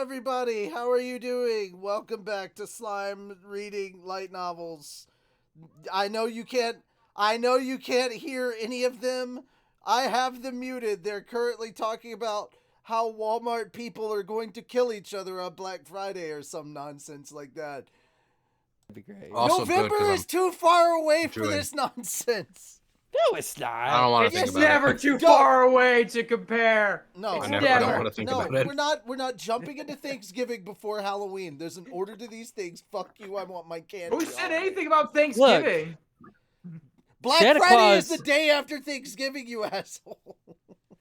everybody. How are you doing? Welcome back to Slime Reading Light Novels. I know you can't hear any of them. I have them muted. They're currently talking about how Walmart people are going to kill each other on Black Friday or some nonsense like that. That'd be great. Also November is too far away for enjoying- this nonsense. No, it's not. I don't want to think It's about never it. too far away to compare. No, It's I never. don't want to think about it. We're not jumping into Thanksgiving before Halloween. There's an order to these things. Fuck you. I want my candy. Who said already. anything about Thanksgiving? Black Santa Friday Claus- is the day after Thanksgiving, you assoul.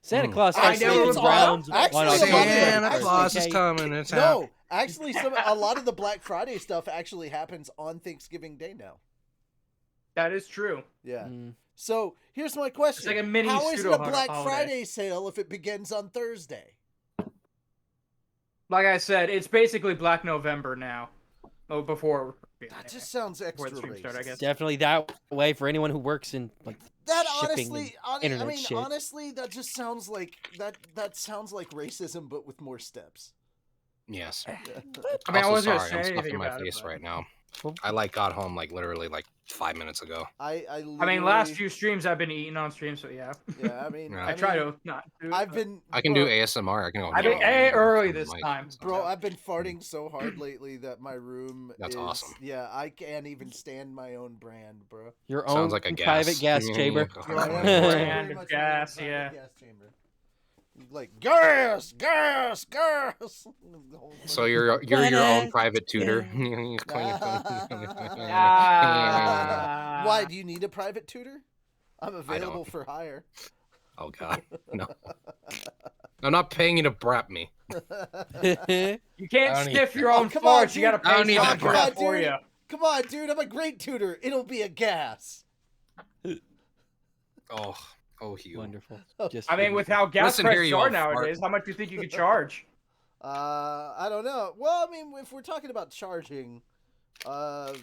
Santa Claus I starts never leaving was browns. Actually, on a lot of- Santa actually- Claus is coming. It's No, actually, a lot of the Black Friday stuff actually happens on Thanksgiving Day now. That is true. Yeah. Mm. So here's my question: It's like a mini how is it a pseudo Black holiday. Friday sale if it begins on Thursday? Like I said, it's basically Black November now. Oh, before. That just sounds Before extra the stream started, I racist. guess. Definitely that way for anyone who works in like That shipping honestly, and internet I mean, shit. honestly, that just sounds like that sounds like racism, but with more steps. Yes. I mean, I Also, wasn't sorry, gonna I'm say stuffing anything my about it. face but- right now. Well- I got home literally 5 minutes ago. I I mean, last literally- few streams I've been eating on stream, so yeah. Yeah, I mean, Yeah. I try to not do it. I've but- been. I can bro, do ASMR. I can go. I've been early this Mic. time. Bro, I've been farting so hard lately that my room That's is, awesome. Yeah, I can't even stand my own brand, bro. your Sounds own like a gas. private gas chamber. Yeah, I am Brand very of much gas, my own private yeah. gas chamber. Like gas. So you're your own private tutor. Ah. Why do you need a private tutor? I'm available for hire. Oh god, no. I'm not paying you to brap me. You I can't don't sniff need- your Oh, own come on, farts. You gotta dude. I don't pay need someone that to do crap. that for Dude. you. Come on, dude. I'm a great tutor. It'll be a gas. Oh, Hugh. Wonderful. Just I mean, with how gas Listen here, prices you are old fart. nowadays, how much do you think you could charge? I don't know. Well, I mean, if we're talking about charging, wind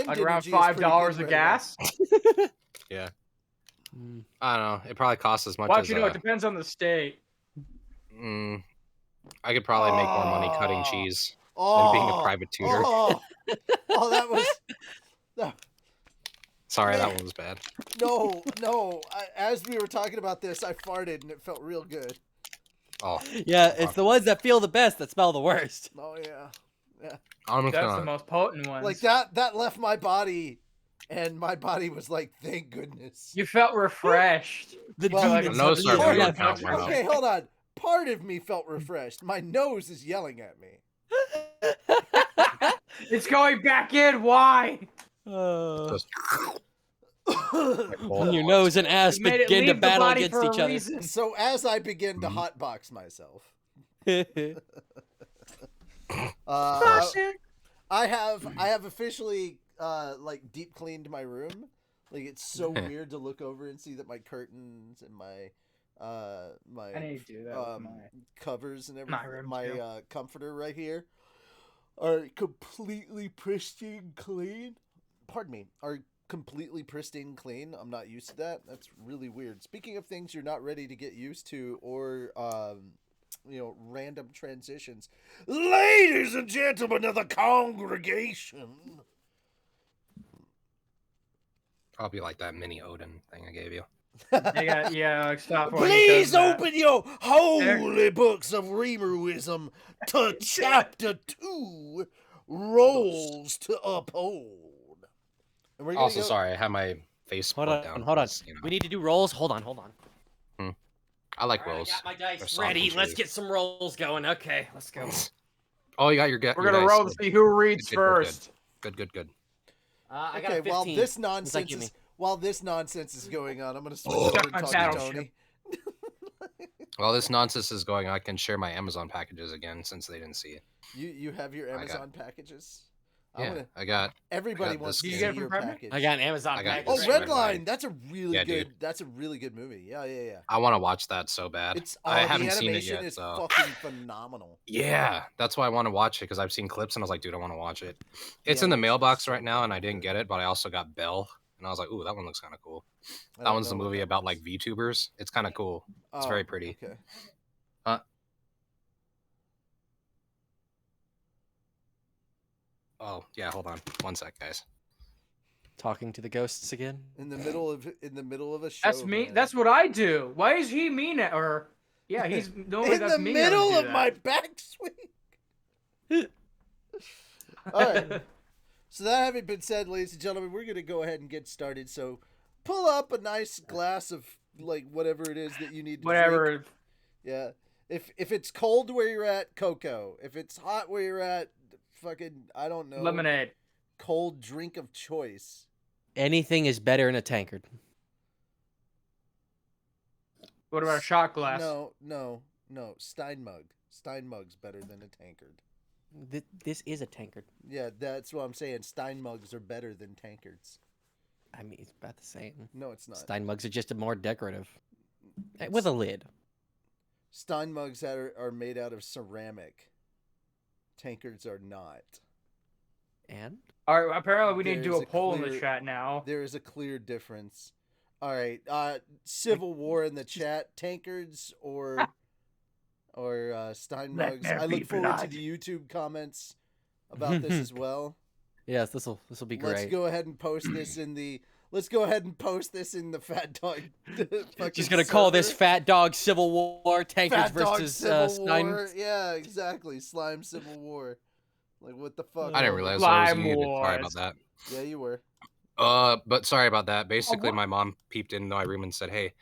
Like around energy is pretty $5 good a right gas? Yeah. Mm. I don't know. It probably costs as much Well, as. you know, it depends on the state. I could probably make more money cutting Oh. cheese now. than being a private tutor. Oh, that was Sorry, that one was bad. no. As we were talking about this, I farted and it felt real good. Oh, Yeah, it's the ones that feel the best that smell the worst. Oh yeah. I'm just That's gonna. the most potent ones. Like that left my body, and my body was like, "Thank goodness." You felt refreshed. The Well, like demons My nose have started leaving. bleeding out right now. Okay, hold on. Part of me felt refreshed. My nose is yelling at me. It's going back in. Why? Just- When your nose and ass You made it begin to leave the battle body against for each a other. reason. So as I begin to Mhm. hotbox myself, Gosh, I have officially deep cleaned my room. Like it's so weird to look over and see that my curtains and my I need to do that with my... covers and My everything, room, my too. comforter right here are completely pristine clean. Pardon me, are completely pristine clean. I'm not used to that. That's really weird. Speaking of things you're not ready to get used to, or random transitions. Ladies and gentlemen of the congregation. Probably like that mini Odin thing I gave you. Like, stop. while he Please does that. open your holy books of Reamerism to chapter 2, Rolls to Uphold. And we're gonna Also, go- sorry, I had my face Hold put on, down. hold on. 'cause, you know, We need to do rolls. Hold on. I like All right, rolls. I got my They're dice soft ready. and Let's chewy. get some rolls going. Okay, let's go. Oh, you got your We're gonna roll to see who reads Good, good, good, first. Good. I got Okay, a 15. while this nonsense is going on, I'm gonna switch Oh. over and My talk to battleship. Tony. While this nonsense is going, I can share my Amazon packages again since they didn't see it. You have your I got- Amazon packages? Yeah, I got. Everybody got wants to this see game. Did you get it your from Prime? package. I got an Amazon I got package. Oh, this Redline. Redline. That's a really Yeah, good. dude. That's a really good movie. Yeah. I want to watch that so bad. It's I the haven't seen it animation yet. is So. fucking phenomenal. Yeah, that's why I want to watch it because I've seen clips and I was like, dude, I want to watch it. It's The in the animation's mailbox so right now, and I fucking didn't good. get it, but I also got Belle, and I was like, ooh, that one looks kind of cool. I That don't one's the know what movie that about is. like VTubers. It's kind of cool. It's very pretty. Okay. Oh yeah, hold on, 1 sec, guys. Talking to the ghosts again. In the middle of a show. That's me. man. That's what I do. Why is he mean it? Or yeah, he's normally in that's the me. that would middle do of that. my backswing. All right. So that having been said, ladies and gentlemen, we're gonna go ahead and get started. So, pull up a nice glass of like whatever it is that you need to Whatever. drink. Yeah. If it's cold where you're at, cocoa. If it's hot where you're at, fucking I don't know. Lemonade. Cold drink of choice. Anything is better in a tankard. What about a shot glass? No. Stein mug. Stein mug's better than a tankard. This is a tankard. Yeah, that's what I'm saying. Stein mugs are better than tankards. I mean, it's about the same. No, it's not. Stein mugs are just more decorative. With a lid. Stein mugs that are made out of ceramic. Tankards are not. And? All right. Apparently, we need to do There's a a poll in clear- the chat now. There is a clear difference. All right, Civil War in the chat. Tankards or Stein Let mugs. there I be look forward to blood. the YouTube comments about this as well. Yes, this will be great. Let's go ahead and post this in the. Let's go ahead and post this in the Fat Dog. Just gonna call this server. Fat Dog Civil War tankards Fat Dog versus Civil Stein. War. Yeah, exactly. Slime Civil War. Like what the fuck? I didn't realize I was Slime muted. Sorry Wars. about that. Yeah, you were. But sorry about that. Basically, what? my mom peeped into my room and said, "Hey,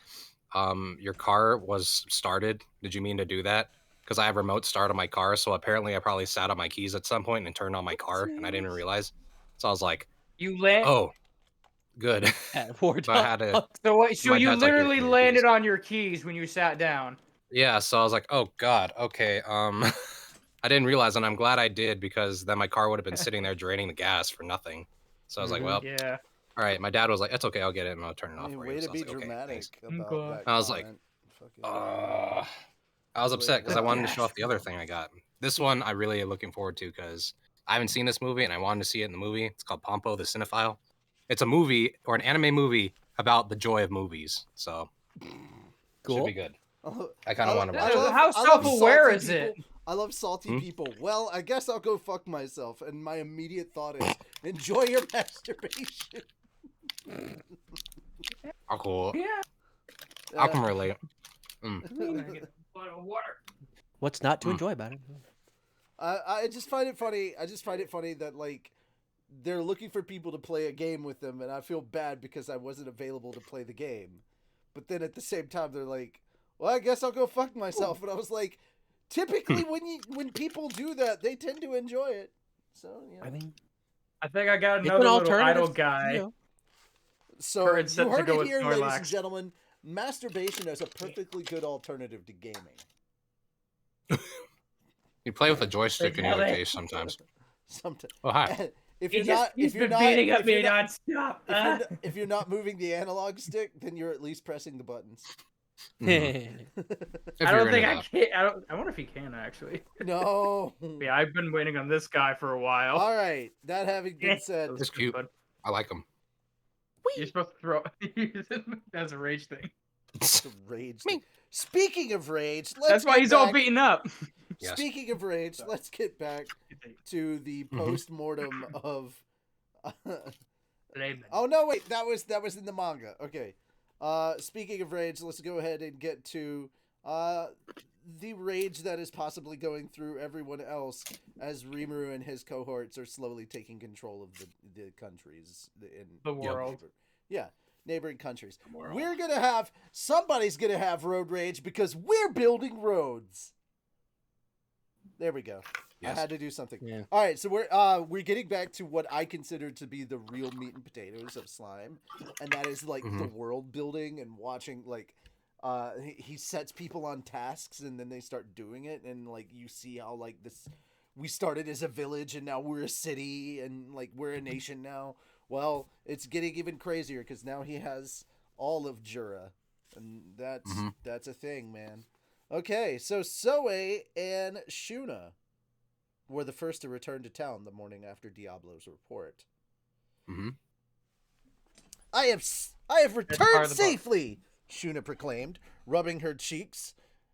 your car was started. Did you mean to do that? Because I have remote start on my car. So apparently, I probably sat on my keys at some point and turned on my car, and I didn't even realize. So I was like, You land. oh, good. War So I had to. So what? So My you dad's like, "Here, literally here, landed keys." on your keys when you sat down. Yeah. So I was like, oh God. Okay. I didn't realize, and I'm glad I did because then my car would have been sitting there draining the gas for nothing. So I was like, Mhm. well, Yeah. all right. My dad was like, "It's okay, I'll get it and I'll turn it I off mean, for way you." to So I was be like, "Okay, dramatic thanks." about Okay. that. I was like, comment. Fucking- I was upset because I wanted to Yes. show off the other thing I got. This one I really am looking forward to because I haven't seen this movie and I wanted to see it in the movie. It's called Pompo the Cinephile. It's a movie or an anime movie about the joy of movies. So should Cool. be good. Oh, I kind of want to I watch love- it. how I love self-aware salty is it? people. I love salty Hmm? people. Well, I guess I'll go fuck myself. And my immediate thought is, enjoy your masturbation. Oh, cool. Yeah. I can relate. I'm gonna get a bottle of water. What's not to Mm. enjoy about it? I just find it funny. I just find it funny that like they're looking for people to play a game with them, and I feel bad because I wasn't available to play the game. But then at the same time, they're like, "Well, I guess I'll go fuck myself." And I was like, typically when people do that, they tend to enjoy it. So yeah. I mean, I think I got it's another an little alternative. idle guy. You know. So Or you it's set to heard go it with here, ladies Snorlax. and gentlemen. Masturbation is a perfectly good alternative to gaming. You play with a joystick in your Nailed it. case sometimes. Sometimes. Oh, hi. If He's you're not, he's if you're been not, beating up if you're me not, nonstop. if you're not moving the analog stick, then you're at least pressing the buttons. Mhm. If I you're don't think into I that. can. I wonder if he can actually. No. Yeah, I've been waiting on this guy for a while. All right. That having been said, It's cute. But I like them. you're supposed to throw. That's a rage thing. it's a rage. Thing. Speaking of rage, let's That's why get he's all back- beaten up. Yes. Speaking of rage, let's get back to the post-mortem of. Oh no! Wait, that was in the manga. Okay. Speaking of rage, let's go ahead and get to the rage that is possibly going through everyone else as Rimuru and his cohorts are slowly taking control of the countries in The world. neighboring countries. Somebody's gonna have road rage because we're building roads. There we go. Yes. I had to do something. Yeah. All right, so we're getting back to what I consider to be the real meat and potatoes of slime, and that is like the world building and watching like he sets people on tasks and then they start doing it, and like you see how like this we started as a village and now we're a city and like we're a nation now. Well, it's getting even crazier because now he has all of Jura, and that's a thing, man. Okay, so Soe and Shuna were the first to return to town the morning after Diablo's report. Mm-hmm. I have part returned of the book. safely, Shuna proclaimed, rubbing her cheeks.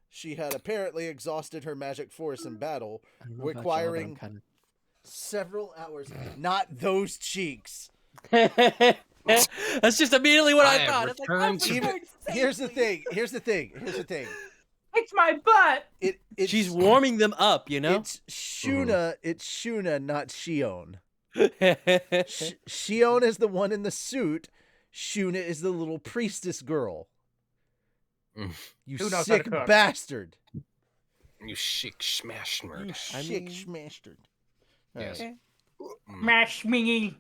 She had apparently exhausted her magic force in battle, I don't know about y'all, but I'm requiring kind of Several hours. Not those cheeks. That's just immediately what I I thought. It's like, oh, returned for to- Even, God's sake, here's the please. thing. Here's the thing. Here's the thing. It's my butt. It's She's warming them up, you know. It's Shuna. It's Shuna, not Shion. Shion is the one in the suit. Shuna is the little priestess girl. Mm. You Who knows how to sick cook? bastard. You chic smash You murder. sick bastard. Yes. Okay. Mm. Mash me.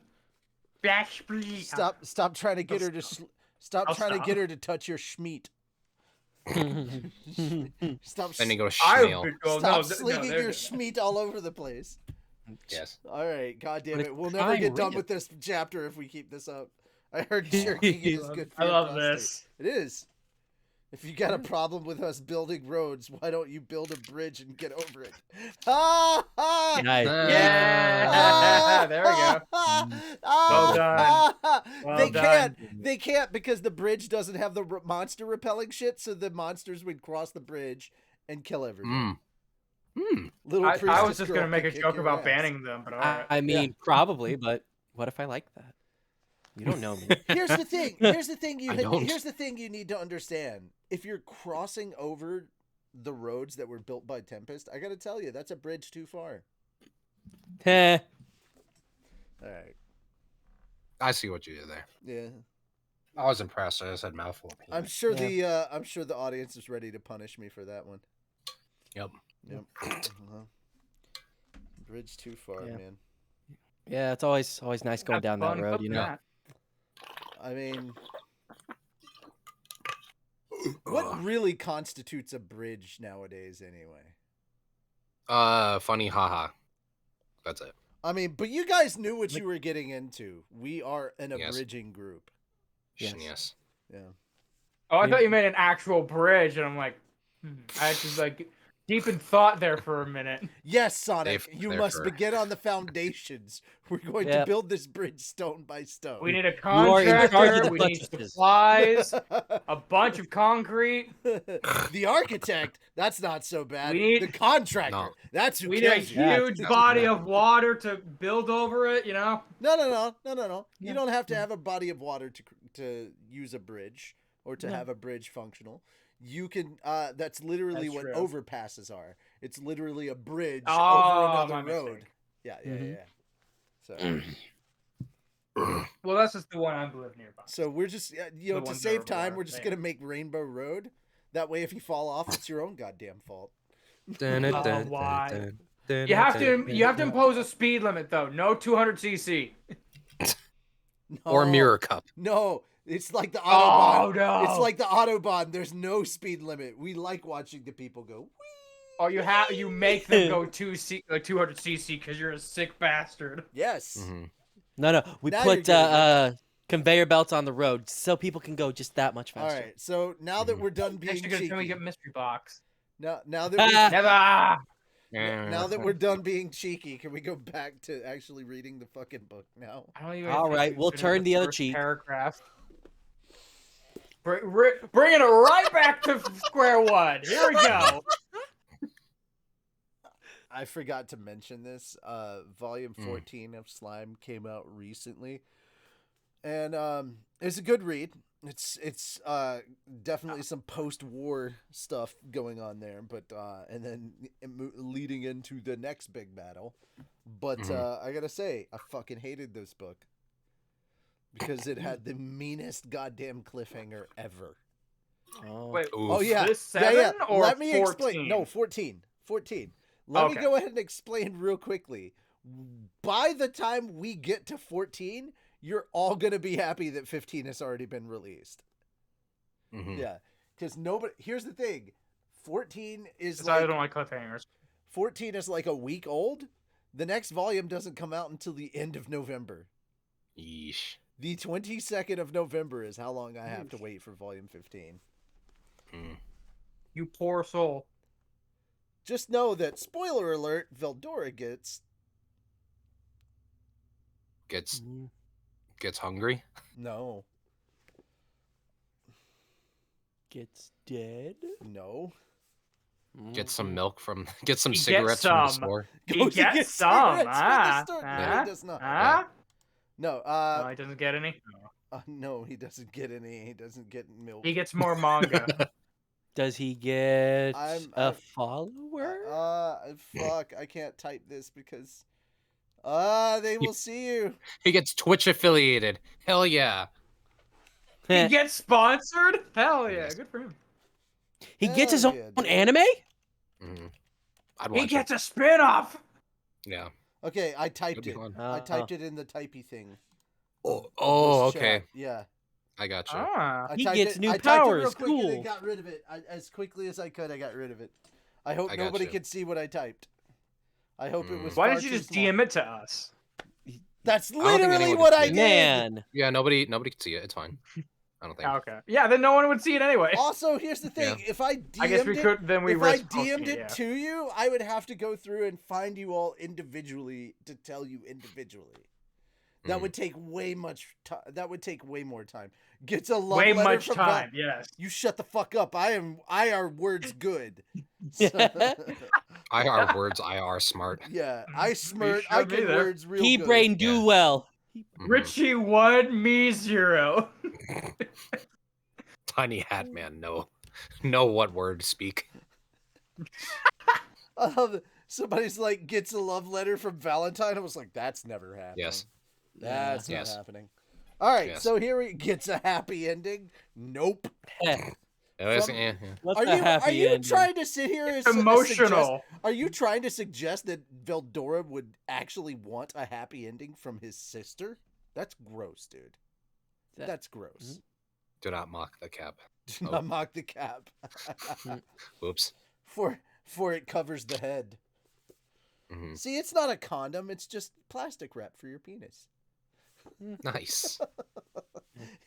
Bash me. Stop trying to get her to stop I'll trying to stop. get her to touch your schmeat. Stop. Then you go I've schmeal. been, oh, Stop no, slinging they're your doing schmeat all over the place. Yes. All right, god damn But it. it's We'll never time get done read. with this chapter if we keep this up. I heard jerking that. is good for I your love prostate. this. It is. If you got a problem with us building roads, why don't you build a bridge and get over it? Ha ha! Nice. Yeah, there we go. Well done. Well they done. They can't because the bridge doesn't have the monster repelling shit, so the monsters would cross the bridge and kill everyone. Little I was priestess just girl gonna make can a kick joke your about ass. banning them, but all right. I mean, probably, but what if I like that? You don't know me. Here's the thing. Here's the thing I don't. here's the thing you need to understand. If you're crossing over the roads that were built by Tempest, I got to tell you, that's a bridge too far. Heh. All right. I see what you did there. Yeah. I was impressed. I just had mouthful. Of I'm peanut. sure the audience is ready to punish me for that one. Yep. Yep. Uh-huh. Bridge too far, Yeah. man. Yeah, it's always nice going Have down that fun road, cooking you know. that. I mean, what really constitutes a bridge nowadays, anyway? Funny haha. That's it. I mean, but you guys knew what you were getting into. We are an Yes. abridging group. Yes. Yes. Yeah. Oh, I Yeah. thought you meant an actual bridge, and I'm like, I actually like deep in thought there for a minute. Yes, Sonic, They've- you they're must for- begin on the foundations. We're going to Yep. build this bridge stone by stone. We need a are in charge of contractor. the We need purchases. supplies. A bunch of concrete. The architect, that's not so bad. We need- the contractor, No. that's who We need a kills you. Yeah. huge body of water to build over it. You know. No. You Yeah. don't have to have a body of water to use a bridge or to No. have a bridge functional. You can. That's literally That's what true. overpasses are. It's literally a bridge Oh, over my another road. mistake. Yeah. Mhm. So, Well, that's just the one I live nearby. so we're just to ones that are save time, more we're just advanced. gonna make Rainbow Road. That way, if you fall off, it's your own goddamn fault. Why? You have to impose a speed limit though. No 200cc. Or No. mirror cup. No, it's like the Oh autobahn. no! It's like the autobahn. There's no speed limit. We like watching the people go. Whee! Oh, you make them go 200cc because you're a sick bastard. Yes. Mhm. No, we Now you're put getting conveyor belts on the road so people can go just that much All faster. right. So now that Mhm. we're done being Next you're gonna tell me cheeky, get mystery box. now that Never. now that we're done being cheeky, can we go back to actually reading the fucking book now? I don't even. All think right, we've we'll finished turn the other first cheek. Paragraph. Bringing it right back to square one. Here we go. I forgot to mention this. Volume Mm. 14 of Slime came out recently, and it's a good read. It's definitely some post-war stuff going on there, but and then leading into the next big battle. But Mhm. I gotta say, I fucking hated this book because it had the meanest goddamn cliffhanger ever. Oh. Wait, Oh Oof. yeah, this 7 yeah. or Let me 14? explain. No, 14. 14. Let me Okay. go ahead and explain real quickly. By the time we get to 14, you're all gonna be happy that 15 has already been released. Mhm. Yeah, because nobody. Here's the thing: 14 is Because I like don't like cliffhangers. 14 is like a week old. The next volume doesn't come out until the end of November. Yeesh. The 22nd of November is how long I have to Oof. wait for volume 15. Mm. You poor soul. Just know that, spoiler alert, Veldora Gets Mm. gets hungry. no, Gets dead. no. Get some milk get some He gets cigarettes from the some. store. He Goes to get gets some. cigarettes from the store. No, he does not. No, No, he doesn't get any. no, he doesn't get any. He doesn't get milk. He gets more manga. Does he get I'm- a I'm- follower? Fuck, I can't type this because they will see you. He gets Twitch affiliated. Hell yeah. He gets sponsored? Hell yeah, Yes. good for him. He gets his Hell own yeah, dude. anime? Mhm. I'd He watch gets it. a spin-off. Yeah. Okay, I typed be it. fun. I typed it in the typey thing. Oh, This okay. chat. Yeah. I got you. I He typed gets it, new I typed it real powers, quick and then cool. got rid of it. As quickly as I could, I got rid of it. I hope I got nobody you. could see what I typed. I hope it was. Why far didn't you too just small. DM it to us? That's don't think literally anyone what can I see it. did. Man. Yeah, nobody can see it. It's fine. I don't think. Okay. Yeah, then no one would see it anyway. Also, here's the thing: if I DM'd I guess we could. Then we if I risk posting DM'd it yeah. to you, I would have to go through and find you all individually to tell you individually. That would take way much time. That would take way more time. Gets a love Way letter much from time. Yes. You shut the fuck up. I are words good. So- IR words, IR smart. yeah, I smirt. showed I me can there. words real He good. brain do Yeah. well. Mhm. Richie 1, me 0. Tiny Hat Man, know what word to speak. Somebody's like gets a love letter from Valentine. I was like, that's never happening. Yes. That's Yes. not happening. All right, Yes. so here he gets a happy ending. Nope. It was- From- yeah. What's Are the you happy ending? trying to sit here and Emotional. Are you trying to suggest that Veldora would actually want a happy ending from his sister? That's gross, dude. That's gross. Do not mock the cap. Do not mock the cap. Whoops. For it covers the head. hmm See, it's not a condom. It's just plastic wrap for your penis. Nice.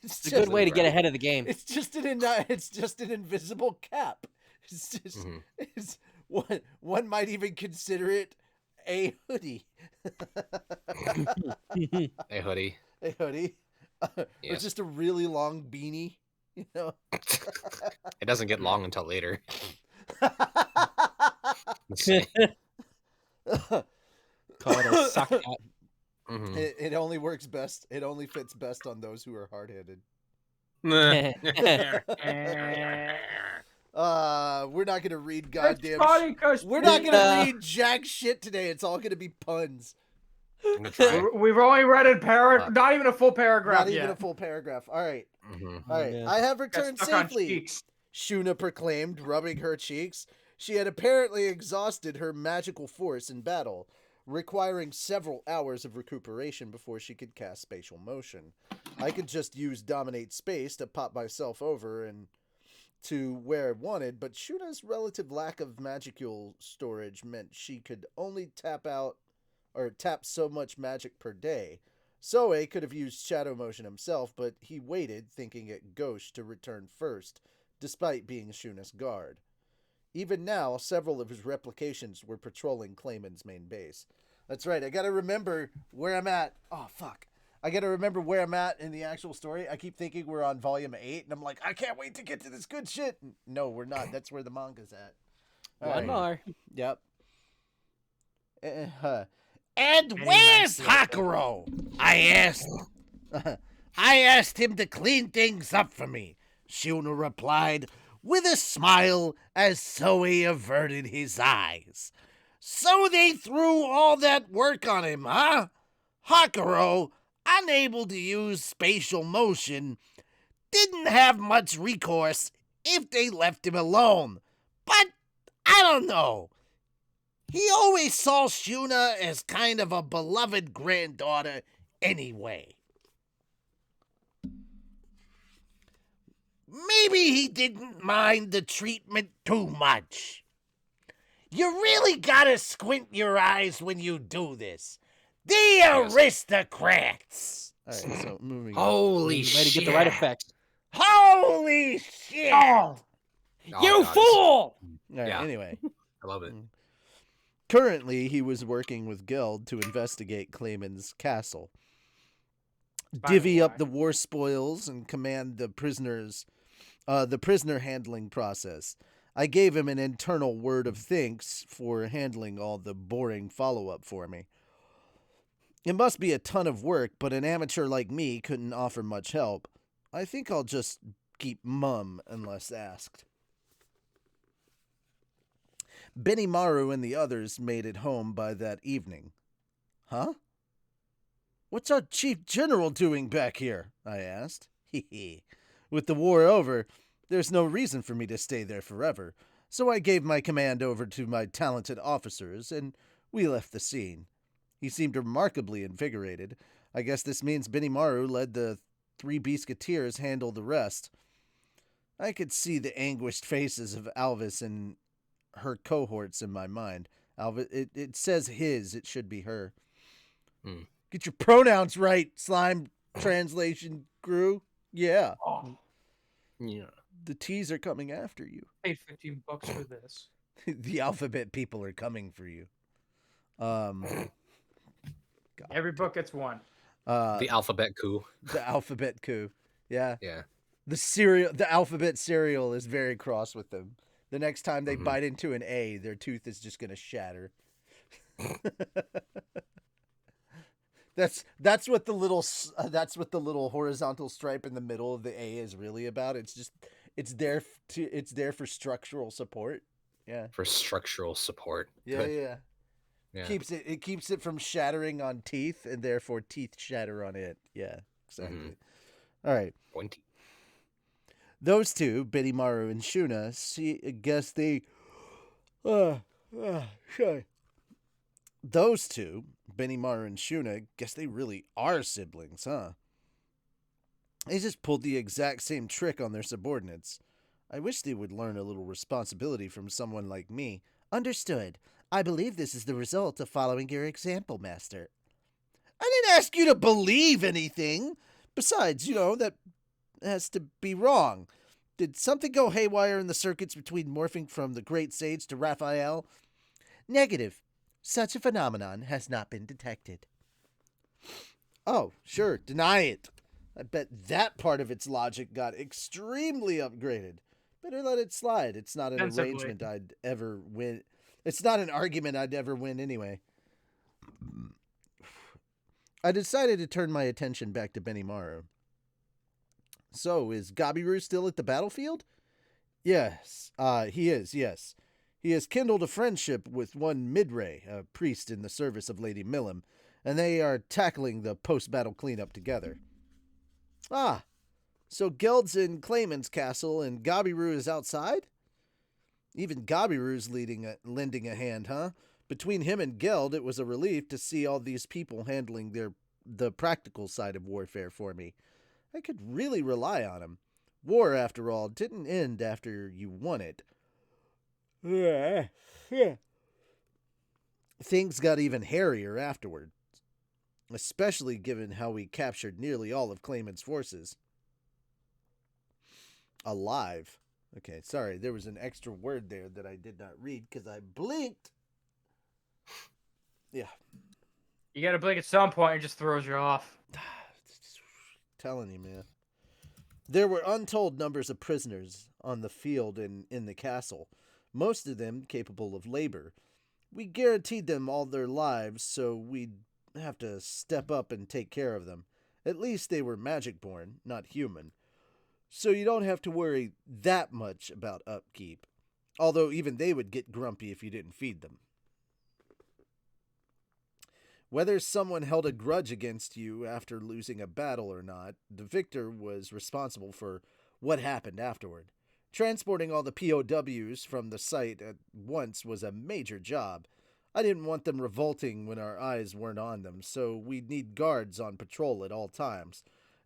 It's It's a good just, way to get ahead of the game. it's just an invisible cap. It's just Mhm. it's one might even consider it a hoodie. A hoodie. A hoodie. Or Yes. just a really long beanie, you know. It doesn't get long until later. Let's see. Call it a sock hat. Mhm. It only works best. It only fits best on those who are hard-headed. We're not gonna read goddamn. We're not gonna read jack shit today. It's all gonna be puns. I'm gonna try. We've only read a not even a full paragraph Not yet. even a full paragraph. All right. Mhm. All right. man. I have Got returned stuck on safely. cheeks. Shuna proclaimed, rubbing her cheeks. She had apparently exhausted her magical force in battle, requiring several hours of recuperation before she could cast spatial motion. I could just use Dominate Space to pop myself over and to where I wanted, but Shuna's relative lack of magical storage meant she could only tap so much magic per day. Soe could have used Shadow Motion himself, but he waited, thinking it gauche to return first, despite being Shuna's guard. Even now, several of his replications were patrolling Clayman's main base. That's right, I gotta remember where I'm at. Oh, fuck. I gotta remember where I'm at in the actual story. I keep thinking we're on volume 8, and I'm like, I can't wait to get to this good shit. No, we're not. That's where the manga's at. All One right. more. Yep. And Any where's man can do Hakuro? I asked. I asked him to clean things up for me. Shuna replied with a smile as Soe averted his eyes. So they threw all that work on him, huh? Hakuro, unable to use spatial motion, didn't have much recourse if they left him alone. But I don't know. He always saw Shuna as kind of a beloved granddaughter anyway. Maybe he didn't mind the treatment too much. You really gotta squint your eyes when you do this. The Yes. aristocrats. All right, so moving on. Holy Way shit! to get the right effect. Holy shit! Oh, Oh, You God, fool! All right, Yeah. anyway. I love it. Currently, he was working with Geld to investigate Clayman's castle, divvy up the war spoils, and command the prisoner handling process. I gave him an internal word of thanks for handling all the boring follow-up for me. It must be a ton of work, but an amateur like me couldn't offer much help. I think I'll just keep mum unless asked. Benimaru and the others made it home by that evening. Huh? What's our chief general doing back here? I asked. Hee. With the war over, there's no reason for me to stay there forever, so I gave my command over to my talented officers, and we left the scene. He seemed remarkably invigorated. I guess this means Benimaru let the 3 Beasketeers handle the rest. I could see the anguished faces of Alvis and her cohorts in my mind. Alvis, it says his, it should be her. Get your pronouns right, slime translation crew. Yeah. Oh, Yeah. The T's are coming after you. paid $15 for this. The alphabet people are coming for you. God. Every book gets one. The alphabet coup. The alphabet coup. Yeah. Yeah. The alphabet cereal is very cross with them. The next time they bite into an A, their tooth is just going to shatter. That's what the little horizontal stripe in the middle of the A is really about. It's there for structural support. Yeah. For structural support. Yeah, Good. yeah. Yeah. It keeps it from shattering on teeth, and therefore teeth shatter on it. Yeah, exactly. All right. Pointy. Those two, Benimaru and Shuna, guess they sorry. Those two, Benimaru and Shuna, guess they really are siblings, huh? They just pulled the exact same trick on their subordinates. I wish they would learn a little responsibility from someone like me. Understood. I believe this is the result of following your example, Master. I didn't ask you to believe anything. Besides, that has to be wrong. Did something go haywire in the circuits between morphing from the Great Sage to Raphael? Negative. Such a phenomenon has not been detected. Oh, sure, deny it. I bet that part of its logic got extremely upgraded. Better let it slide. It's not an arrangement I'd ever win. It's not an argument I'd ever win anyway. I decided to turn my attention back to Benimaru. So, is Gabiru still at the battlefield? Yes, he is, yes. He has kindled a friendship with one Midray, a priest in the service of Lady Millam, and they are tackling the post-battle cleanup together. Ah, so Geld's in Clayman's castle and Gabiru is outside? Even Gabiru's lending a hand, huh? Between him and Geld, it was a relief to see all these people handling the practical side of warfare for me. I could really rely on him. War, after all, didn't end after you won it. Things got even hairier afterward, especially given how we captured nearly all of Clayman's forces. Alive. Okay, sorry, there was an extra word there that I did not read because I blinked. Yeah. You got to blink at some point, it just throws you off. Telling you, man. There were untold numbers of prisoners on the field and in the castle, most of them capable of labor. We guaranteed them all their lives, so we'd have to step up and take care of them. At least they were magic-born, not human. So you don't have to worry that much about upkeep, although even they would get grumpy if you didn't feed them. Whether someone held a grudge against you after losing a battle or not, the victor was responsible for what happened afterward. Transporting all the POWs from the site at once was a major job. I didn't want them revolting when our eyes weren't on them, so we'd need guards on patrol at all times.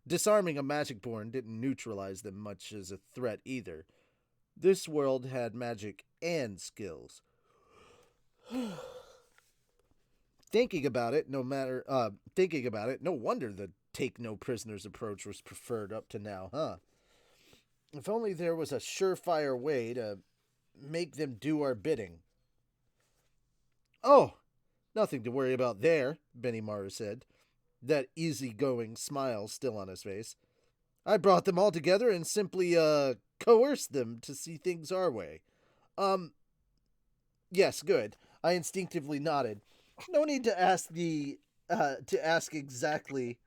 Disarming a Magicborn didn't neutralize them much as a threat either. This world had magic and skills. Thinking about it, no wonder the take no prisoners approach was preferred up to now, huh? If only there was a surefire way to make them do our bidding. Oh, nothing to worry about there, Benimaru said, that easygoing smile still on his face. I brought them all together and simply coerced them to see things our way. Yes, good. I instinctively nodded. No need to ask exactly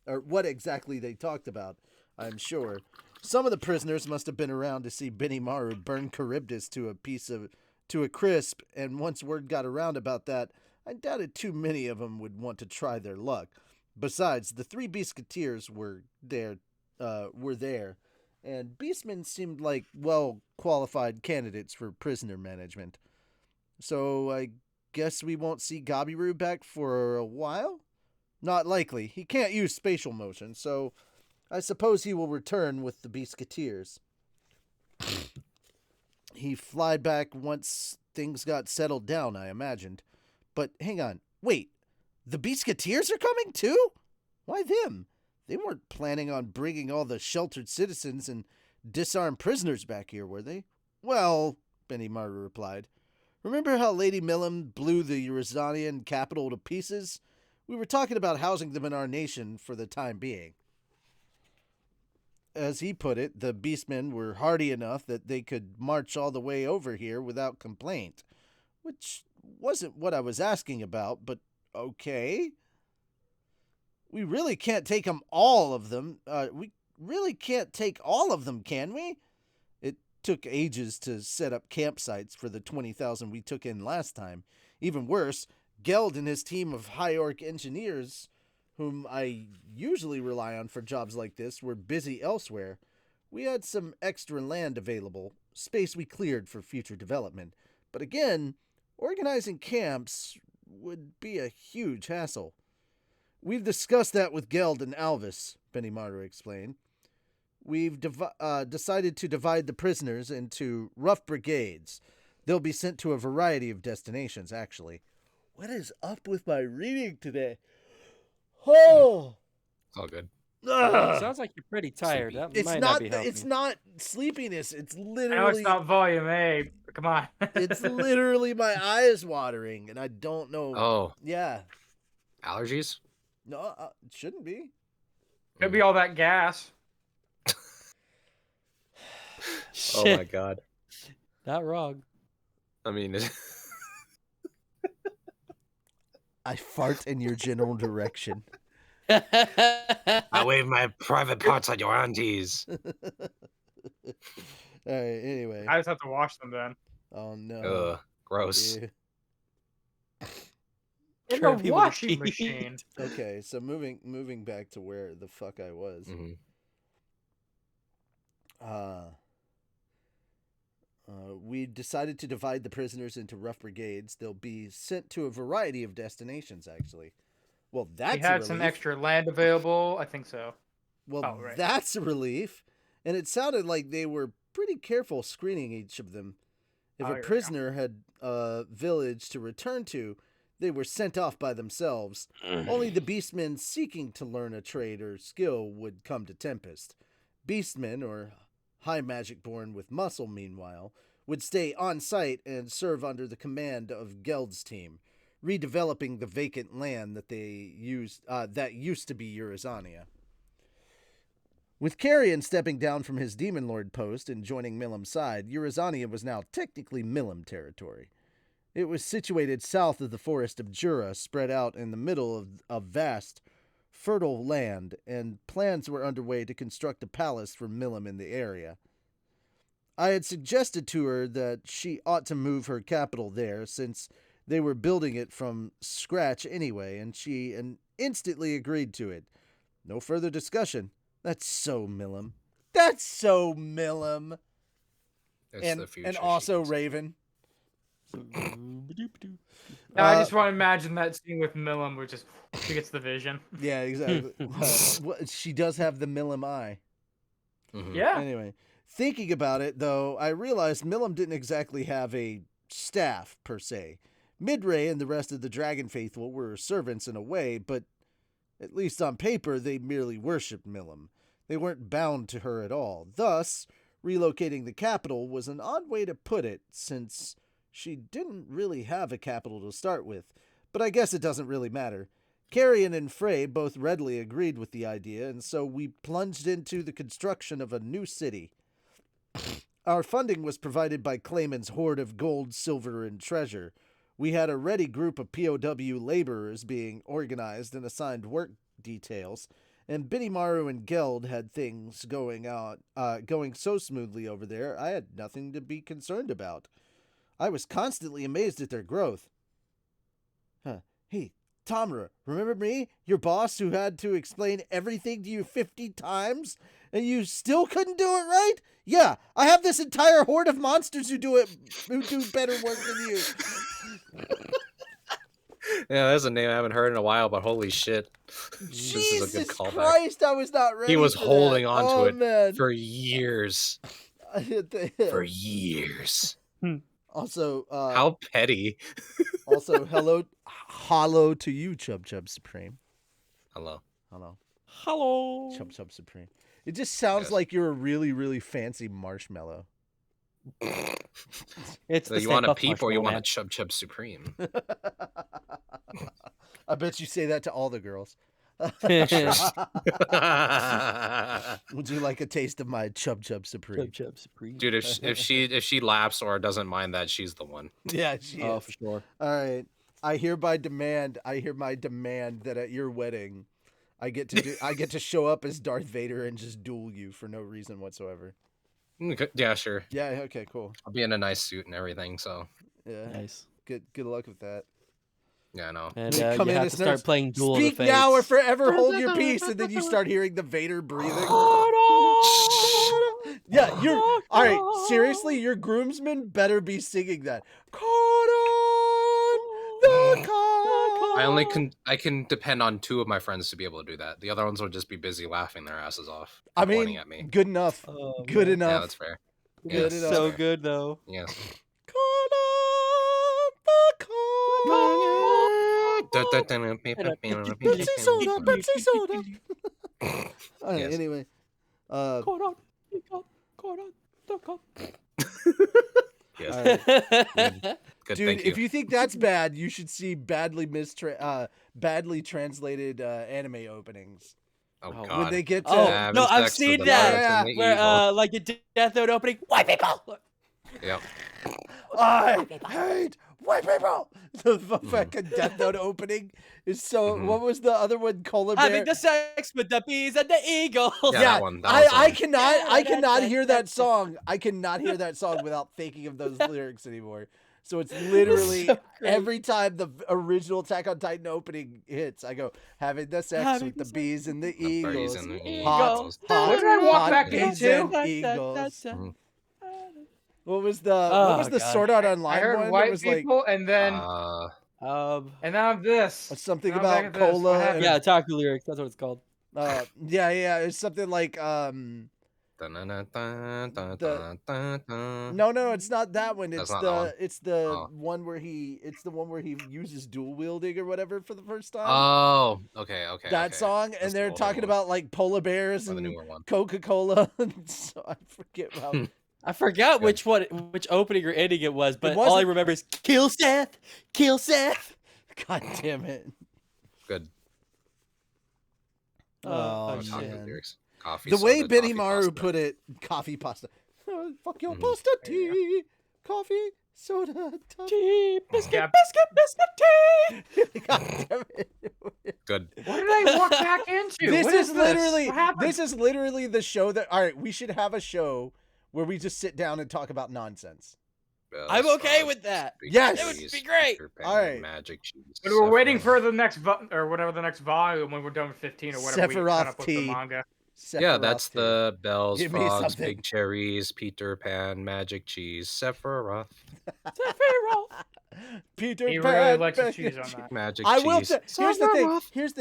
or what exactly they talked about, I'm sure. Some of the prisoners must have been around to see Benimaru burn Charybdis to a crisp, and once word got around about that, I doubted too many of them would want to try their luck. Besides, the three Beastketeers were there, and Beastmen seemed like well-qualified candidates for prisoner management. So I guess we won't see Gabiru back for a while? Not likely. He can't use spatial motion, so I suppose he will return with the Beastketeers. He'd fly back once things got settled down, I imagined. But hang on. Wait. The Beastketeers are coming too? Why them? They weren't planning on bringing all the sheltered citizens and disarmed prisoners back here, were they? Well, Benimaru replied. Remember how Lady Milim blew the Eurazanian capital to pieces? We were talking about housing them in our nation for the time being. As he put it, the beastmen were hardy enough that they could march all the way over here without complaint. Which wasn't what I was asking about, but okay. We really can't take all of them. We really can't take all of them, can we? It took ages to set up campsites for the 20,000 we took in last time. Even worse, Geld and his team of high orc engineers, whom I usually rely on for jobs like this, were busy elsewhere. We had some extra land available, space we cleared for future development. But again, organizing camps would be a huge hassle. We've discussed that with Geld and Alvis, Benimaru explained. We've decided to divide the prisoners into rough brigades. They'll be sent to a variety of destinations, actually. What is up with my reading today? Oh! It's all good. Sounds like you're pretty tired. Sleepy. That might not be helping. It's not sleepiness. It's I know literally... it's not volume, hey. Come on. It's literally my eyes watering, and I don't know... Oh. Yeah. Allergies? No, it shouldn't be. Could be all that gas. Oh my god. Not wrong. I mean... I fart in your general direction. I wave my private parts on your aunties. All right, anyway. I just have to wash them then. Oh, no. Ugh, gross. Yeah. In Turn the people to washing cheese. machine. Okay, so moving back to where the fuck I was. Mhm. We decided to divide the prisoners into rough brigades. They'll be sent to a variety of destinations, actually. Well, that's We had a relief. some extra land available. I think so. Well, Oh, right. that's a relief. And it sounded like they were pretty careful screening each of them. If Oh, a yeah. prisoner had a village to return to, they were sent off by themselves. Only the beastmen seeking to learn a trade or skill would come to Tempest. Beastmen, or high magic born with muscle, meanwhile, would stay on site and serve under the command of Geld's team, redeveloping the vacant land that used to be Eurazania. With Carrion stepping down from his Demon Lord post and joining Milim's side, Eurazania was now technically Milim territory. It was situated south of the forest of Jura, spread out in the middle of a vast, fertile land, and plans were underway to construct a palace for Milim in the area. I had suggested to her that she ought to move her capital there, since they were building it from scratch anyway, and she instantly agreed to it. No further discussion. That's so Milim. That's so Milim. It's the future. And also she Raven. I just want to imagine that scene with Milim where just she gets the vision. Yeah, exactly. She does have the Milim eye. Mhm. Yeah. Anyway, thinking about it, though, I realized Milim didn't exactly have a staff, per se. Midray and the rest of the Dragon Faithful were servants in a way, but at least on paper, they merely worshipped Milim. They weren't bound to her at all. Thus, relocating the capital was an odd way to put it, since she didn't really have a capital to start with. But I guess it doesn't really matter. Carrion and Frey both readily agreed with the idea, and so we plunged into the construction of a new city. Our funding was provided by Clayman's hoard of gold, silver, and treasure. We had a ready group of POW laborers being organized and assigned work details, and Benimaru and Geld had things going so smoothly over there, I had nothing to be concerned about. I was constantly amazed at their growth. Hey, Tamara, remember me? Your boss who had to explain everything to you 50 times? And you still couldn't do it right? Yeah, I have this entire horde of monsters who do better work than you. Yeah, that's a name I haven't heard in a while, but holy shit. This is a good Jesus callback. Christ, I was not ready. He was for holding that. on to it man. for years. For years. Also, how petty. Also, hollow to you, Chub Chub Supreme. Hello. Chub Chub Supreme. It just sounds like you're a really, really fancy marshmallow. It's So you want a peep or you want a Chub Chub Supreme? I bet you say that to all the girls. Would you like a taste of my Chub Chub Supreme? Chub Chub Supreme. Dude, if she laughs or doesn't mind that, she's the one. Yeah, she is. Oh, for sure. All right. I hereby demand that at your wedding, I get to show up as Darth Vader and just duel you for no reason whatsoever. Yeah, sure. Yeah, okay, cool. I'll be in a nice suit and everything, so. Yeah. Nice. Good luck with that. Yeah, I know. And You you come in have and to start playing Duel of the Speak Fates. now or forever hold your peace, and then you start hearing the Vader breathing. Yeah, all right, seriously, your groomsmen better be singing that. I can depend on 2 of my friends to be able to do that. The other ones will just be busy laughing their asses off. I pointing mean, at me. good enough. Oh, Good man. enough. Yeah, that's fair. Good Yes, enough. So fair. good though. Yes. Pepsi soda, Pepsi soda. All right, Yes. anyway. Yes. All right. Good, Dude, thank you. if you think that's bad, you should see badly translated anime openings. Oh, Oh, God. When they get to Oh no, I've seen that. Yeah. Where like a Death Note opening, white people. Yep. I hate white people. The fucking Death Note opening is so. Mhm. What was the other one? Polar Bear. Having the sex with the bees and the eagles. Yeah, that one. That I one's cannot hear that song. I cannot hear that song without thinking of those lyrics anymore. So it's literally so great. every time the original Attack on Titan opening hits, I go, having the sex Having with the the bees and the The bees eagles. and the Hot, eagles. hot, What did I walk hot back bees into? and eagles. Mhm. What was the Oh, God. Sword Art I Online heard one? It white was like people, and then Um, I'm this. something Now I'm back about at this. What cola. happened? yeah, Otaku lyrics. That's what it's called. Yeah, it's something like no, it's not that one. That's It's not that one? it's the Oh. one where he uses dual wielding or whatever for the first time. Oh, okay. That okay. song, That's and the they're older talking one. about like polar bears Or the and newer one. Coca-Cola. So I forget about. I forgot Good. which opening or ending it was, but all I wasn't- remember is kill Seth, kill Seth. God damn it! Good. Oh, shit. Otaku man. lyrics. Coffee The way soda, Benny coffee Maru pasta. put it, coffee pasta. Fuck your Mhm. pasta There you tea, coffee soda. Tea, biscuit, Yeah. biscuit, tea. God damn it! Good. What did I walk back into? This What is this? literally What happened? this is literally the show that. All right, we should have a show where we just sit down and talk about nonsense. I'm okay with that. Yes! It would be great. All right. Magic cheese. But we're waiting for the next or whatever the next volume when we're done with 15 or whatever we Sephiroth cut up with the tea. manga. Yeah, Sephiroth that's tea. the bells, Give me frogs, something. big cherries, Peter Pan, magic cheese, Sephiroth, Peter He Pan. really likes the Beckett. cheese on that. magic I cheese. will say, here's the thing. Sephiroth. Here's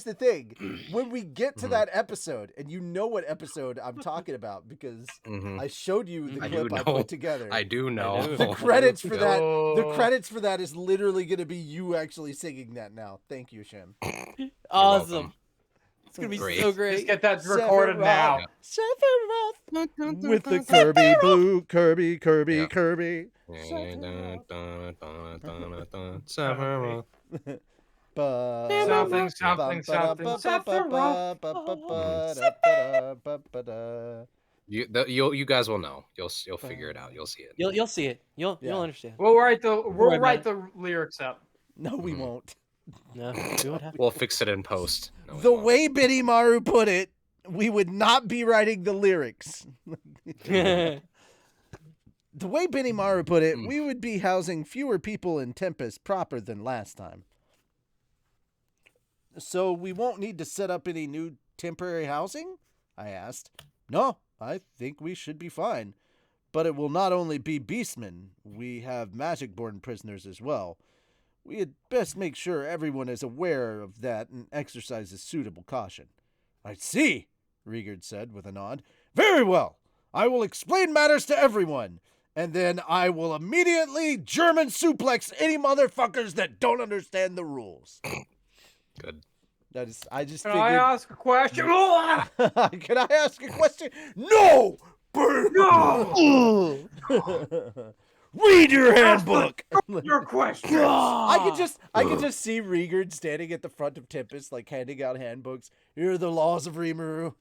the thing. When we get to Mhm. that episode, and you know what episode I'm talking about because Mhm. I showed you the I do clip I know. put together. I do know. do. The credits for that. The Oh. credits for that is literally going to be you actually singing that now. Thank you, Shem. Awesome. welcome. It's gonna be Great. so Just great. get that recorded now. Sephiroth with the Kirby blue, Kirby. Sephiroth. Something, something, something, Sephiroth. You guys will know. You'll figure it out. You'll see it. You'll see it. You'll understand. We'll write worry about the lyrics up. No, we won't. No, we won't have. We'll fix it in post. No, we The won't. way Benimaru put it, we would not be writing the lyrics. The way Benimaru put it, we would be housing fewer people in Tempest proper than last time. So we won't need to set up any new temporary housing? I asked. No, I think we should be fine. But it will not only be beastmen. We have magic-born prisoners as well. We had best make sure everyone is aware of that and exercises suitable caution. I see, Riegard said with a nod. Very well. I will explain matters to everyone. And then I will immediately German suplex any motherfuckers that don't understand the rules. Good. That is, I just Can figured... I ask a question? Can I ask a question? No! No! Read your handbook. Your question. I could just see Riegard standing at the front of Tempest, like handing out handbooks. Here are the laws of Rimuru.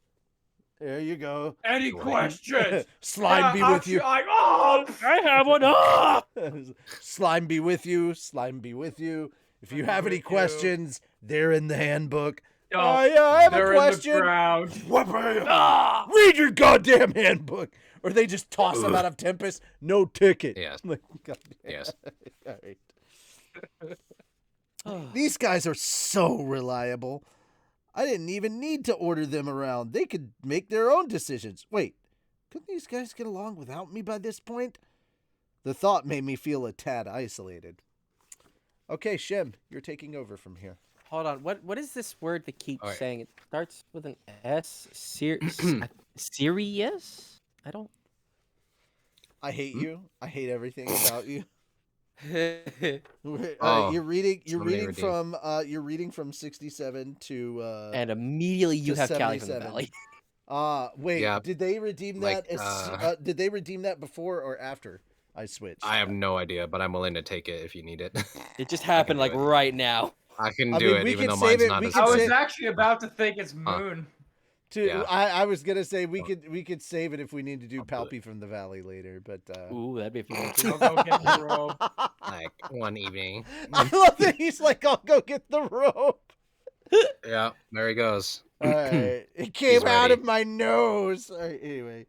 There you go. Any questions? Slime be with you. I have one up. Slime be with you. Slime be with you. If you have any questions, they're in the handbook. I have a question. Read your goddamn handbook. Or they just toss them out of Tempest. No ticket. Yes. Yes. All right. These guys are so reliable. I didn't even need to order them around. They could make their own decisions. Wait, couldn't these guys get along without me by this point? The thought made me feel a tad isolated. Okay, Shem, you're taking over from here. Hold on. What is this word that keeps right. saying? It starts with an S. Serious? I don't. I hate you. I hate everything about you. Oh, You're reading somebody you're reading from 67 to and immediately you to have Cali from the 77. Valley. Wait, Yeah, did they redeem that like, did they redeem that before or after I switched? I have no idea, but I'm willing to take it if you need it. It just happened like do it. right now. I can I do mean, it, we even can though save mine's it- not we as can I good. was save- actually about to think it's Moon. Yeah. I was gonna say we could save it if we need to do Palpy from the Valley later, but Ooh, that'd be a few. I'll go get the robe. Like one evening. I love that he's like, I'll go get the rope. Yeah, there he goes. All right, it came He's out ready. of my nose. All right, anyway,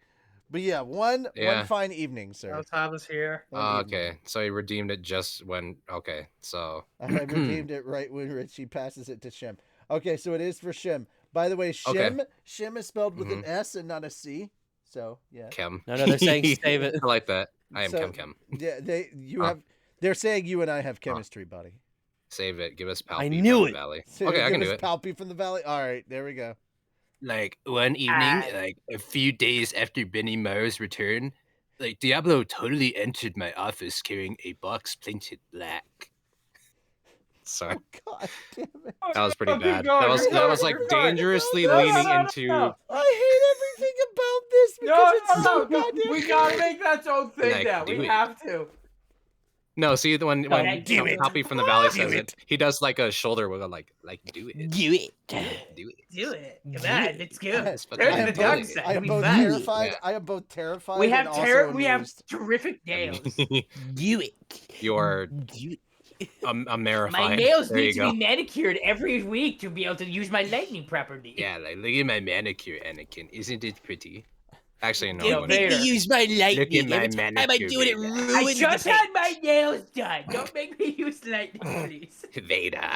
but yeah, one fine evening, sir. Let's have us here. One evening. Okay, so he redeemed it just when. Okay, so I redeemed it right when Richie passes it to Shem. Okay, so it is for Shem. By the way, Shem is spelled with an S and not a C. So yeah. Chem. No, they're saying save it. I like that. I am So, Chem. Yeah, they're saying you and I have chemistry, buddy. Save it. Give us Palpy I knew from it. the Valley. So Okay, I can give do us it. Palpy from the Valley. All right, there we go. Like one evening, like a few days after Benny Maru's return, like Diablo totally entered my office carrying a box painted black. Sorry, God damn it! that was pretty Keep bad. going, That was like you're fine. dangerously No, leaning no, into. no. I hate everything about this because it's so No. goddamn. We gotta make that its own thing Like, now. do We it. have to. No, see when do it. Palpy from the Valley says it, he does like a shoulder wiggle, like do it, Do it. do it. Do it. Do Come on, it. let's go. It's I fucking am the both, dog good. set. I am We both back. terrified. Yeah. I am both terrified. We have and also we have amused. terrific nails. Do it. You're Do it. Amerified. My nails there need you to go. be manicured every week to be able to use my lightning property. Yeah, like look at my manicure, Anakin. Isn't it pretty? Actually, no. Don't it make wouldn't. me use my lightning. my Every time I manicure, do it, it baby. ruins I just the had my nails done. Don't make me use lightning, please. Vader.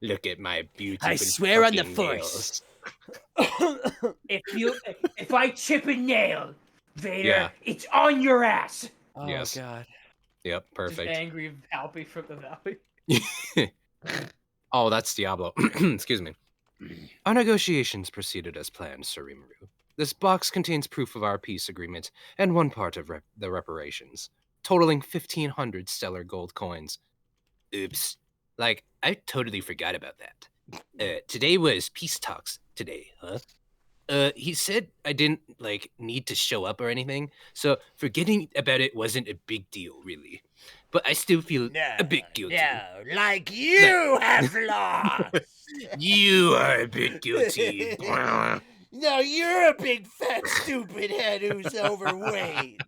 Look at my beautiful. I swear on the fucking Force. nails. If I chip a nail, Vader, Yeah. it's on your ass. Oh Yes. God. Yep, Just perfect. angry Palpy from the Valley. Oh, that's Diablo. Excuse me. Our negotiations proceeded as planned, Sir Rimuru. This box contains proof of our peace agreement and one part of the reparations, totaling 1,500 stellar gold coins. Oops. Like, I totally forgot about that. Today was peace talks today, huh? He said I didn't, like, need to show up or anything, so forgetting about it wasn't a big deal, really. But I still feel a bit guilty. like you have lost. You are a bit guilty. No, you're a big fat stupid head who's overweight.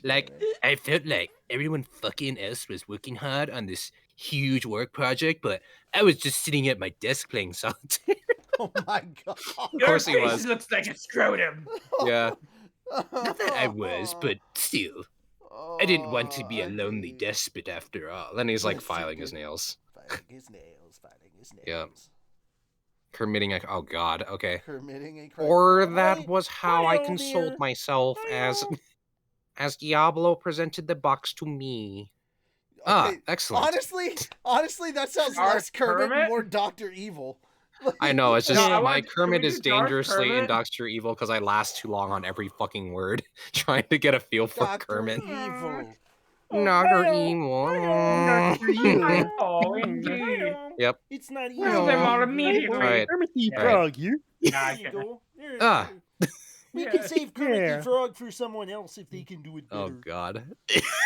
Like, I felt like everyone fucking else was working hard on this huge work project, but I was just sitting at my desk playing solitaire. Oh my god. Of Your course he face was. looks like a scrotum. Yeah. Not that I was, but still. I didn't want to be a lonely despot after all. Then he's like Yes, filing you his did. nails. Fighting his nails, fighting his nails. Yeah. Committing a oh god, okay. Committing a crime. Or that Hi- was how hi, I Elmir. consoled myself Hi, as Diablo presented the box to me. Ah, Okay, excellent. Honestly, that sounds Dark less Kermit and Kermit? more Dr. Evil. I know, it's No, just I my want- can Kermit we is do Dark dangerously in Kermit? Doctor Evil because I last too long on every fucking word trying to get a feel for Dr. Kermit. Evil. Dr. Evil. Oh, indeed. Yep. It's not evil. Kill them all immediately. Alright. Kermit the Alright. Frog here. Nah, There you go. There- Ah. We Yeah. can save Kermit Yeah. the Frog for someone else if they can do it better. Oh god.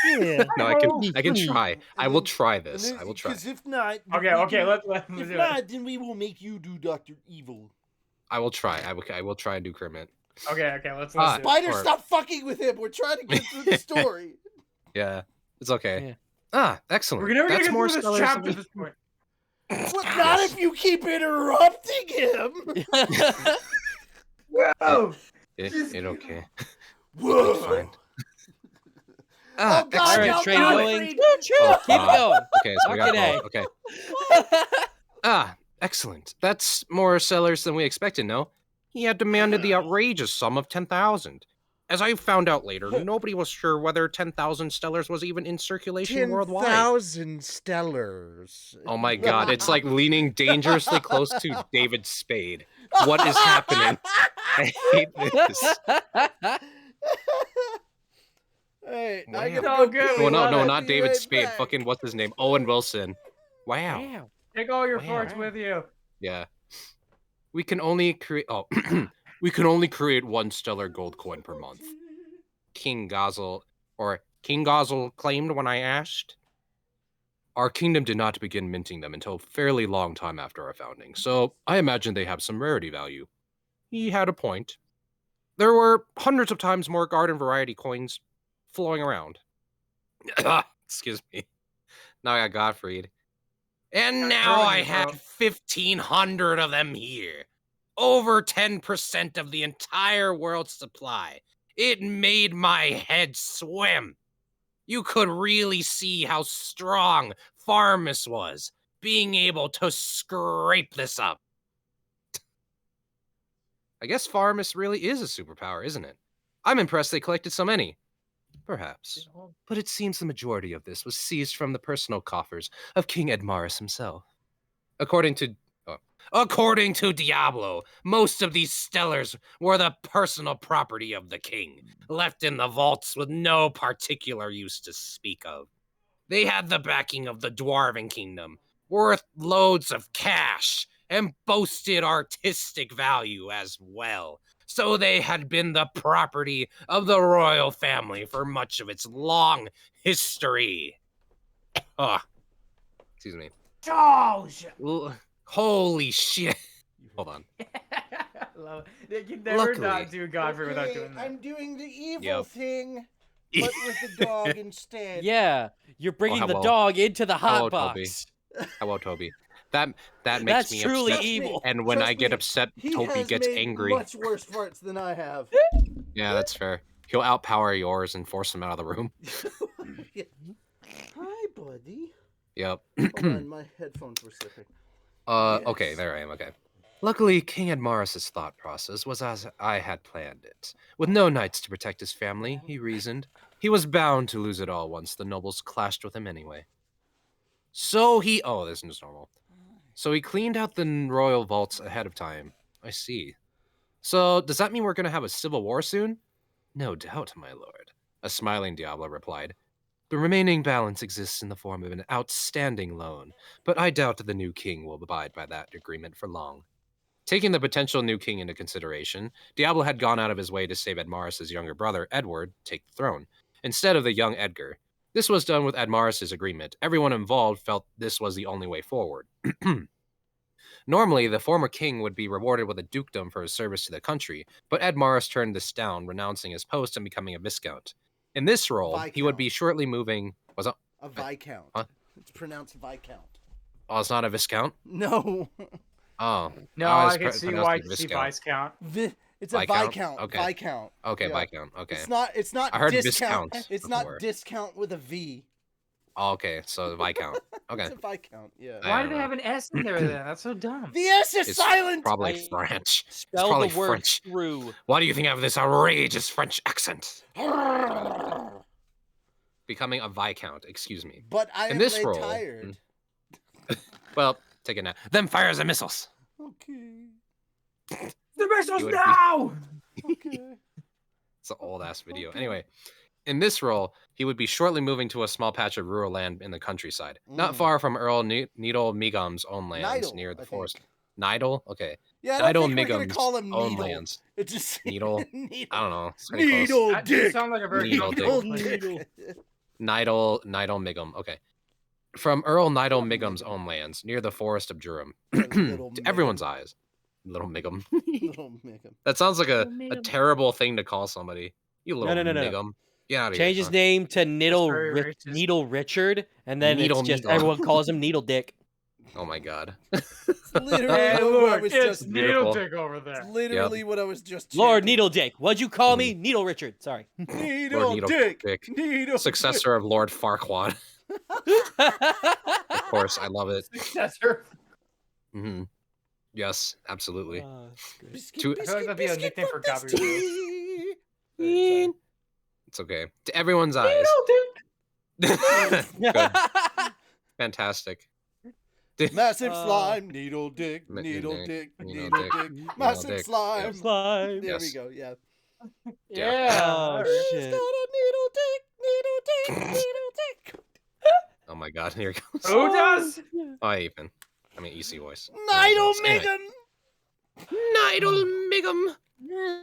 Yeah. No, I can try. I will try And this. then- I will try. Because if not, then Okay, we okay, can- let's If do it. not, then we will make you do Dr. Evil. I will try. I will try and do Kermit. Okay, let's Ah. do it. Spider, or- stop fucking with him. We're trying to get through the story. Yeah. It's okay. Yeah. Ah, excellent. We're never gonna That's get more through this stellars than chapter we- at this point. Well, not if you keep interrupting him. Whoa! It okay. Whoa. Fine. Oh Ah, God! All right, now train God, going. Reed. Oh, Keep God. going. Okay, so we got Fucking both. Okay. Ah, excellent. That's more sellers than we expected, no? He had demanded the outrageous sum of 10,000. As I found out later, nobody was sure whether 10,000 stellars was even in circulation worldwide. 10,000 stellars. Oh my god, it's like leaning dangerously close to David Spade. What is happening? I hate this. Hey, Wow. I gotta So go good, pee. Oh no, love no, it. not Be David right Spade. back. Fucking what's his name? Owen Wilson. Wow. Damn. Take all your Wow. farts with you. Yeah. We can only create we can only create one stellar gold coin per month. King Gazelle claimed when I asked. Our kingdom did not begin minting them until a fairly long time after our founding, so I imagine they have some rarity value. He had a point. There were hundreds of times more garden variety coins flowing around. Excuse me. Now I got Gottfried. And Got now Curly, I had bro. 1,500 of them here. Over 10% of the entire world's supply. It made my head swim. You could really see how strong Farmus was, being able to scrape this up. I guess Farmus really is a superpower, isn't it? I'm impressed they collected so many. Perhaps. But it seems the majority of this was seized from the personal coffers of King Edmaris himself. According to Diablo, most of these stellars were the personal property of the king, left in the vaults with no particular use to speak of. They had the backing of the Dwarven Kingdom, worth loads of cash, and boasted artistic value as well. So they had been the property of the royal family for much of its long history. Excuse me. Josh! Holy shit. Hold on. Love it. You can never Luckily- not do Godfrey without Okay, doing that. I'm doing the evil Yep. thing, but with the dog instead. Yeah, you're bringing the hello. dog into the Hello, hot Toby. box. Hello, Toby. That makes That's me truly upset. evil. And when Trust I get me, upset, He Toby has gets made angry. much worse farts than I have. Yeah, that's fair. He'll outpower yours and force him out of the room. Yeah. Hi, buddy. Yep. Hold on, my headphones were slipping. Okay, Yes. there I am, okay. Luckily, King Edmaris' thought process was as I had planned it. With no knights to protect his family, he reasoned, he was bound to lose it all once the nobles clashed with him anyway. Oh, this is normal. So he cleaned out the royal vaults ahead of time. I see. So, does that mean we're gonna have a civil war soon? No doubt, my lord, a smiling Diablo replied. The remaining balance exists in the form of an outstanding loan, but I doubt the new king will abide by that agreement for long. Taking the potential new king into consideration, Diablo had gone out of his way to save Edmaris' younger brother, Edward, take the throne, instead of the young Edgar. This was done with Edmaris' agreement. Everyone involved felt this was the only way forward. Normally, the former king would be rewarded with a dukedom for his service to the country, but Ed Morris turned this down, renouncing his post and becoming a viscount. In this role, he would be shortly moving. Was that a viscount? Huh? It's pronounced viscount. Oh, it's not a viscount. No. Oh No, I can see why you see viscount. It's a viscount. Okay. Viscount. Okay, Yeah. viscount. Okay. It's not I heard discount. viscount It's before. not discount with a V. Oh, okay, so viscount. Okay. It's a viscount. Yeah. I Why don't do they know. have an S in there then? That's so dumb. The S is It's silent. probably French. It's Spell probably the word French. through. Why do you think I have this outrageous French accent? Becoming a viscount. Excuse me. But I In am this role, tired. Well, take it now. Them fires and missiles. Okay. The missiles You would be- now! Okay. It's an old ass video. Anyway, in this role, he would be shortly moving to a small patch of rural land in the countryside, not Mm. far from Earl Needle Megum's own lands Nidal, near I the think. forest. Nidal? Okay. Yeah, I don't Nidal think we're gonna Megum's call him own Needle. lands. It just Needle? Needle. I don't know. It's pretty close. Needle That doesn't dick. sound like a very Needle comfortable dick. place. Needle. Nidal Megum. Okay. From Earl Nidal Megum's own lands near the forest of Durham. Little To Megum. everyone's eyes. Little Megum. Little Megum. That sounds like a Little Megum. terrible thing to call somebody. You little no. Megum. Get out of Change here. his name to very racist. Needle Richard, and then Needle it's just Needle. everyone calls him Needle Dick. Oh my god. Literally Hey, what I look, was it's just. Beautiful. Needle Dick over there. Literally what I was just. Lord chanting. Needle Dick. What'd you call me? Needle Richard. Sorry. Needle Lord Needle dick. Dick. Needle Successor of Lord Farquaad. Of course, I love it. Successor. hmm Yes, absolutely. Dick. Biscuit, To- I feel like that'd be a biscuit, nickname for fuck this copy. tea. Sorry. It's okay. To everyone's eyes. Needle Dick. Good. Fantastic. Massive Uh, slime, needle dick, Needle needle dick, dick, needle needle dick, dick, needle massive dick. slime. Slime. There we Yes. go. Yeah. Yeah. Oh, alright. He's shit. got a needle dick, needle dick, needle dick. Oh my god, here it goes. Who does? Oh, Ethan. I mean, EC voice. Needle Anyway. Megan. Nidal Megum.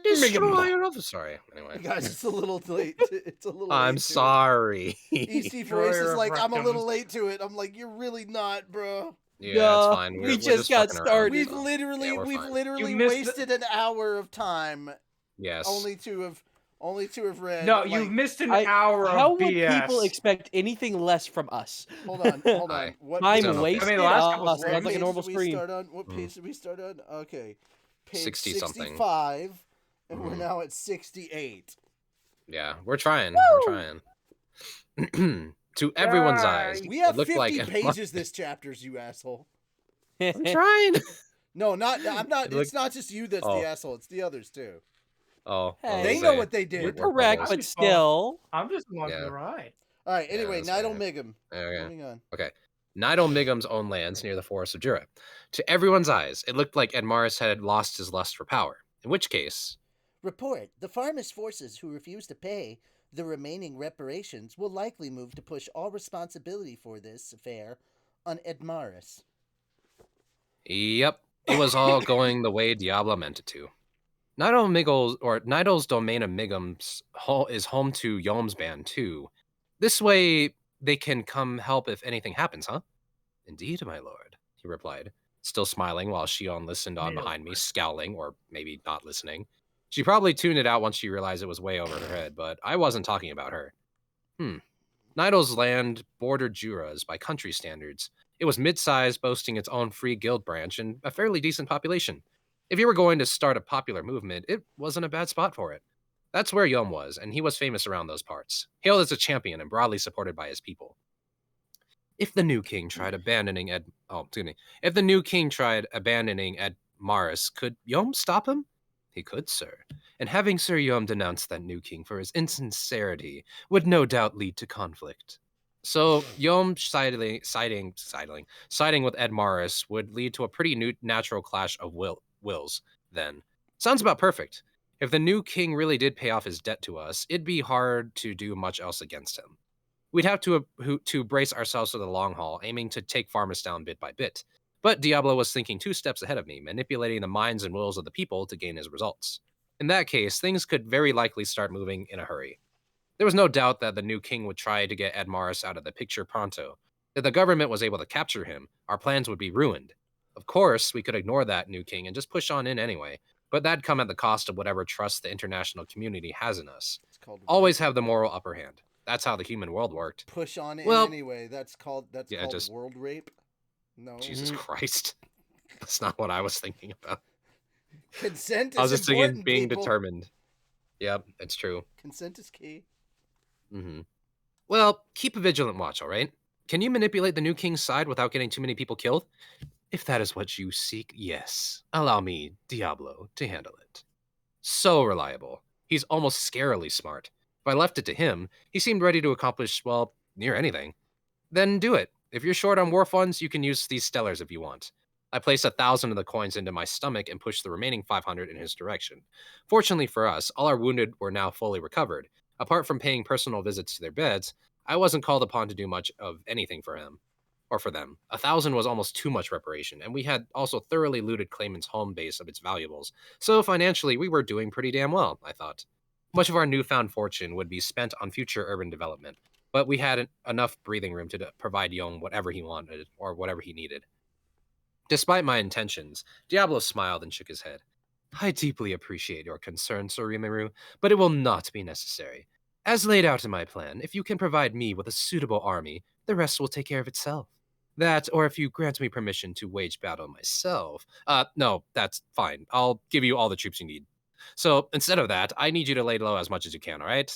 Destroyer of... Sorry, anyway. Guys, it's a little late. It's a little. I'm late to it. sorry. EC voice is Destroyer of like, I'm a little rectums. late to it. I'm like, you're really not, bro. Yeah, No, it's fine. we We're just got fucking around, started. We've so- literally, yeah, we're we've fine. literally You missed the- wasted an hour of time Yes. only to have read. No, like, you've missed an hour of How would BS. people expect anything less from us? Hold on, hold on. Hi. What Time It's okay. wasted. I mean, the last couple us. streams- Sounds like a page normal did we stream. start on? What page did we start on? Okay, page 60 something. 65, and we're Mhm. now at 68. Yeah, we're trying. We're trying. To everyone's eyes, We have it looked 50 like pages this chapters, you asshole. I'm trying. No, not. I'm not. It looked- It's not just you that's Oh. the asshole. It's the others too. Oh, Hey. They know what they did. You're We're correct, bubbles. but still. I'm just along for Yeah. the ride. All right. Yeah, Anyway, that's Nidal right. Migum. Okay. Moving on. Nidal Migum's own lands near the forest of Jura. To everyone's eyes, it looked like Ed Morris had lost his lust for power. In which case, Report: the farmers' forces who refuse to pay the remaining reparations will likely move to push all responsibility for this affair on Ed Morris. yep, it was all going the way Diablo meant it to. Nidal's domain of Migum's is home to Yom's band too. This way, they can come help if anything happens, huh? Indeed, my lord, he replied, still smiling while Shion listened on Needle. behind me, scowling, or maybe not listening. She probably tuned it out once she realized it was way over her head, but I wasn't talking about her. Nidal's land bordered Jura's by country standards. It was mid-sized, boasting its own free guild branch and a fairly decent population. If you were going to start a popular movement, it wasn't a bad spot for it. That's where Yom was, and he was famous around those parts, hailed as a champion and broadly supported by his people. If the new king tried abandoning Ed Morris, could Yom stop him? He could, sir. And having Sir Yom denounce that new king for his insincerity would no doubt lead to conflict. So Yom siding with Ed Morris would lead to a pretty natural clash of wills. Then sounds about perfect. If the new king really did pay off his debt to us, it'd be hard to do much else against him. We'd have to brace ourselves for the long haul, aiming to take Farmus down bit by bit. But Diablo was thinking 2 steps ahead of me, manipulating the minds and wills of the people to gain his results. In that case, things could very likely start moving in a hurry. There was no doubt that the new king would try to get Ed Morris out of the picture pronto. If the government was able to capture him, our plans would be ruined. Of course, we could ignore that new king and just push on in anyway, but that'd come at the cost of whatever trust the international community has in us. It's called Always have the moral upper hand. That's how the human world worked. push on in Well, anyway. That's called yeah, just world rape. No. Jesus Christ. That's not what I was thinking about. Consent is I was just thinking important, being people. determined. Yep, it's true. Consent is key. Well, keep a vigilant watch, all right? Can you manipulate the new king's side without getting too many people killed? If that is what you seek, yes. Allow me, Diablo, to handle it. So reliable. He's almost scarily smart. If I left it to him, he seemed ready to accomplish, well, near anything. Then do it. If you're short on war funds, you can use these stellars if you want. I placed 1,000 of the coins into my stomach and pushed the remaining 500 in his direction. Fortunately for us, all our wounded were now fully recovered. Apart from paying personal visits to their beds, I wasn't called upon to do much of anything for him. Or for them. 1,000 was almost too much reparation, and we had also thoroughly looted Clayman's home base of its valuables, so financially we were doing pretty damn well, I thought. Much of our newfound fortune would be spent on future urban development, but we had enough breathing room to provide Yong whatever he wanted or whatever he needed. Despite my intentions, Diablo smiled and shook his head. I deeply appreciate your concern, Sir Rimuru, but it will not be necessary. As laid out in my plan, if you can provide me with a suitable army, the rest will take care of itself. That, or if you grant me permission to wage battle myself. No, that's fine. I'll give you all the troops you need. So instead of that, I need you to lay low as much as you can, all right?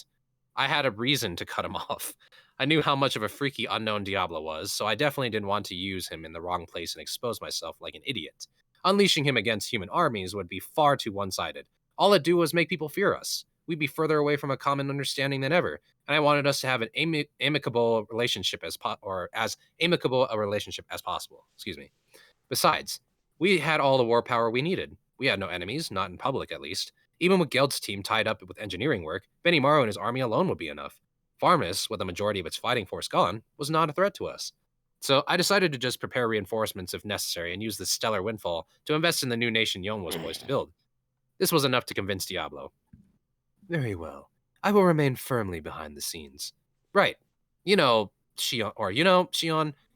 I had a reason to cut him off. I knew how much of a freaky unknown Diablo was, so I definitely didn't want to use him in the wrong place and expose myself like an idiot. Unleashing him against human armies would be far too one-sided. All it'd do was make people fear us. We'd be further away from a common understanding than ever, and I wanted us to have an amicable relationship as amicable a relationship as possible. Excuse me. Besides, we had all the war power we needed. We had no enemies, not in public at least. Even with Geld's team tied up with engineering work, Benimaru and his army alone would be enough. Farmus, with the majority of its fighting force gone, was not a threat to us. So I decided to just prepare reinforcements if necessary and use the stellar windfall to invest in the new nation Yon was poised to build. This was enough to convince Diablo. Very well. I will remain firmly behind the scenes. Right. Shion,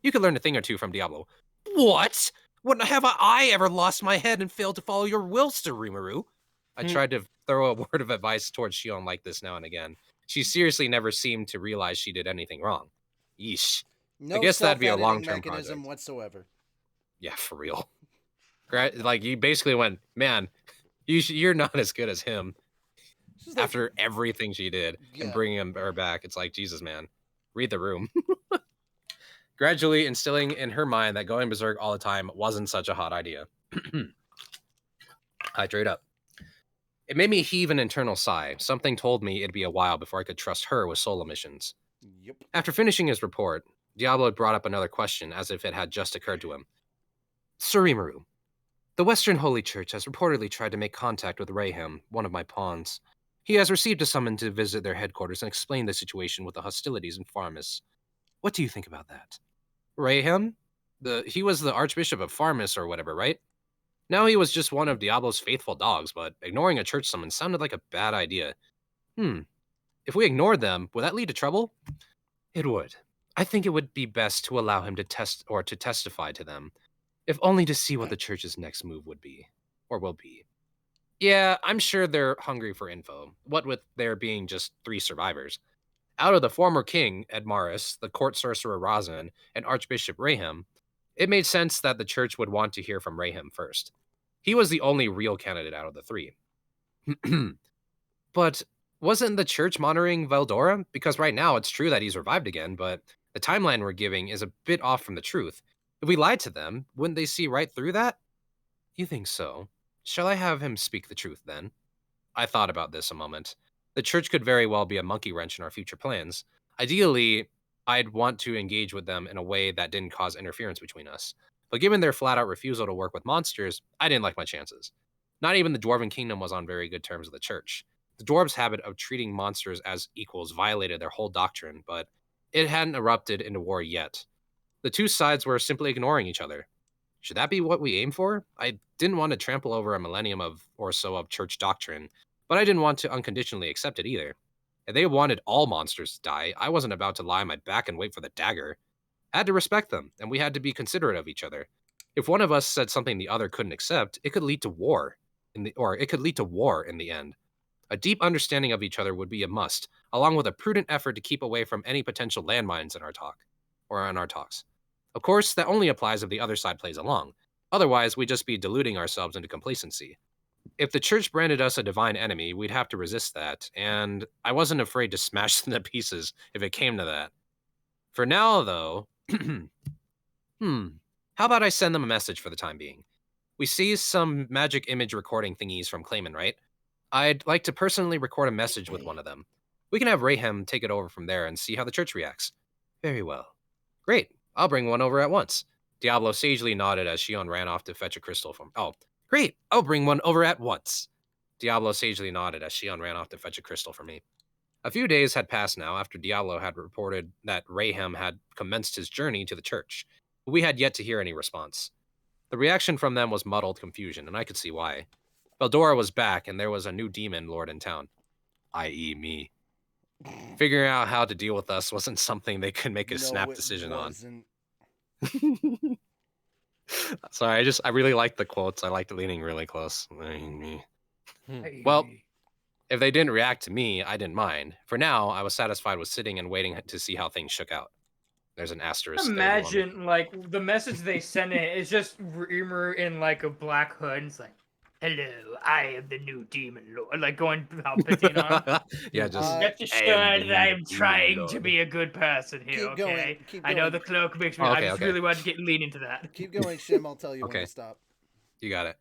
you could learn a thing or two from Diablo. What? When have I ever lost my head and failed to follow your will, Sir Rimuru? I tried to throw a word of advice towards Shion like this now and again. She seriously never seemed to realize she did anything wrong. Yeesh. No, I guess that'd be a self-editing long-term mechanism project. whatsoever. Yeah, for real. Like, you basically went, man, you're not as good as him. This is like- After everything she did and Yeah. bringing her back, it's like, Jesus, man, read the room. Gradually instilling in her mind that going berserk all the time wasn't such a hot idea. Hydrate up. It made me heave an internal sigh. Something told me it'd be a while before I could trust her with solo missions. Yep. After finishing his report, Diablo brought up another question as if it had just occurred to him. Sir Rimuru, the Western Holy Church has reportedly tried to make contact with Rahim, one of my pawns. He has received a summons to visit their headquarters and explain the situation with the hostilities in Farmus. What do you think about that? Rahim? He was the Archbishop of Farmus or whatever, right? Now he was just one of Diablo's faithful dogs, but ignoring a church summons sounded like a bad idea. If we ignored them, would that lead to trouble? It would. I think it would be best to allow him to testify to them, if only to see what the church's next move would be, or will be. Yeah, I'm sure they're hungry for info, what with there being just 3 survivors. Out of the former king, Edmaris, the court sorcerer Razan, and Archbishop Rahim, it made sense that the church would want to hear from Rahim first. He was the only real candidate out of the 3. But wasn't the church monitoring Veldora? Because right now it's true that he's revived again, but the timeline we're giving is a bit off from the truth. If we lied to them, wouldn't they see right through that? You think so? Shall I have him speak the truth then? I thought about this a moment. The church could very well be a monkey wrench in our future plans. Ideally, I'd want to engage with them in a way that didn't cause interference between us. But given their flat-out refusal to work with monsters, I didn't like my chances. Not even the Dwarven Kingdom was on very good terms with the church. The dwarves' habit of treating monsters as equals violated their whole doctrine, but it hadn't erupted into war yet. The 2 sides were simply ignoring each other. Should that be what we aim for? I didn't want to trample over a millennium or so of church doctrine, but I didn't want to unconditionally accept it either. If they wanted all monsters to die, I wasn't about to lie on my back and wait for the dagger. I had to respect them, and we had to be considerate of each other. If one of us said something the other couldn't accept, it could lead to war it could lead to war in the end. A deep understanding of each other would be a must, along with a prudent effort to keep away from any potential landmines in our talks. Of course, that only applies if the other side plays along. Otherwise, we'd just be deluding ourselves into complacency. If the church branded us a divine enemy, we'd have to resist that, and I wasn't afraid to smash them to pieces if it came to that. For now, though, how about I send them a message for the time being? We see some magic image recording thingies from Clayman, right? I'd like to personally record a message with one of them. We can have Raham take it over from there and see how the church reacts. Very well. Great. I'll bring one over at once. Diablo sagely nodded as Shion ran off to fetch a crystal from... Oh, great. I'll bring one over at once. Diablo sagely nodded as Shion ran off to fetch a crystal for me. A few days had passed now after Diablo had reported that Raham had commenced his journey to the church. But we had yet to hear any response. The reaction from them was muddled confusion, and I could see why. Beldora was back, and there was a new demon lord in town, i.e. me. Figuring out how to deal with us wasn't something they could make a snap decision on. Sorry, I really liked the quotes. I liked leaning really close. Well, if they didn't react to me, I didn't mind. For now, I was satisfied with sitting and waiting to see how things shook out. There's an asterisk. Imagine, like, the message they send in is just Reamer in, like, a black hood. And it's like, hello, I am the new demon lord. Like, going Palpatine on. Yeah, just... Rest assured that I am trying to be a good person here, Keep going, okay? keep I know going. the cloak makes me... I just really want to lean into that. Keep going, Shim. I'll tell you when Okay. to stop. You got it.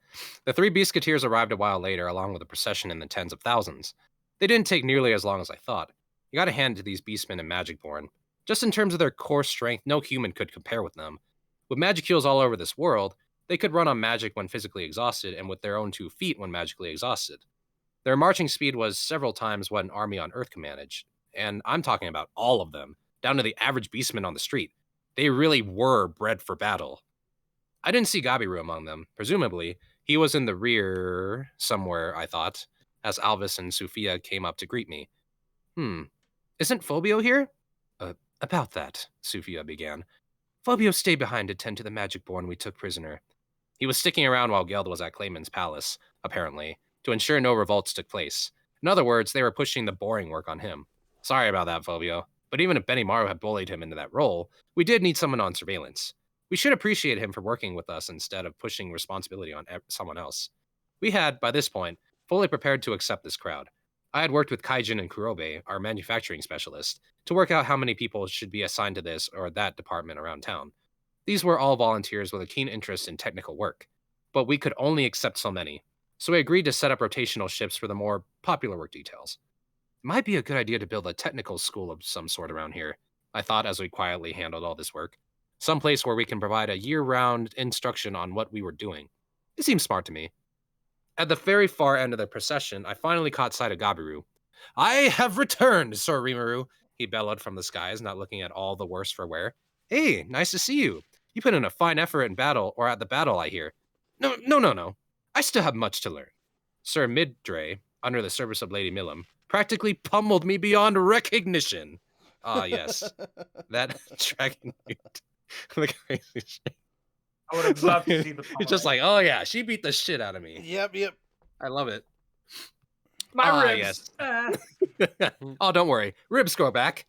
The 3 Beastketeers arrived a while later, along with a procession in the tens of thousands. They didn't take nearly as long as I thought. You gotta hand it to these beastmen and Magicborn. Just in terms of their core strength, no human could compare with them. With Magicules all over this world, they could run on magic when physically exhausted and with their own 2 feet when magically exhausted. Their marching speed was several times what an army on Earth can manage, and I'm talking about all of them, down to the average beastman on the street. They really were bred for battle. I didn't see Gabiru among them. Presumably, he was in the rear somewhere, I thought, as Alvis and Sophia came up to greet me. Isn't Phobio here? About that, Sophia began. Phobio stayed behind to tend to the Magicborn we took prisoner. He was sticking around while Geld was at Clayman's palace, apparently, to ensure no revolts took place. In other words, they were pushing the boring work on him. Sorry about that, Phobio, but even if Benimaru had bullied him into that role, we did need someone on surveillance. We should appreciate him for working with us instead of pushing responsibility on someone else. We had, by this point, fully prepared to accept this crowd. I had worked with Kaijin and Kurobe, our manufacturing specialist, to work out how many people should be assigned to this or that department around town. These were all volunteers with a keen interest in technical work, but we could only accept so many, so we agreed to set up rotational shifts for the more popular work details. It might be a good idea to build a technical school of some sort around here, I thought as we quietly handled all this work. Some place where we can provide a year-round instruction on what we were doing. It seemed smart to me. At the very far end of the procession, I finally caught sight of Gabiru. I have returned, Sir Rimuru, he bellowed from the skies, not looking at all the worse for wear. Hey, nice to see you. You put in a fine effort in battle, or at the battle, I hear. No. I still have much to learn. Sir Middre, under the service of Lady Millam, practically pummeled me beyond recognition. Ah, yes. That dragon dude. The crazy shit. I would have loved to see the It's just like, oh yeah, she beat the shit out of me. Yep. I love it. My ribs. Yes. Oh, don't worry. Ribs grow back.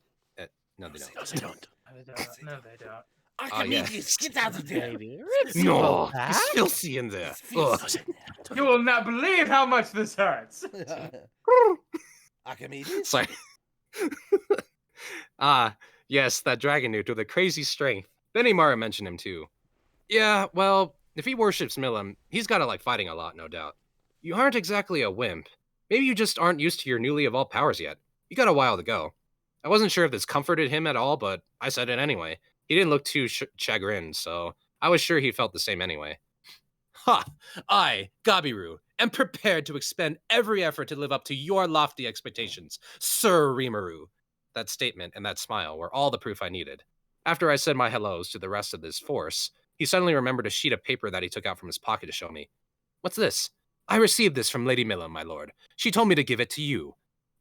No, they don't. No, they don't. No, they don't. Archimedes, get out of there. No, he's filthy in there. Ugh. You will not believe how much this hurts. Archimedes? Sorry. Yes, that dragon dude with a crazy strength. Benimaru mentioned him too. Yeah, well, if he worships Millam, he's gotta like fighting a lot, no doubt. You aren't exactly a wimp. Maybe you just aren't used to your newly evolved powers yet. You got a while to go. I wasn't sure if this comforted him at all, but I said it anyway. He didn't look too chagrined, so I was sure he felt the same anyway. Ha! I, Gabiru, am prepared to expend every effort to live up to your lofty expectations, Sir Rimuru. That statement and that smile were all the proof I needed. After I said my hellos to the rest of this force, he suddenly remembered a sheet of paper that he took out from his pocket to show me. What's this? I received this from Lady Millam, my lord. She told me to give it to you.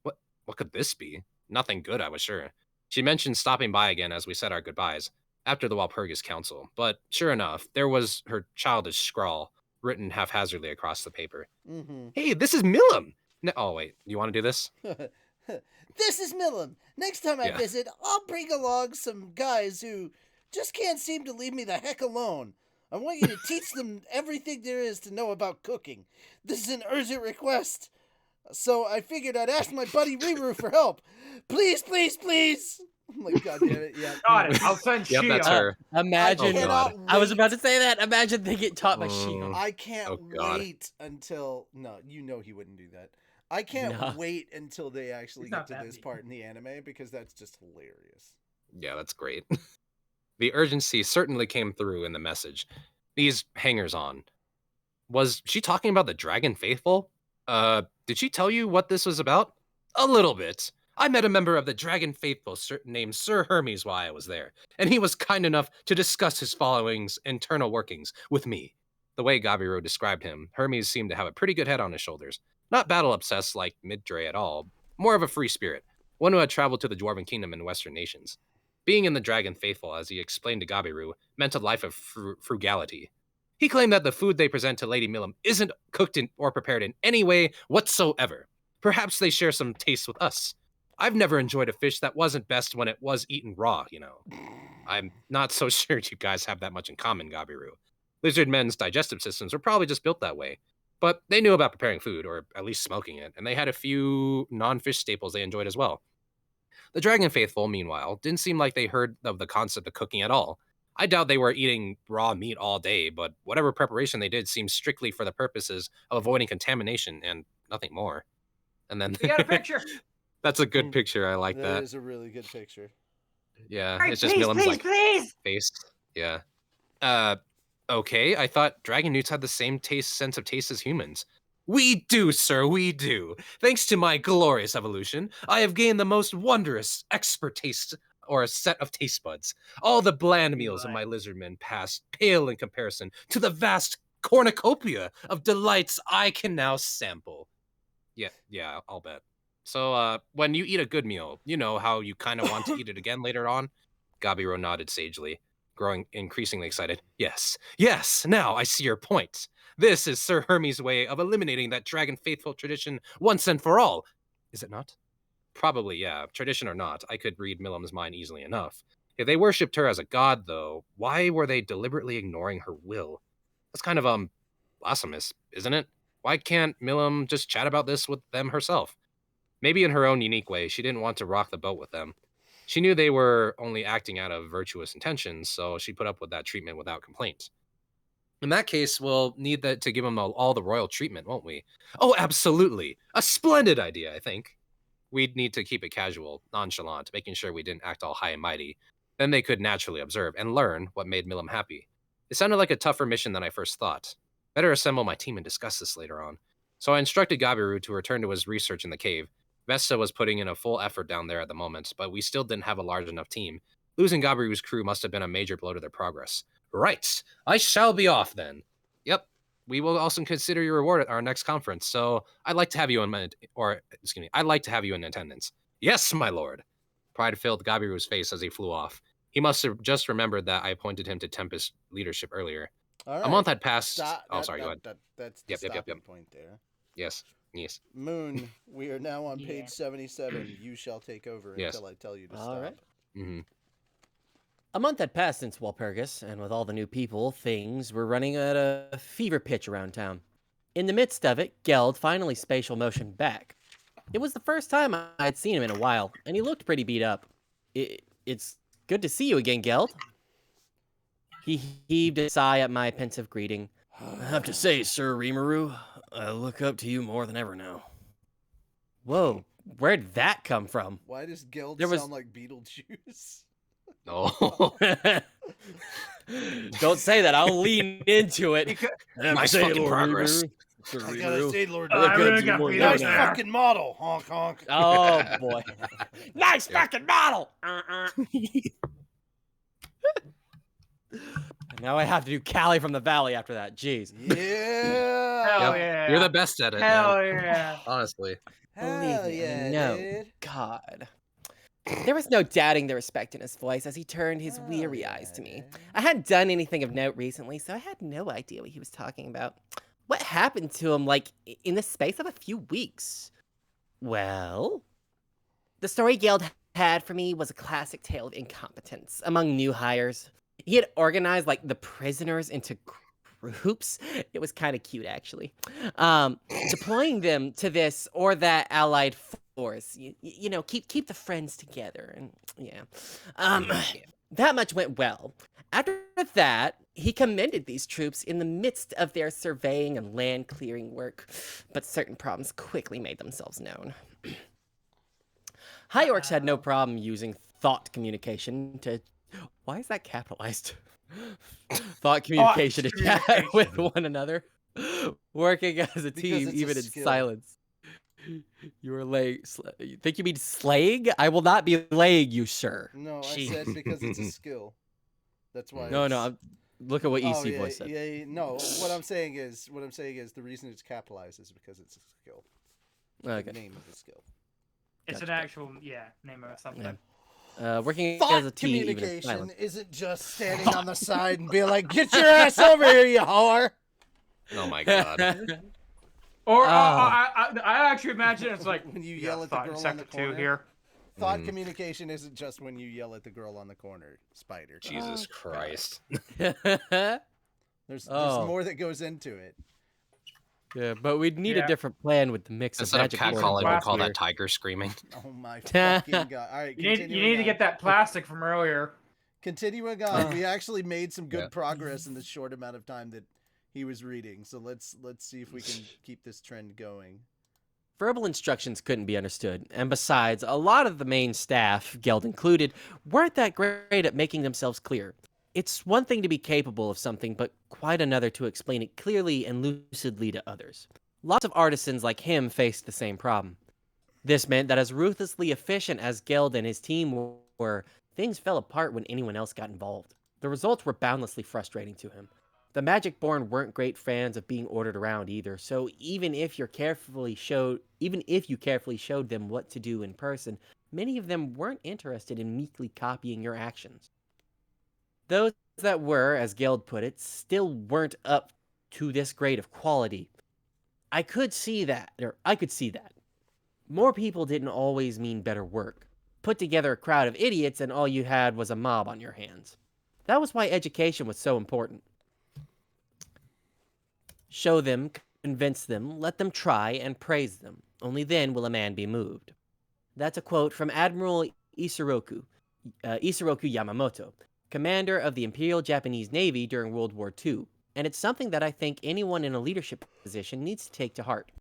What could this be? Nothing good, I was sure. She mentioned stopping by again as we said our goodbyes. after the Walpurgis Council, but sure enough, there was her childish scrawl written haphazardly across the paper. Mm-hmm. Hey, this is Milam! Oh, wait, you want to do this? This is Milam. Next time I Yeah. visit, I'll bring along some guys who just can't seem to leave me the heck alone. I want you to teach them everything there is to know about cooking. This is an urgent request. So I figured I'd ask my buddy Riru for help. Please, please, please. I'm like, God damn it, yeah. Got it. I'll send Yep, Shio. that's her. Imagine. Oh, God. I was about to say that. Imagine they get taught by Shio. I can't Oh, God. wait until he wouldn't do that. I can't No. wait until they actually He's get not to that this mean. part in the anime because that's just hilarious. Yeah, that's great. The urgency certainly came through in the message. These hangers on. Was she talking about the Dragon Faithful? Did she tell you what this was about? A little bit. I met a member of the Dragon Faithful named Sir Hermes while I was there, and he was kind enough to discuss his following's internal workings with me. The way Gabiru described him, Hermes seemed to have a pretty good head on his shoulders. Not battle-obsessed like Middre at all, more of a free spirit, one who had traveled to the Dwarven Kingdom and Western nations. Being in the Dragon Faithful, as he explained to Gabiru, meant a life of frugality. He claimed that the food they present to Lady Milam isn't cooked or prepared in any way whatsoever. Perhaps they share some tastes with us. I've never enjoyed a fish that wasn't best when it was eaten raw, you know. I'm not so sure you guys have that much in common, Gabiru. Lizard men's digestive systems were probably just built that way. But they knew about preparing food, or at least smoking it, and they had a few non-fish staples they enjoyed as well. The Dragon Faithful, meanwhile, didn't seem like they heard of the concept of cooking at all. I doubt they were eating raw meat all day, but whatever preparation they did seemed strictly for the purposes of avoiding contamination and nothing more. And then You got a picture. that's a good picture. I like That that. is a really good picture. Yeah, Alright, it's just please, Milam's please, like please. face. Yeah. Okay. I thought dragon newts had the same sense of taste as humans. We do, sir, we do. Thanks to my glorious evolution, I have gained the most wondrous expert taste, or a set of taste buds. All the bland meals of my lizardmen past pale in comparison to the vast cornucopia of delights I can now sample. Yeah, I'll bet. So, when you eat a good meal, you know how you kind of want to eat it again later on? Gabiro nodded sagely, growing increasingly excited. Yes, now I see your point. This is Sir Hermes' way of eliminating that Dragon Faithful tradition once and for all. Is it not? Probably, yeah. Tradition or not, I could read Milam's mind easily enough. If they worshipped her as a god, though, why were they deliberately ignoring her will? That's kind of, blasphemous, isn't it? Why can't Milam just chat about this with them herself? Maybe in her own unique way, she didn't want to rock the boat with them. She knew they were only acting out of virtuous intentions, so she put up with that treatment without complaint. In that case, we'll need to give them all the royal treatment, won't we? Oh, absolutely. A splendid idea, I think. We'd need to keep it casual, nonchalant, making sure we didn't act all high and mighty. Then they could naturally observe and learn what made Milam happy. It sounded like a tougher mission than I first thought. Better assemble my team and discuss this later on. So I instructed Gabiru to return to his research in the cave. Vesta was putting in a full effort down there at the moment, but we still didn't have a large enough team. Losing Gabiru's crew must have been a major blow to their progress. Right, I shall be off then. Yep, we will also consider your reward at our next conference, so I'd like to have you I'd like to have you in attendance. Yes, my lord. Pride filled Gabiru's face as he flew off. He must have just remembered that I appointed him to Tempest leadership earlier. All right. A month had passed. Stop. Oh, sorry, go ahead. That's the Yep. stopping point there. Yes. Moon, we are now on Yeah. page 77. You shall take over Yes. until I tell you to All stop. right. Mm-hmm. A month had passed since Walpurgis, and with all the new people, things were running at a fever pitch around town. In the midst of it, Geld finally spatial motioned back. It was the first time I had seen him in a while, and he looked pretty beat up. It's good to see you again, Geld. He heaved a sigh at my pensive greeting. I have to say, Sir Rimuru, I look up to you more than ever now. Whoa, where'd that come from? Why does Geld There was- sound like Beetlejuice? Oh, Don't say that. I'll lean into it. nice fucking progress. I gotta say, Lord, I really got beat up nice there. fucking model, honk honk. Oh boy. Nice fucking model. Now I have to do Callie from the Valley after that. Jeez. Yeah. Hell Yep. yeah. You're the best at it, Hell man. yeah. Honestly. Hell Believe me, I yeah, know. dude. God. There was no doubting the respect in his voice as he turned his weary eyes to me. I hadn't done anything of note recently, so I had no idea what he was talking about. What happened to him, like, in the space of a few weeks? Well, the story Geld had for me was a classic tale of incompetence among new hires. He had organized, like, the prisoners into groups. It was kind of cute, actually. Deploying them to this or that allied force. You know, keep the friends together, and yeah. That much went well. After that, he commended these troops in the midst of their surveying and land clearing work, but certain problems quickly made themselves known. High Orcs had no problem using thought communication to. Why is that capitalized? Thought communication to chat with one another, working as a team, it's a even in skill. silence. You were laying. You think you mean slaying? I will not be laying you, sir. No, I Jeez. said because it's a skill. That's why. No, it's... look at what EC yeah, voice said. yeah. No, what I'm saying is the reason it's capitalized is because it's a skill. Okay. The name of the skill. It's an actual name of something. Working Thought as a team, even in communication silence. isn't just standing on the side and being like, "Get your ass over here, you whore." Oh my god. Or Ah. I actually imagine it's like When you got yell at the thought in girl on sector the 2 corner. here. Thought communication isn't just when you yell at the girl on the corner, Spider. Jesus Christ. There's Oh. more that goes into it. Yeah, but we'd need a Yeah. different plan with the mix Instead of of magic cat board calling, and we call Glassware. that tiger screaming. Oh my fucking god! All right, You need to get that plastic from earlier. Continuing on, we actually made some good Yeah. progress in the short amount of time that he was reading. So let's see if we can keep this trend going. Verbal instructions couldn't be understood, and besides, a lot of the main staff, Geld included, weren't that great at making themselves clear. It's one thing to be capable of something, but quite another to explain it clearly and lucidly to others. Lots of artisans like him faced the same problem. This meant that as ruthlessly efficient as Geld and his team were, things fell apart when anyone else got involved. The results were boundlessly frustrating to him. The Magic-born weren't great fans of being ordered around either, so even if you carefully showed them what to do in person, many of them weren't interested in meekly copying your actions. Those that were, as Geld put it, still weren't up to this grade of quality. I could see that. More people didn't always mean better work. Put together a crowd of idiots and all you had was a mob on your hands. That was why education was so important. Show them, convince them, let them try, and praise them. Only then will a man be moved. That's a quote from Admiral Isoroku Yamamoto, commander of the Imperial Japanese Navy during World War II, and it's something that I think anyone in a leadership position needs to take to heart.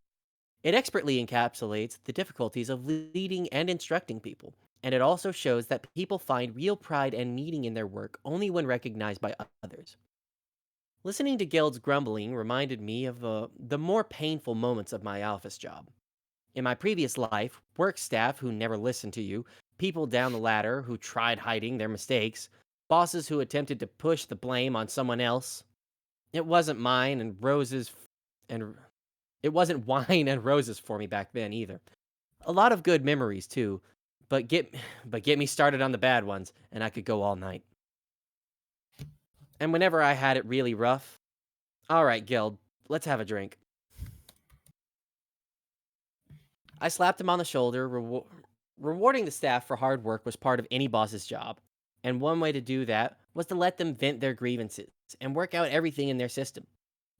It expertly encapsulates the difficulties of leading and instructing people, and it also shows that people find real pride and meaning in their work only when recognized by others. Listening to Geld's grumbling reminded me of the more painful moments of my office job. In my previous life, work staff who never listened to you, people down the ladder who tried hiding their mistakes, bosses who attempted to push the blame on someone else. It wasn't mine and roses and it wasn't wine and roses for me back then either. A lot of good memories too, but get me started on the bad ones and I could go all night. And whenever I had it really rough, all right, Geld, let's have a drink. I slapped him on the shoulder. Rewarding the staff for hard work was part of any boss's job, and one way to do that was to let them vent their grievances and work out everything in their system.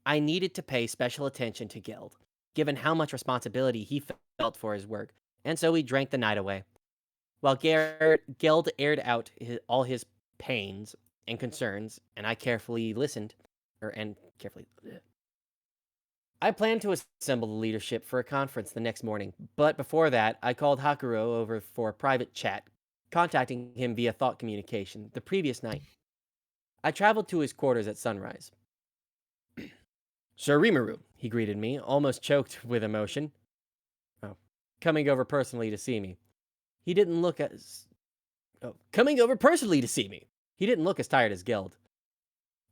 I needed to pay special attention to Geld, given how much responsibility he felt for his work, and so we drank the night away. While Geld aired out all his pains and concerns, and I carefully listened, I planned to assemble the leadership for a conference the next morning, but before that, I called Hakuro over for a private chat, contacting him via thought communication the previous night. I traveled to his quarters at sunrise. Sir Rimuru, he greeted me, almost choked with emotion. Oh, coming over personally to see me. He didn't look as... Oh, coming over personally to see me. He didn't look as tired as Geld.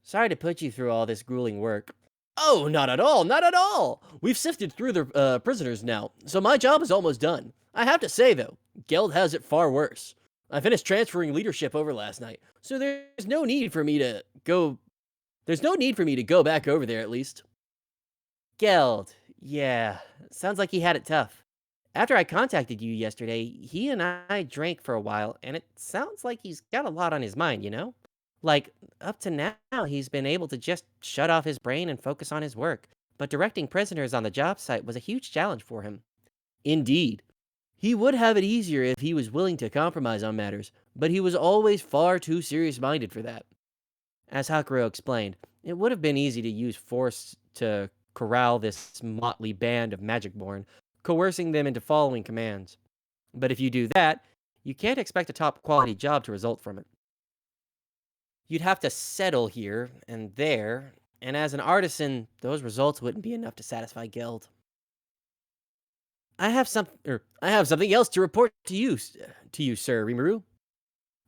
Sorry to put you through all this grueling work. Oh, not at all, not at all. We've sifted through the prisoners now, so my job is almost done. I have to say, though, Geld has it far worse. I finished transferring leadership over last night, so there's no need for me to go. There's no need for me to go back over there, at least. Geld, yeah, sounds like he had it tough. After I contacted you yesterday, he and I drank for a while, and it sounds like he's got a lot on his mind, you know? Like, up to now, he's been able to just shut off his brain and focus on his work, but directing prisoners on the job site was a huge challenge for him. Indeed. He would have it easier if he was willing to compromise on matters, but he was always far too serious-minded for that. As Hakuro explained, it would have been easy to use force to corral this motley band of Magicborn, coercing them into following commands. But if you do that, you can't expect a top-quality job to result from it. You'd have to settle here and there, and as an artisan, those results wouldn't be enough to satisfy Geld. I have something else to report to you, Sir Rimuru.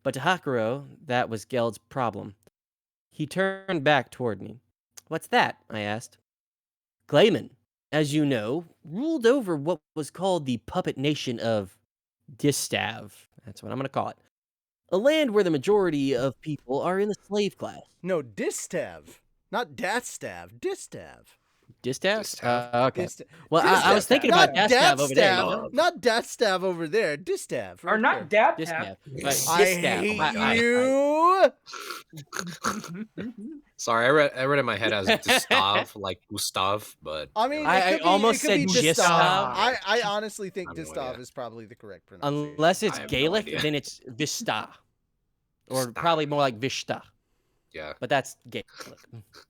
But to Hakuro, that was Geld's problem. He turned back toward me. What's that? I asked. Clayman, as you know, ruled over what was called the puppet nation of Distav. That's what I'm going to call it. A land where the majority of people are in the slave class. No, Distav. Not Datstav. Distav. Distav? Distav. Okay. Dist- Well, I was Distav. thinking Not about Dastav over there. Datstav. Not Datstav over there. Distav. Or right not there. dab Distav. tap. But I Distav. hate you. Sorry, I read in my head as Gustav, like Gustav, but I mean, I it could be, almost it could be said Distav. Distav. I honestly think I have no Distav idea. is probably the correct pronunciation. Unless it's I have no Gaelic, idea. then it's Vista. Or Vista. probably more like Vishta. yeah. But that's Gaelic.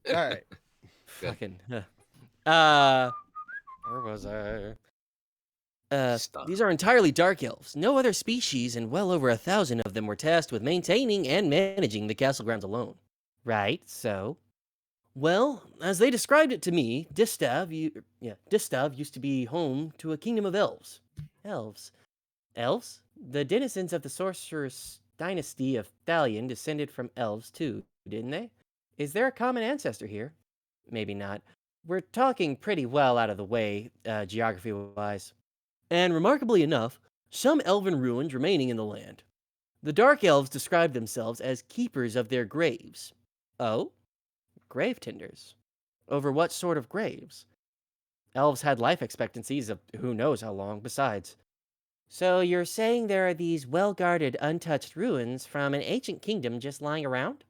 All right. Good. Fucking. Where was I? Vista. These are entirely dark elves. No other species, and well over 1,000 of them were tasked with maintaining and managing the castle grounds alone. Right, so? Well, as they described it to me, Distav used to be home to a kingdom of elves. Elves? Elves? The denizens of the sorceress dynasty of Thalion descended from elves too, didn't they? Is there a common ancestor here? Maybe not. We're talking pretty well out of the way, geography-wise. And remarkably enough, some elven ruins remaining in the land. The Dark Elves describe themselves as keepers of their graves. Oh? Grave tenders. Over what sort of graves? Elves had life expectancies of who knows how long besides. So you're saying there are these well-guarded, untouched ruins from an ancient kingdom just lying around?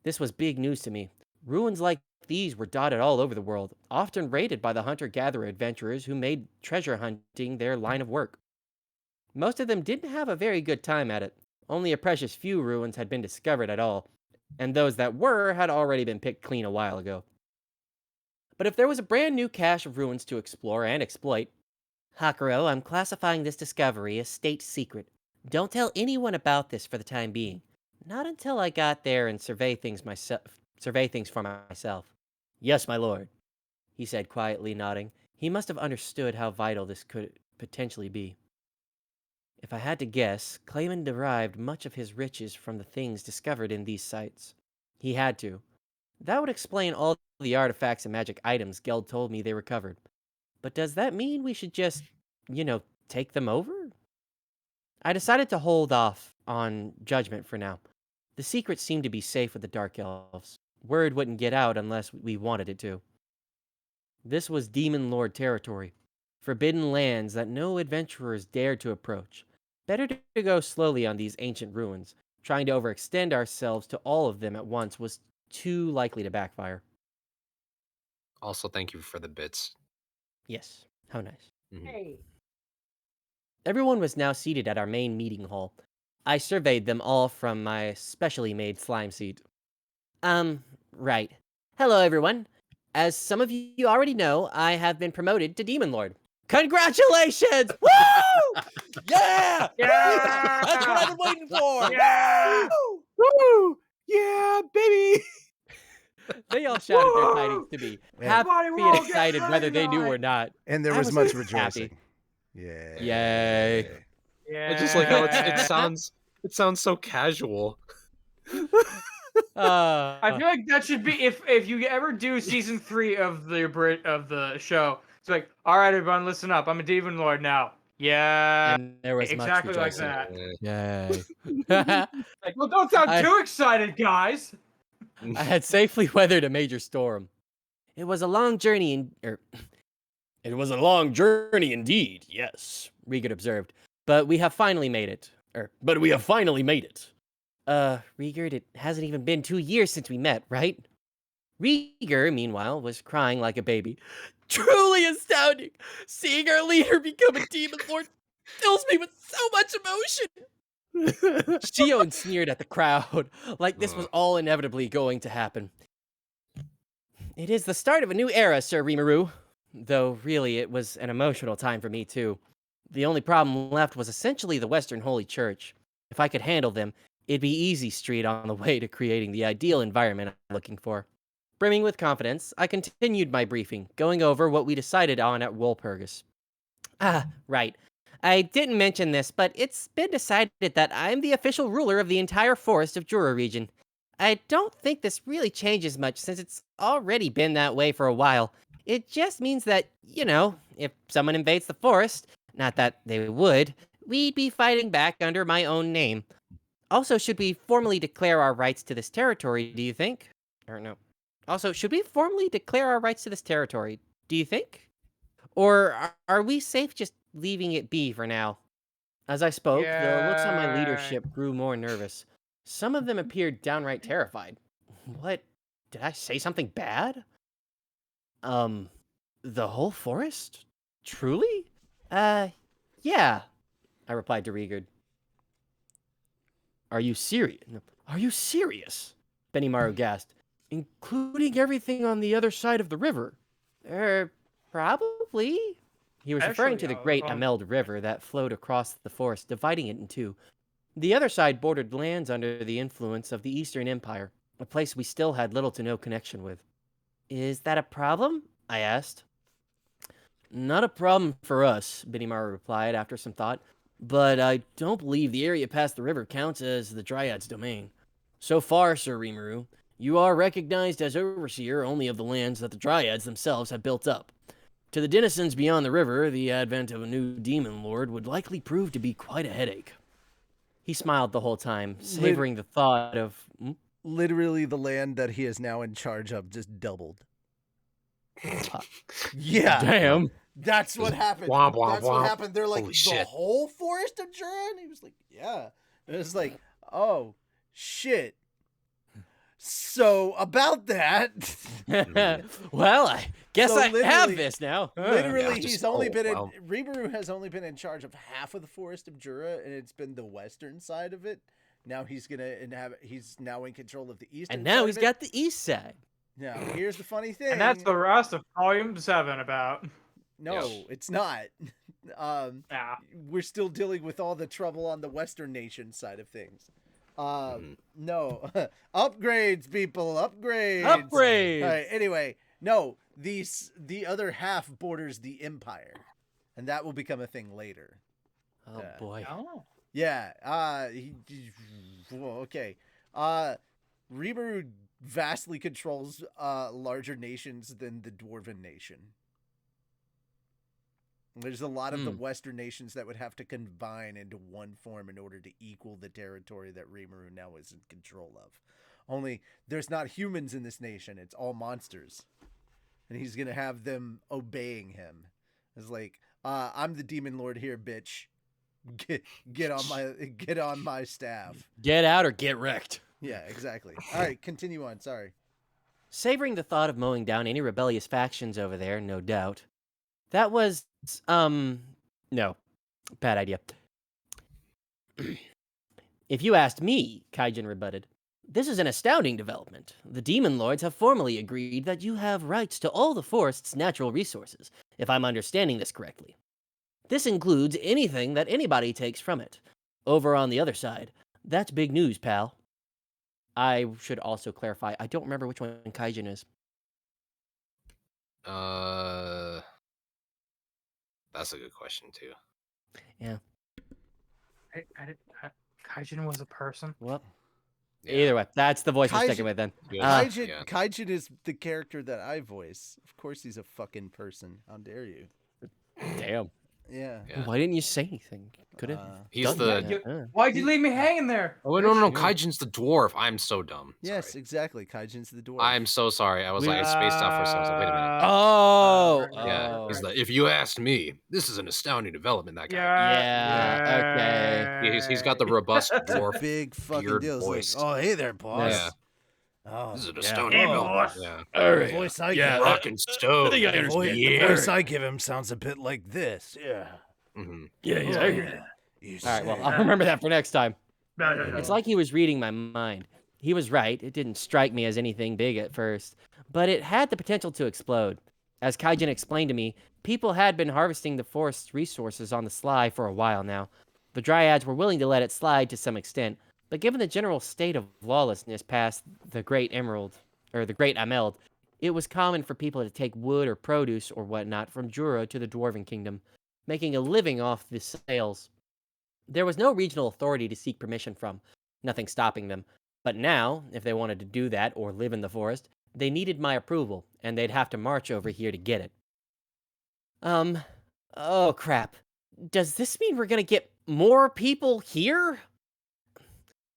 This was big news to me. Ruins like these were dotted all over the world, often raided by the hunter-gatherer adventurers who made treasure hunting their line of work. Most of them didn't have a very good time at it. Only a precious few ruins had been discovered at all, and those that were had already been picked clean a while ago. But if there was a brand new cache of ruins to explore and exploit, Hakuro, I'm classifying this discovery as state secret. Don't tell anyone about this for the time being. Not until I got there and survey things for myself. Yes, my lord, he said quietly, nodding. He must have understood how vital this could potentially be. If I had to guess, Clayman derived much of his riches from the things discovered in these sites. He had to. That would explain all the artifacts and magic items Geld told me they recovered. But does that mean we should just, take them over? I decided to hold off on judgment for now. The secret seemed to be safe with the Dark Elves. Word wouldn't get out unless we wanted it to. This was Demon Lord territory, forbidden lands that no adventurers dared to approach. Better to go slowly on these ancient ruins. Trying to overextend ourselves to all of them at once was too likely to backfire. Also, thank you for the bits. Yes, how nice. Mhm. Hey. Everyone was now seated at our main meeting hall. I surveyed them all from my specially made slime seat. Right. Hello, everyone. As some of you already know, I have been promoted to Demon Lord. Congratulations! Woo! Yeah! Yeah! That's what I've been waiting for! Yeah! Woo! Yeah, baby! They all shouted their tidings to me, happy Everybody, and we'll get excited whether they knew ready. or not. And there I was was much happy. rejoicing. Yeah. Yay. Yeah. I just like how it sounds so casual. I feel like that should be if you ever do season 3 of the show. It's like, all right, everyone, listen up. I'm a demon lord now. Yeah, and there was exactly much like rejoicing. that. Yay. Like, well, don't sound I- too excited, guys. I had safely weathered a major storm. It was a long journey it was a long journey indeed, yes, Regan observed. But we have finally made it. But we have finally made it. Rieger, it hasn't even been 2 years since we met, right? Rieger, meanwhile, was crying like a baby. Truly astounding! Seeing our leader become a demon lord fills me with so much emotion! Shion sneered at the crowd, like this was all inevitably going to happen. It is the start of a new era, Sir Rimuru. Though, really, it was an emotional time for me, too. The only problem left was essentially the Western Holy Church. If I could handle them, it'd be easy street on the way to creating the ideal environment I'm looking for. Brimming with confidence, I continued my briefing, going over what we decided on at Walpurgis. Ah, right. I didn't mention this, but it's been decided that I'm the official ruler of the entire forest of Jura region. I don't think this really changes much since it's already been that way for a while. It just means that, if someone invades the forest, not that they would, we'd be fighting back under my own name. Also, should we formally declare our rights to this territory, do you think? Or no. Also, should we formally declare our rights to this territory, do you think? Or are we safe just leaving it be for now? As I spoke, the looks on my leadership grew more nervous. Some of them appeared downright terrified. What? Did I say something bad? The whole forest? Truly? Yeah, I replied to Rigard. Are you serious? Are you serious? Benimaru gasped. Including everything on the other side of the river? Probably. He was referring to the great Ameld River that flowed across the forest, dividing it in two. The other side bordered lands under the influence of the Eastern Empire, a place we still had little to no connection with. Is that a problem? I asked. Not a problem for us, Benimaru replied after some thought, but I don't believe the area past the river counts as the Dryad's domain. So far, Sir Rimuru, you are recognized as overseer only of the lands that the Dryads themselves have built up. To the denizens beyond the river, the advent of a new demon lord would likely prove to be quite a headache. He smiled the whole time, savoring the thought of... Literally, the land that he is now in charge of just doubled. Yeah. Damn. That's what happened. Womp, womp, That's what womp. happened. They're like, Holy the shit. whole forest of Jura? And he was like, yeah. And it was like, oh, shit. So, about that... Well, I guess So I have literally- this now. Literally, Yeah, just- he's only oh, been wow. in... Rimuru has only been in charge of half of the forest of Jura, and it's been the western side of it. Now he's gonna inhabit... He's now in control of the eastern And now side he's of it. got the east side. Now, here's the funny thing. And that's the rest of Volume 7 about. No, it's not. Yeah. We're still dealing with all the trouble on the Western nation side of things. No. Upgrades, people, upgrades. Upgrades! All right, anyway, no, the other half borders the Empire. And that will become a thing later. Oh, Yeah. boy. Oh. Yeah, okay. Rimuru vastly controls larger nations than the Dwarven nation. There's a lot of the Western nations that would have to combine into one form in order to equal the territory that Rimuru now is in control of. Only there's not humans in this nation; it's all monsters, and he's gonna have them obeying him. It's like, I'm the demon lord here, bitch. Get on my staff. Get out or get wrecked. Yeah, exactly. All right, continue on. Sorry. Savoring the thought of mowing down any rebellious factions over there, no doubt. That was, no. Bad idea. If you asked me, Kaijin rebutted, this is an astounding development. The Demon Lords have formally agreed that you have rights to all the forest's natural resources, if I'm understanding this correctly. This includes anything that anybody takes from it. Over on the other side, that's big news, pal. I should also clarify, I don't remember which one Kaijin is. That's a good question too. Kaijin was a person. Well, Either way, that's the voice we're sticking Kaijin- with then. Yeah. Kaijin is the character that I voice. Of course, he's a fucking person. How dare you? Damn. Yeah. Yeah. Why didn't you say anything? Could have. He's done the. that. Why'd you leave me hanging there? Oh no, Yeah. Kaijin's the dwarf. I'm so dumb. Yes, Sorry. exactly. Kaijin's the dwarf. I'm so sorry. I was like, I spaced out for a second. I was like, wait a minute. Oh, Yeah, he's the. If you asked me, this is an astounding development. That guy. Yeah, okay. He's got the robust It's a dwarf big fucking beard deal. It's voice. like, oh, hey there, boss. Yeah. Oh, This is an Yeah. astounding Hey, development. boss. Yeah. All the right. voice I Yeah, give, Rockin' stone. I the understand. voice I give him sounds a bit like this. Yeah. Mhm. Yeah, Oh, I hear that. You All right, well, say. I'll remember that for next time. No. It's like he was reading my mind. He was right. It didn't strike me as anything big at first, but it had the potential to explode. As Kaijin explained to me, people had been harvesting the forest's resources on the sly for a while now. The Dryads were willing to let it slide to some extent, but given the general state of lawlessness past the Great Ameld, it was common for people to take wood or produce or whatnot from Jura to the Dwarven Kingdom, making a living off the sales. There was no regional authority to seek permission from, nothing stopping them. But now, if they wanted to do that or live in the forest, they needed my approval, and they'd have to march over here to get it. Oh crap. Does this mean we're gonna get more people here?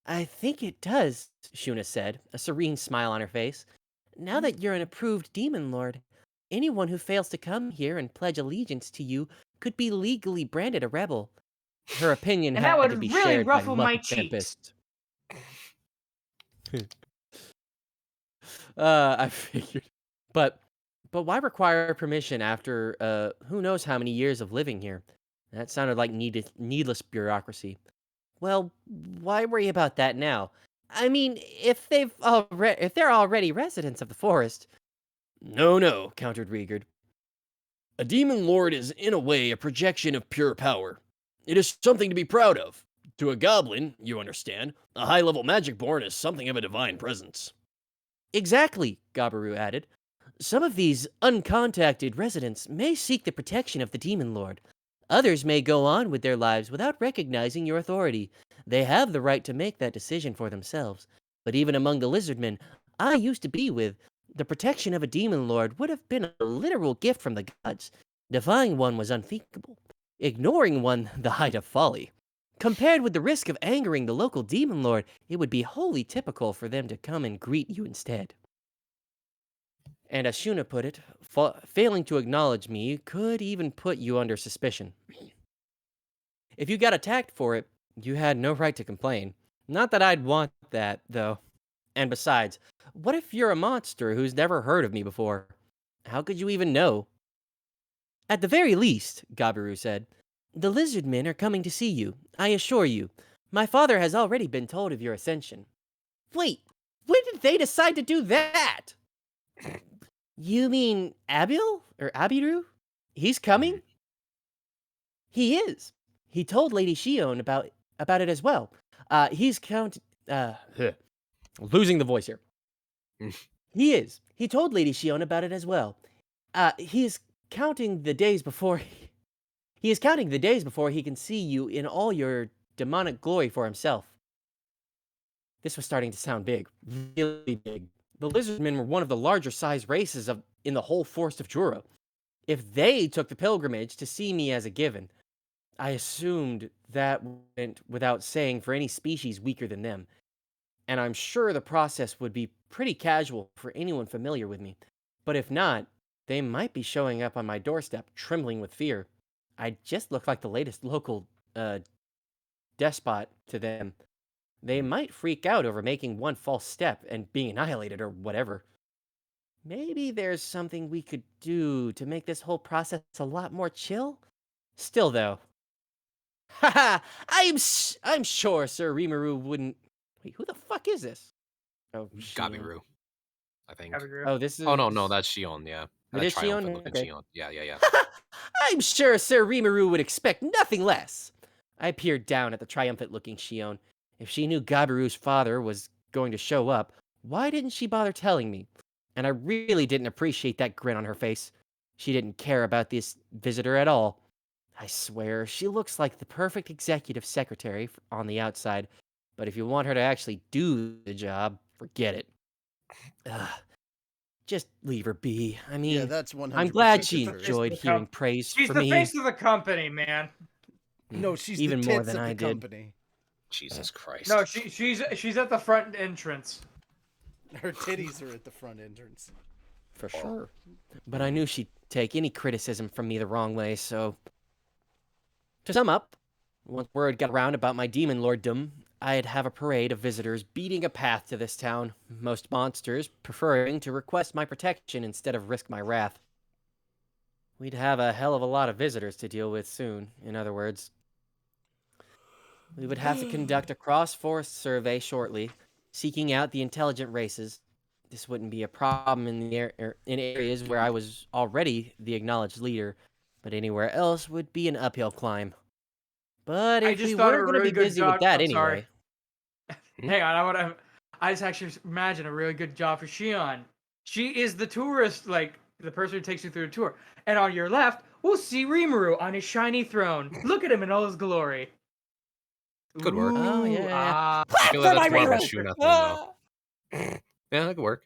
I think it does, Shuna said, a serene smile on her face. Now that you're an approved demon lord, anyone who fails to come here and pledge allegiance to you could be legally branded a rebel. Her opinion And had that would to be really shared ruffle by my Lucky cheeks. Tempest. I figured. But why require permission after who knows how many years of living here? That sounded like needless bureaucracy. Well, why worry about that now? I mean, if they're already residents of the forest. No, countered Riegard. A demon lord is in a way a projection of pure power. It is something to be proud of. To a goblin, you understand, a high-level magic born is something of a divine presence. Exactly, Gabaru added. Some of these uncontacted residents may seek the protection of the demon lord. Others may go on with their lives without recognizing your authority. They have the right to make that decision for themselves. But even among the lizardmen I used to be with, the protection of a demon lord would have been a literal gift from the gods. Defying one was unthinkable. Ignoring one, the height of folly. Compared with the risk of angering the local demon lord, it would be wholly typical for them to come and greet you instead. And as Shuna put it, failing to acknowledge me could even put you under suspicion. If you got attacked for it, you had no right to complain. Not that I'd want that, though. And besides, what if you're a monster who's never heard of me before? How could you even know? At the very least, Gabiru said, the lizard men are coming to see you, I assure you. My father has already been told of your ascension. Wait, when did they decide to do that? You mean Abil? Or Abiru? He's coming? He is. He told Lady Shion about it as well. He's losing the voice here. He is. He told Lady Shion about it as well. He is counting the days before he can see you in all your demonic glory for himself. This was starting to sound big, really big. The lizardmen were one of the larger sized races in the whole forest of Jura. If they took the pilgrimage to see me as a given, I assumed that went without saying for any species weaker than them. And I'm sure the process would be pretty casual for anyone familiar with me. But if not, they might be showing up on my doorstep trembling with fear. I just look like the latest local despot to them. They might freak out over making one false step and being annihilated or whatever. Maybe there's something we could do to make this whole process a lot more chill? Still, though. Haha! I'm sure Sir Rimuru wouldn't... Wait, who the fuck is this? Oh, Shion. Gabiru, I think. Oh, this is... Oh no, that's Shion. Yeah, It is Shion? triumphant looking Okay. Shion. Yeah. I'm sure Sir Rimuru would expect nothing less. I peered down at the triumphant-looking Shion. If she knew Gabiru's father was going to show up, why didn't she bother telling me? And I really didn't appreciate that grin on her face. She didn't care about this visitor at all. I swear, she looks like the perfect executive secretary on the outside, But if you want her to actually do the job, forget it. Ugh. Just leave her be. I mean, Yeah, that's 100% I'm glad true. she the face of enjoyed the hearing comp- praise She's from the me. face of the company, man. No, she's even the more tits than of the I did. company. Jesus Christ. No, she's at the front entrance. Her titties are at the front entrance. For sure. But I knew she'd take any criticism from me the wrong way, so... To sum up, once word got around about my demon lorddom, I'd have a parade of visitors beating a path to this town, most monsters preferring to request my protection instead of risk my wrath. We'd have a hell of a lot of visitors to deal with soon, in other words. We would have to conduct a cross-forest survey shortly, seeking out the intelligent races. This wouldn't be a problem in in areas where I was already the acknowledged leader, but anywhere else would be an uphill climb. But I if just we thought of were a going to really be good busy with job. that I'm sorry. anyway, Hang on, I just actually imagine a really good job for Shion. She is the tourist, like the person who takes you through the tour. And on your left, we'll see Rimuru on his shiny throne. Look at him in all his glory. Could work. Oh, yeah, yeah. Ah, I feel like that's more of a Rimuru! Shuna thing, though. Yeah, that could work.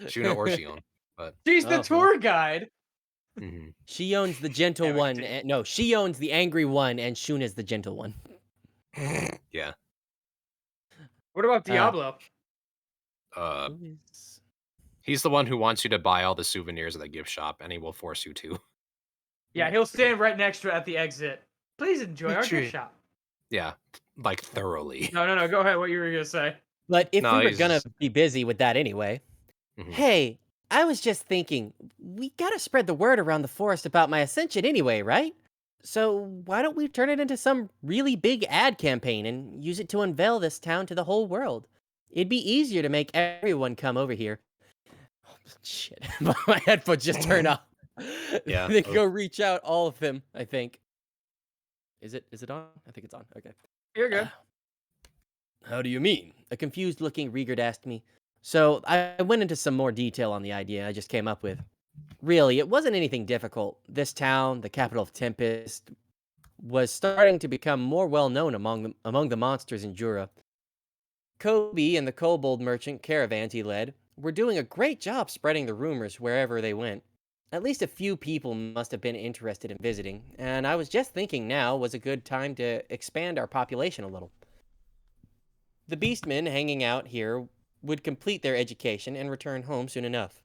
Shuna or Shion. But she's the Oh, tour guide. mhm. she owns the gentle Anyway, one. continue. No, she owns the angry one, and Shuna's the gentle one. yeah. What about Diablo? Who is- He's the one who wants you to buy all the souvenirs at the gift shop, and he will force you to. Yeah, he'll stand right next to it at the exit. Please enjoy our True. gift shop. Yeah, like thoroughly. No. Go ahead. What you were gonna say? But if No, we were he's gonna just- be busy with that anyway, Mhm. hey, I was just thinking, we gotta spread the word around the forest about my ascension anyway, right? So why don't we turn it into some really big ad campaign and use it to unveil this town to the whole world? It'd be easier to make everyone come over here. Oh, shit, my headphones just turned off. Yeah. They go reach out, all of them, I think. Is it on? I think it's on. Okay. You're good. How do you mean? A confused-looking Riegard asked me. So I went into some more detail on the idea I just came up with. Really, it wasn't anything difficult. This town, the capital of Tempest, was starting to become more well-known among the monsters in Jura. Kobe and the kobold merchant caravans he led were doing a great job spreading the rumors wherever they went. At least a few people must have been interested in visiting, and I was just thinking now was a good time to expand our population a little. The beastmen hanging out here would complete their education and return home soon enough.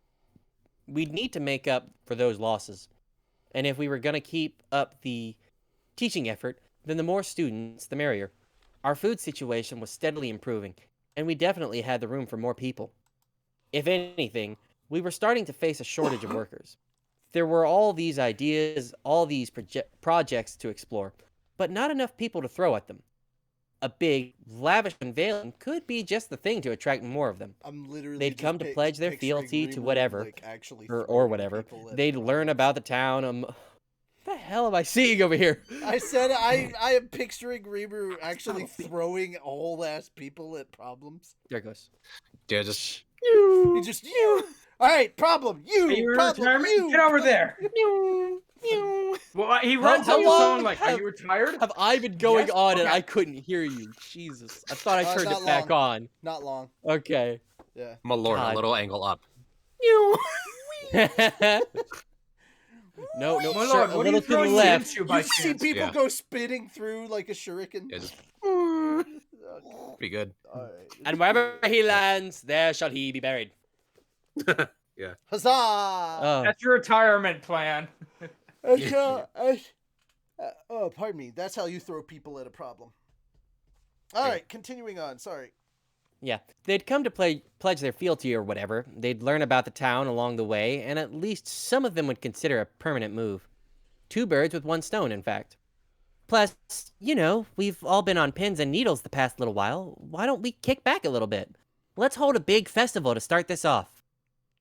We'd need to make up for those losses. And if we were going to keep up the teaching effort, then the more students, the merrier. Our food situation was steadily improving, and we definitely had the room for more people. If anything, we were starting to face a shortage of workers. There were all these ideas, all these projects to explore, but not enough people to throw at them. A big, lavish unveiling could be just the thing to attract more of them. I'm literally. They'd just come to pledge their picturing fealty to Rimuru, whatever, like, actually or throwing whatever. people at They'd learn problems. about the town. What the hell am I seeing over here? I said I am picturing Rimuru actually throwing whole ass people at problems. There it goes. Yeah, just He just All right, problem. Hey, you're Problem. retirement? Get over there. Well, he runs how up to someone long like, "Are have- you retired?" Have I been going Yes, on and okay. I couldn't hear you? Jesus. I thought I turned not it back on. Not long. Okay. Yeah. my lord, God. a little angle up. No, My sir, lord, a what are little you to the throwing me left. into by You see chance? people Yeah. go spinning through like a shuriken. Yeah, just Okay, be good. all right. And wherever he lands, there shall he be buried. Huzzah! Oh, That's your retirement plan. Oh, pardon me. That's how you throw people at a problem. All right, continuing on. Sorry. yeah. They'd come to pledge their fealty or whatever. They'd learn about the town along the way, and at least some of them would consider a permanent move. 2 birds with 1 stone, in fact. Plus, we've all been on pins and needles the past little while. Why don't we kick back a little bit? Let's hold a big festival to start this off.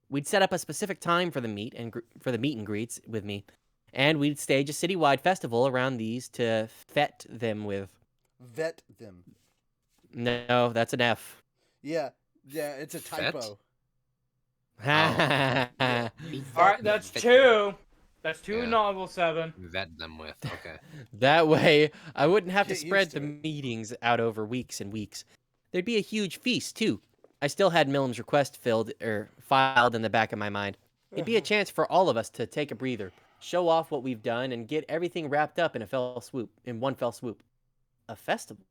We'd set up a specific time for the meet and greets with me, and we'd stage a citywide festival around these to fet them with. Vet them. No, that's an F. Yeah, it's a typo. All right, that's 2. That's two Yeah. novel 7. Vet them with. Okay. That way, I wouldn't have to Get used spread to the it. meetings out over weeks and weeks. There'd be a huge feast, too. I still had Millam's request filed in the back of my mind. It'd be a chance for all of us to take a breather, show off what we've done, and get everything wrapped up in one fell swoop. A festival.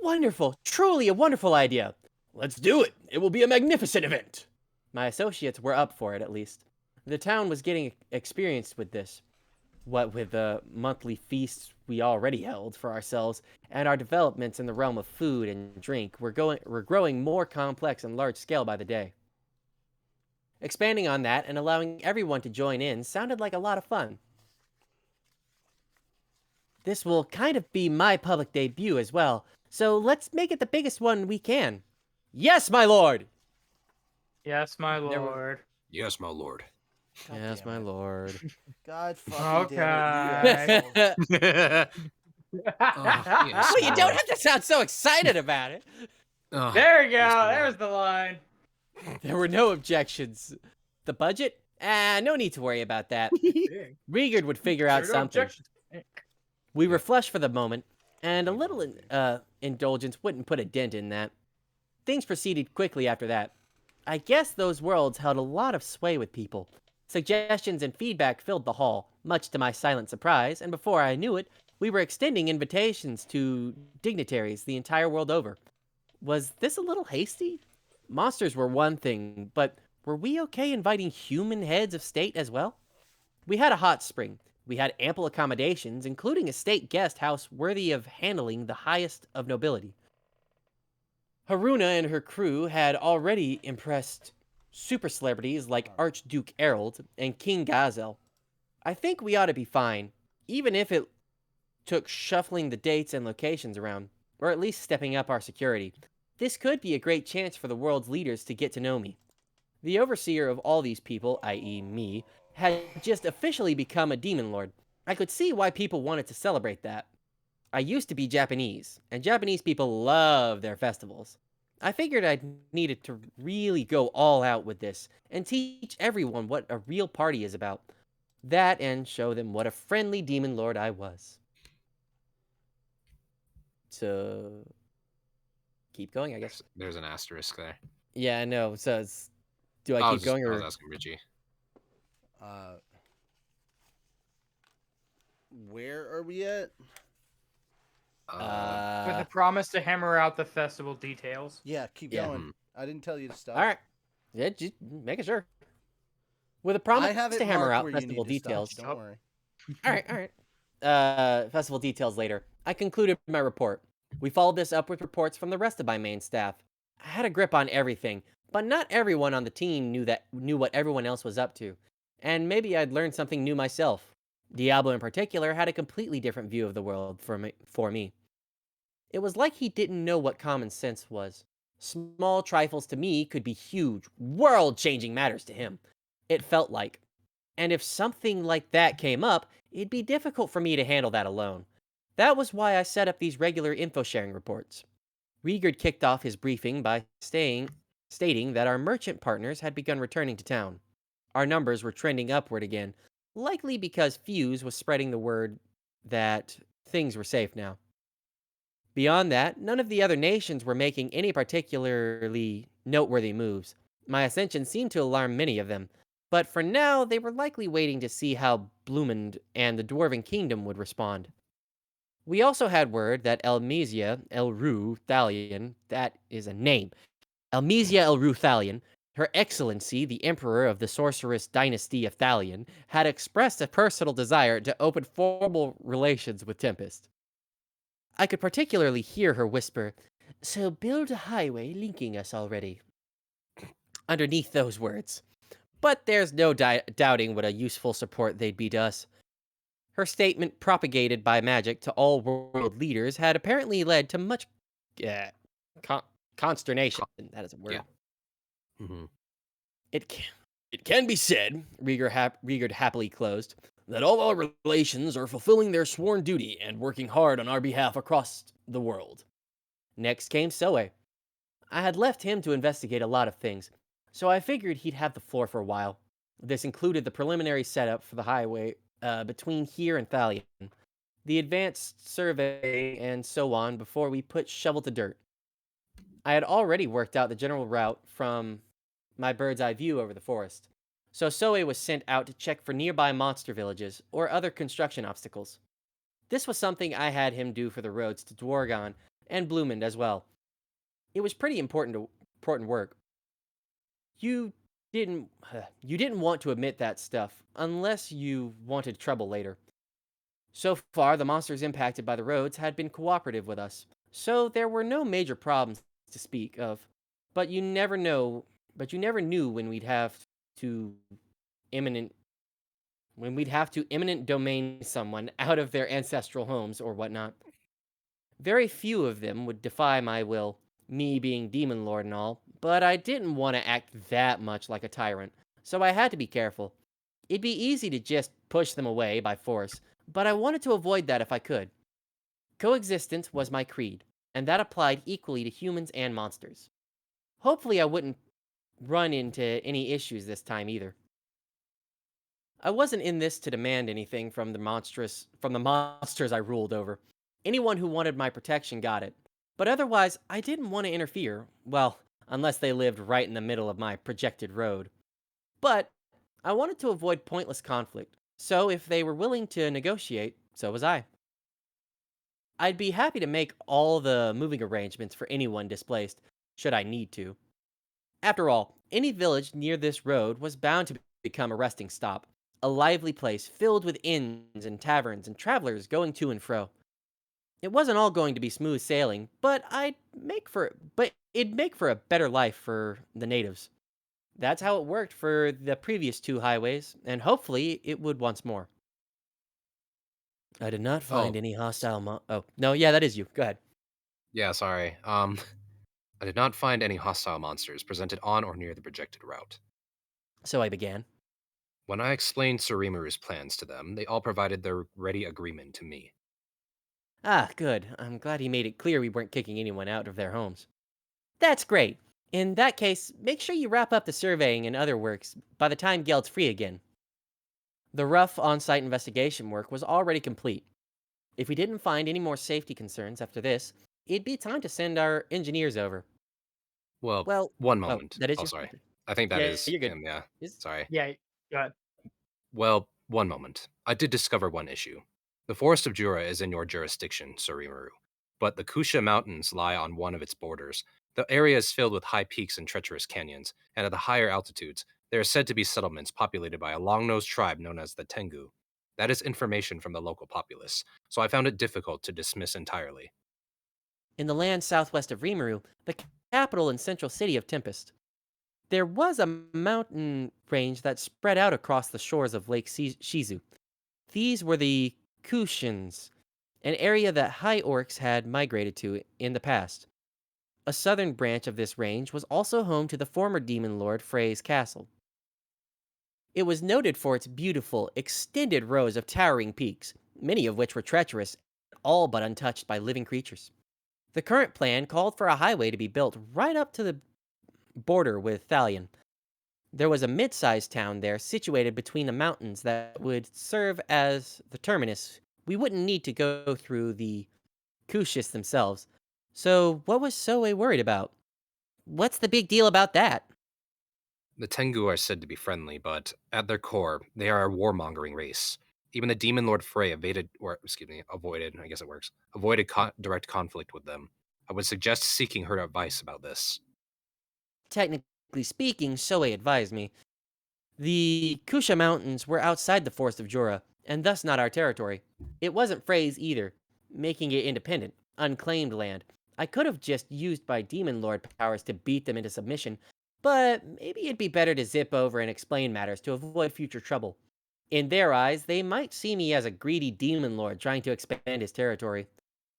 Wonderful, truly a wonderful idea. Let's do it. It will be a magnificent event. My associates were up for it, at least. The town was getting experienced with this. What with the monthly feasts we already held for ourselves and our developments in the realm of food and drink, we're growing more complex and large scale by the day. Expanding on that and allowing everyone to join in sounded like a lot of fun. This will kind of be my public debut as well, so let's make it the biggest one we can. Yes, my lord! Yes, my There were- lord. Yes, my lord. God Yes, damn my it. lord. God fucking damn Okay. it, you asshole. Oh, yes, Well, you don't Lord. have to sound so excited about it. Oh, There you go. yes, my lord. There's the line. There were no objections. The budget? No need to worry about that. Rigard would figure out There are no something. objections. We were flush for the moment, and a little indulgence wouldn't put a dent in that. Things proceeded quickly after that. I guess those worlds held a lot of sway with people. Suggestions and feedback filled the hall, much to my silent surprise, and before I knew it, we were extending invitations to dignitaries the entire world over. Was this a little hasty? Monsters were one thing, but were we okay inviting human heads of state as well? We had a hot spring. We had ample accommodations, including a state guest house worthy of handling the highest of nobility. Haruna and her crew had already impressed super celebrities like Archduke Errol and King Gazel. I think we ought to be fine, even if it took shuffling the dates and locations around, or at least stepping up our security. This could be a great chance for the world's leaders to get to know me. The overseer of all these people, i.e., me, had just officially become a demon lord. I could see why people wanted to celebrate that. I used to be Japanese, and Japanese people love their festivals. I figured I needed to really go all out with this and teach everyone what a real party is about. That and show them what a friendly demon lord I was. So, keep going, I guess. There's an asterisk there. Yeah, I know. So, do I I keep going I was or? asking Richie. Uh, where are we at? With the promise to hammer out the festival details. Yeah, keep Yeah. going. I didn't tell you to stop. All right. Yeah, just making sure. With a promise I have it to hammer marked out where you festival need to stop, details. Don't worry. All right, all right. Festival details later. I concluded my report. We followed this up with reports from the rest of my main staff. I had a grip on everything, but not everyone on the team knew what everyone else was up to. And maybe I'd learned something new myself. Diablo in particular had a completely different view of the world for me. It was like he didn't know what common sense was. Small trifles to me could be huge, world-changing matters to him. It felt like. And if something like that came up, it'd be difficult for me to handle that alone. That was why I set up these regular info-sharing reports. Rigard kicked off his briefing by stating that our merchant partners had begun returning to town. Our numbers were trending upward again, likely because Fuse was spreading the word that things were safe now. Beyond that, none of the other nations were making any particularly noteworthy moves. My ascension seemed to alarm many of them, but for now they were likely waiting to see how Blumend and the Dwarven Kingdom would respond. We also had word that Elmesia Elru Thalion, that is a name, Elmesia Elru Thalion, Her Excellency, the Emperor of the Sorceress Dynasty of Thalion, had expressed a personal desire to open formal relations with Tempest. I could particularly hear her whisper, "So build a highway linking us already," underneath those words. But there's no doubting what a useful support they'd be to us. Her statement, propagated by magic to all world leaders, had apparently led to much consternation. That is a word. Yeah. Mm-hmm. It can be said, Rigard happily closed, that all our relations are fulfilling their sworn duty and working hard on our behalf across the world. Next came Soe. I had left him to investigate a lot of things, so I figured he'd have the floor for a while. This included the preliminary setup for the highway between here and Thalion, the advanced surveying, and so on before we put shovel to dirt. I had already worked out the general route from my bird's eye view over the forest, so Soe was sent out to check for nearby monster villages or other construction obstacles. This was something I had him do for the roads to Dwargon and Bloomond as well. It was pretty important work. You didn't you didn't want to admit that stuff unless you wanted trouble later. So far, the monsters impacted by the roads had been cooperative with us, so there were no major problems to speak of. But you never knew when to imminent we'd have to eminent domain someone out of their ancestral homes or whatnot. Very few of them would defy my will, me being Demon Lord and all, but I didn't want to act that much like a tyrant, so I had to be careful. It'd be easy to just push them away by force, but I wanted to avoid that if I could. Coexistence was my creed, and that applied equally to humans and monsters. Hopefully, I wouldn't run into any issues this time either. I wasn't in this to demand anything from the monsters I ruled over. Anyone who wanted my protection got it. But otherwise, I didn't want to interfere. Well, unless they lived right in the middle of my projected road. But I wanted to avoid pointless conflict. So if they were willing to negotiate, so was I. I'd be happy to make all the moving arrangements for anyone displaced, should I need to. After all, any village near this road was bound to become a resting stop, a lively place filled with inns and taverns and travelers going to and fro. It wasn't all going to be smooth sailing, but it'd make for a better life for the natives. That's how it worked for the previous two highways, and hopefully it would once more. I did not find Oh, any hostile Oh, no, yeah, that is you. Go ahead. yeah, sorry. I did not find any hostile monsters presented on or near the projected route. So I began. When I explained Surimaru's plans to them, they all provided their ready agreement to me. Ah, good. I'm glad he made it clear we weren't kicking anyone out of their homes. That's great. In that case, make sure you wrap up the surveying and other works by the time Geld's free again. The rough on site investigation work was already complete. If we didn't find any more safety concerns after this, it'd be time to send our engineers over. Well, Well, one oh, moment. that is Oh, you? sorry. Okay. I think that Yeah, is you're good. him, yeah. Is Sorry. Yeah, go ahead. Well, one moment. I did discover one issue. The Forest of Jura is in your jurisdiction, Surimaru, but the Kusha Mountains lie on one of its borders. The area is filled with high peaks and treacherous canyons, and at the higher altitudes, there are said to be settlements populated by a long-nosed tribe known as the Tengu. That is information from the local populace, so I found it difficult to dismiss entirely. in the land southwest of Rimuru, the capital and central city of Tempest. There was a mountain range that spread out across the shores of Lake Shizu. These were the Kushins, an area that high orcs had migrated to in the past. A southern branch of this range was also home to the former demon lord Frey's castle. It was noted for its beautiful, extended rows of towering peaks, many of which were treacherous, all but untouched by living creatures. The current plan called for a highway to be built right up to the border with Thalion. There was a mid sized town there situated between the mountains that would serve as the terminus. We wouldn't need to go through the Kushis themselves. So, what was Soe worried about? What's the big deal about that? The Tengu are said to be friendly, but at their core, they are a warmongering race. Even the demon lord Frey avoided, I guess it works, avoided direct conflict with them. I would suggest seeking her advice about this. Technically speaking, Soe advised me. The Kusha Mountains were outside the Forest of Jura, and thus not our territory. It wasn't Frey's either, making it independent, unclaimed land. I could have just used my Demon Lord powers to beat them into submission, but maybe it'd be better to zip over and explain matters to avoid future trouble. In their eyes, they might see me as a greedy Demon Lord trying to expand his territory.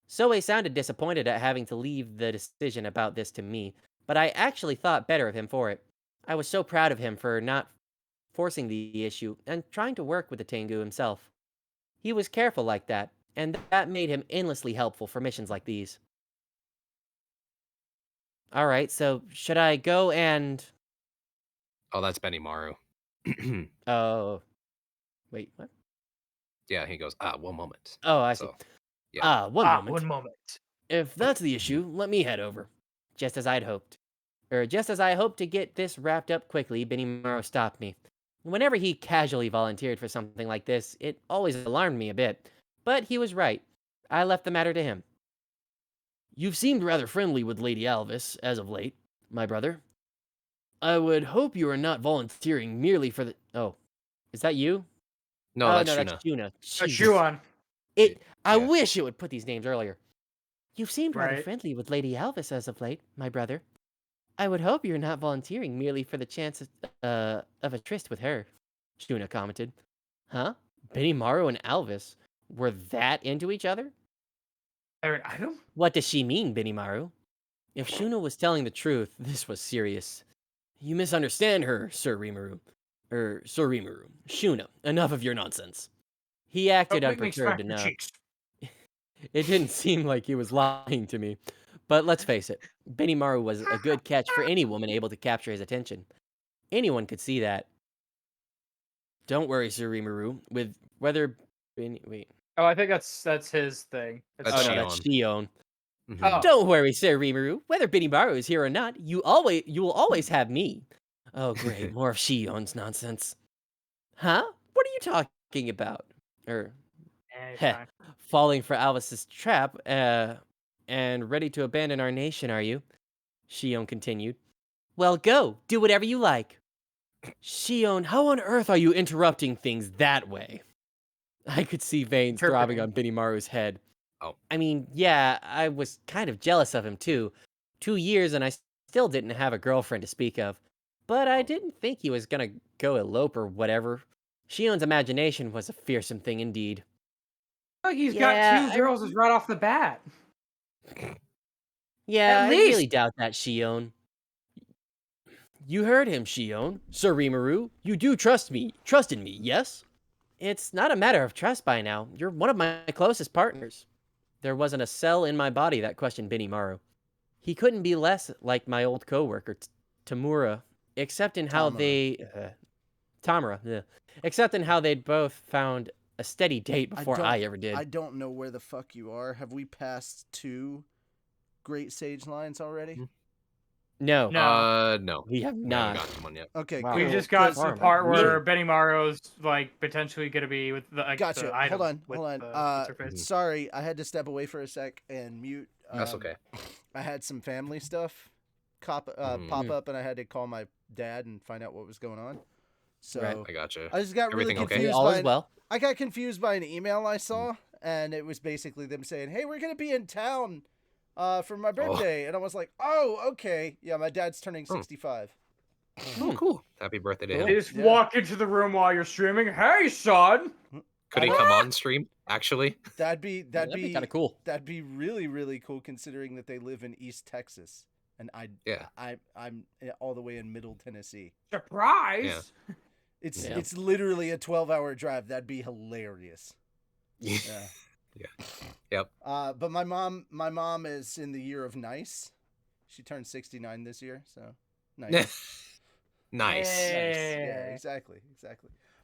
Soe sounded disappointed at having to leave the decision about this to me, but I actually thought better of him for it. I was so proud of him for not forcing the issue and trying to work with the Tengu himself. He was careful like that, and that made him endlessly helpful for missions like these. Alright, so should I go and. Oh, that's Benimaru. Oh, wait, what? Yeah, he goes, one moment. Oh, I see. So, yeah. One moment. One moment. If that's the issue, let me head over. Just as I'd hoped. Just as I hoped to get this wrapped up quickly, Benimaru stopped me. Whenever he casually volunteered for something like this, it always alarmed me a bit. But he was right. I left the matter to him. You've seemed rather friendly with Lady Alvis, as of late, my brother. I would hope you are not volunteering merely for the... Oh, is that you? No, Oh, that's no, that's Shuna. Shuna. A Jesus. shoe on. I Yeah. wish it would put these names earlier. You've seemed rather Right. friendly with Lady Alvis as of late, my brother. I would hope you're not volunteering merely for the chance of a tryst with her, Shuna commented. Huh? Benimaru and Alvis were that into each other? An item? What does she mean, Benimaru? If Shuna was telling the truth, this was serious. You misunderstand her, Sir Rimuru. Sir Rimuru. Shuna, enough of your nonsense. He acted Don't make me unperturbed smack your enough. cheeks. It didn't seem like he was lying to me. But let's face it, Benimaru was a good catch for any woman able to capture his attention. Anyone could see that. Don't worry, Sir Rimuru. With whether wait. Oh, I think that's his thing. It's That's Oh no, Shion. that's Shion. Mhm. Oh. Don't worry, Sir Rimuru. Whether Benimaru is here or not, you will always have me. Oh great, more of Shion's nonsense. Huh? What are you talking about? Eh, Heh, fine. falling for Alvis's trap, and ready to abandon our nation, are you? Shion continued. Well, go. Do whatever you like. Shion, how on earth are you interrupting things that way? I could see veins throbbing on Benimaru's head. Oh. I mean, yeah, I was kind of jealous of him too. 2 years and I still didn't have a girlfriend to speak of. But I didn't think he was gonna go elope or whatever. Shion's imagination was a fearsome thing indeed. Like he's Yeah, got two girls just right off the bat. Yeah, At I least. really doubt that, Shion. You heard him, Shion. Sir Rimuru, you do trust in me, yes? It's not a matter of trust by now. You're one of my closest partners. There wasn't a cell in my body that questioned Benimaru. He couldn't be less like my old coworker, Tamura, except in how Tamura, yeah. Except in how they'd both found a steady date before I ever did. I don't know where the fuck you are. Have we passed 2 Great Sage lines already? No, No. we have We haven't not. gotten to one yet. Okay, Wow. cool. We just got 'cause- to the Farm. part where Really? Benimaru's like potentially gonna be with the Gotcha. the item. Hold with on. the- what's her face? Sorry, I had to step away for a sec and mute. That's okay. I had some family stuff pop up, and I had to call my dad and find out what was going on. So Right. I gotcha. I just got really Everything okay? confused. All by is well. I got confused by an email I saw, and it was basically them saying, "Hey, we're gonna be in town for my birthday," and I was like, "Oh, okay, yeah, my dad's turning 65." Oh, cool. Happy birthday to him. They just Yeah. walk into the room while you're streaming. Hey, son. Could he come on stream, actually? That'd be That'd be kind of cool. That'd be really, really cool considering that they live in East Texas, and Yeah. I'm all the way in Middle Tennessee. Surprise. Yeah. It's literally a 12-hour drive. That'd be hilarious. Yeah. Yeah. Yep. But my mom is in the year of nice. She turned 69 this year, so nice. Nice. Yeah, exactly.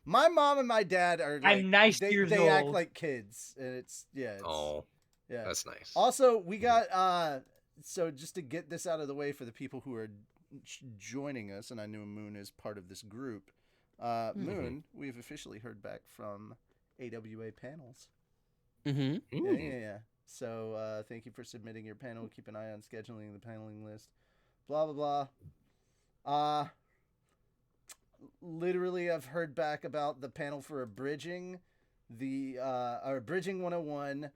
My mom and my dad are like, I'm nice they, years they act old. like kids, and it's Oh, yeah. that's nice. Also, we got so just to get this out of the way for the people who are joining us, and I know Moon is part of this group. Moon, we've officially heard back from AWA panels. Mm-hmm. Yeah. So thank you for submitting your panel. Keep an eye on scheduling the paneling list. Blah blah blah. Literally, I've heard back about the panel for abridging or Bridging 101,